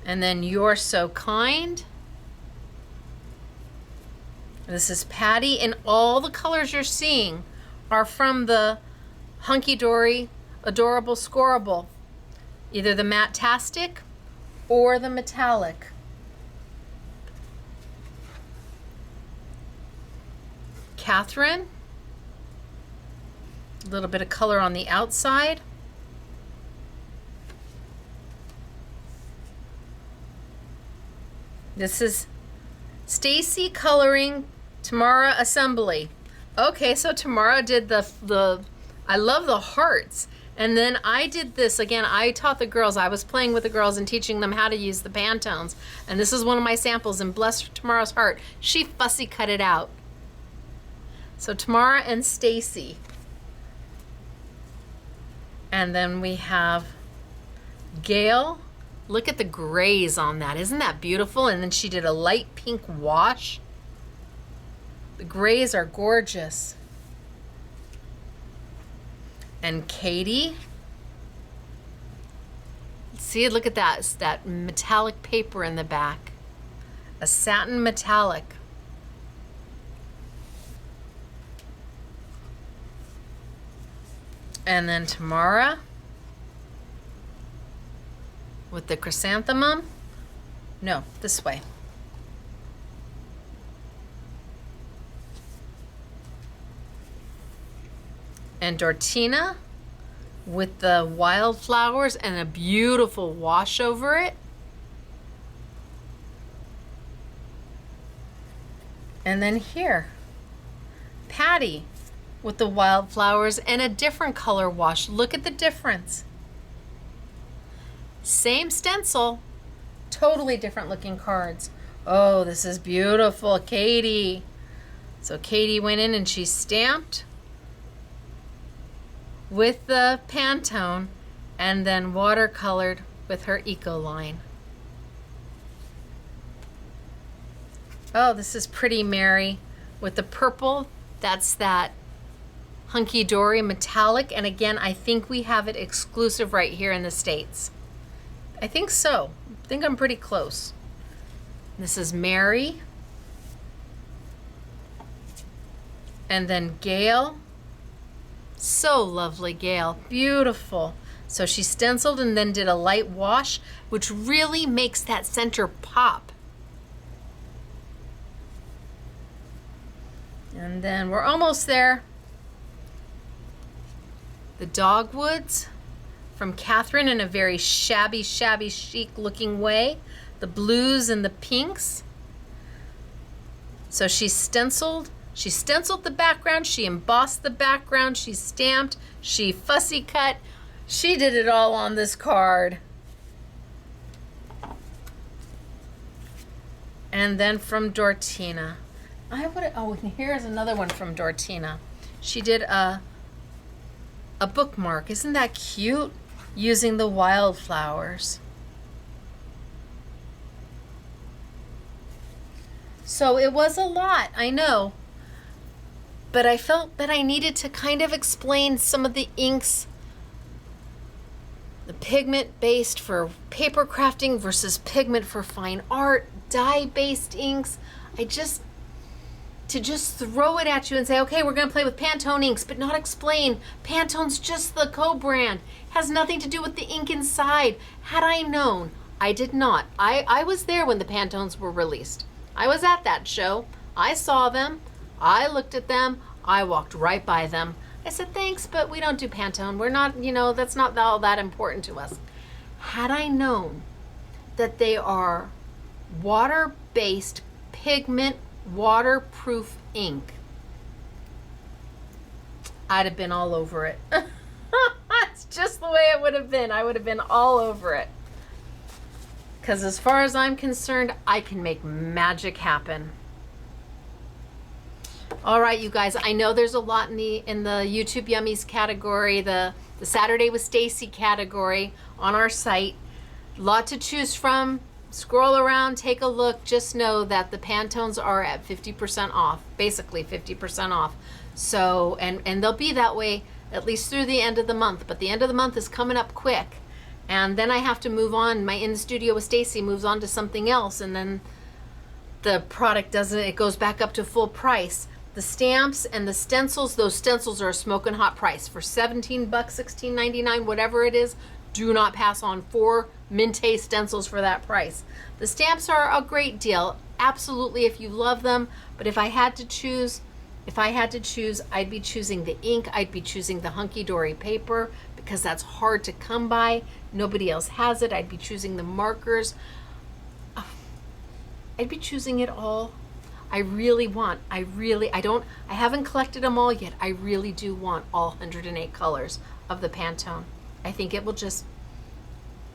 And then You're So Kind. This is Patty, and all the colors you're seeing are from the Hunky Dory Adorable Scorable. Either the Matte-tastic or the metallic. Catherine, a little bit of color on the outside. This is Stacey coloring Tamara Assembly. Okay, so Tamara did the I love the hearts. And then I did this again. I taught the girls. I was playing with the girls and teaching them how to use the Pantones. And this is one of my samples. And bless Tamara's heart, she fussy cut it out. So Tamara and Stacey. And then we have Gail. Look at the grays on that. Isn't that beautiful? And then she did a light pink wash. The grays are gorgeous. And Katie. See, look at that. It's that metallic paper in the back. A satin metallic. And then Tamara with the chrysanthemum. No, this way. And Dortina with the wildflowers and a beautiful wash over it. And then here, Patty with the wildflowers and a different color wash. Look at the difference. Same stencil, totally different looking cards. Oh, this is beautiful, Katie. So Katie went in and she stamped with the Pantone and then watercolored with her Eco line. Oh, this is pretty Mary with the purple. That's that Hunky Dory metallic. And again, I think we have it exclusive right here in the States. I think so. I think I'm pretty close. This is Mary. And then Gail. So lovely, Gail. Beautiful. So she stenciled and then did a light wash, which really makes that center pop. And then we're almost there. The Dogwoods from Catherine in a very shabby chic looking way. The blues and the pinks. So she stenciled the background, she embossed the background, she stamped, she fussy cut. She did it all on this card. And then from Dortina. Oh, and here's another one from Dortina. She did a bookmark. Isn't that cute? Using the wildflowers. So it was a lot, I know. But I felt that I needed to kind of explain some of the inks, the pigment-based for paper crafting versus pigment for fine art, dye-based inks. To just throw it at you and say, okay, we're gonna play with Pantone inks, but not explain. Pantone's just the co-brand. Has nothing to do with the ink inside. Had I known, I did not. I was there when the Pantones were released. I was at that show. I saw them. I looked at them. I walked right by them. I said, thanks, but we don't do Pantone. We're not, that's not all that important to us. Had I known that they are water-based pigment waterproof ink, I'd have been all over it. That's just the way it would have been. I would have been all over it. Because as far as I'm concerned, I can make magic happen. All right, you guys, I know there's a lot in the YouTube Yummies category, the Saturday with Stacey category on our site. A lot to choose from. Scroll around, take a look. Just know that the Pantones are at 50% off, basically 50% off. So, and they'll be that way at least through the end of the month, but the end of the month is coming up quick. And then I have to move on. My In the Studio with Stacey moves on to something else, and then the product it goes back up to full price. The stamps and the stencils, those stencils are a smoking hot price for $17, $16.99, whatever it is. Do not pass on 4 Minte stencils for that price. The stamps are a great deal, absolutely, if you love them. But if I had to choose, I'd be choosing the ink. I'd be choosing the Hunky Dory paper because that's hard to come by. Nobody else has it. I'd be choosing the markers. I'd be choosing it all. I haven't collected them all yet. I really do want all 108 colors of the Pantone. I think it will just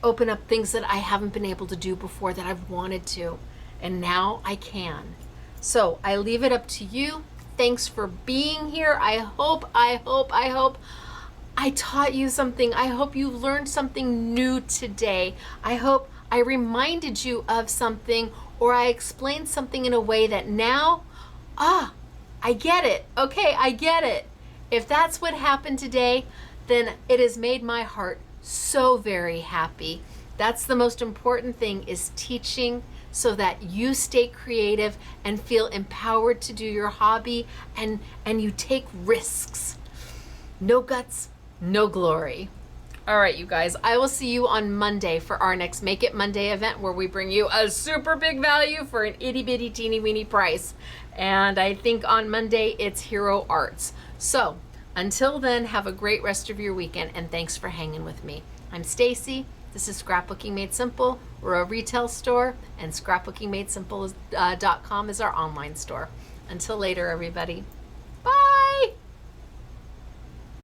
open up things that I haven't been able to do before that I've wanted to, and now I can. So I leave it up to you. Thanks for being here. I hope I taught you something. I hope you learned something new today. I hope I reminded you of something, or I explained something in a way that now, I get it. Okay, I get it. If that's what happened today, then it has made my heart so very happy. That's the most important thing, is teaching so that you stay creative and feel empowered to do your hobby, and you take risks. No guts, no glory. All right, you guys, I will see you on Monday for our next Make It Monday event, where we bring you a super big value for an itty bitty teeny weeny price. And I think on Monday it's Hero Arts. So until then, have a great rest of your weekend, and thanks for hanging with me. I'm Stacey. This is Scrapbooking Made Simple. We're a retail store, and scrapbookingmadesimple.com is our online store. Until later, everybody.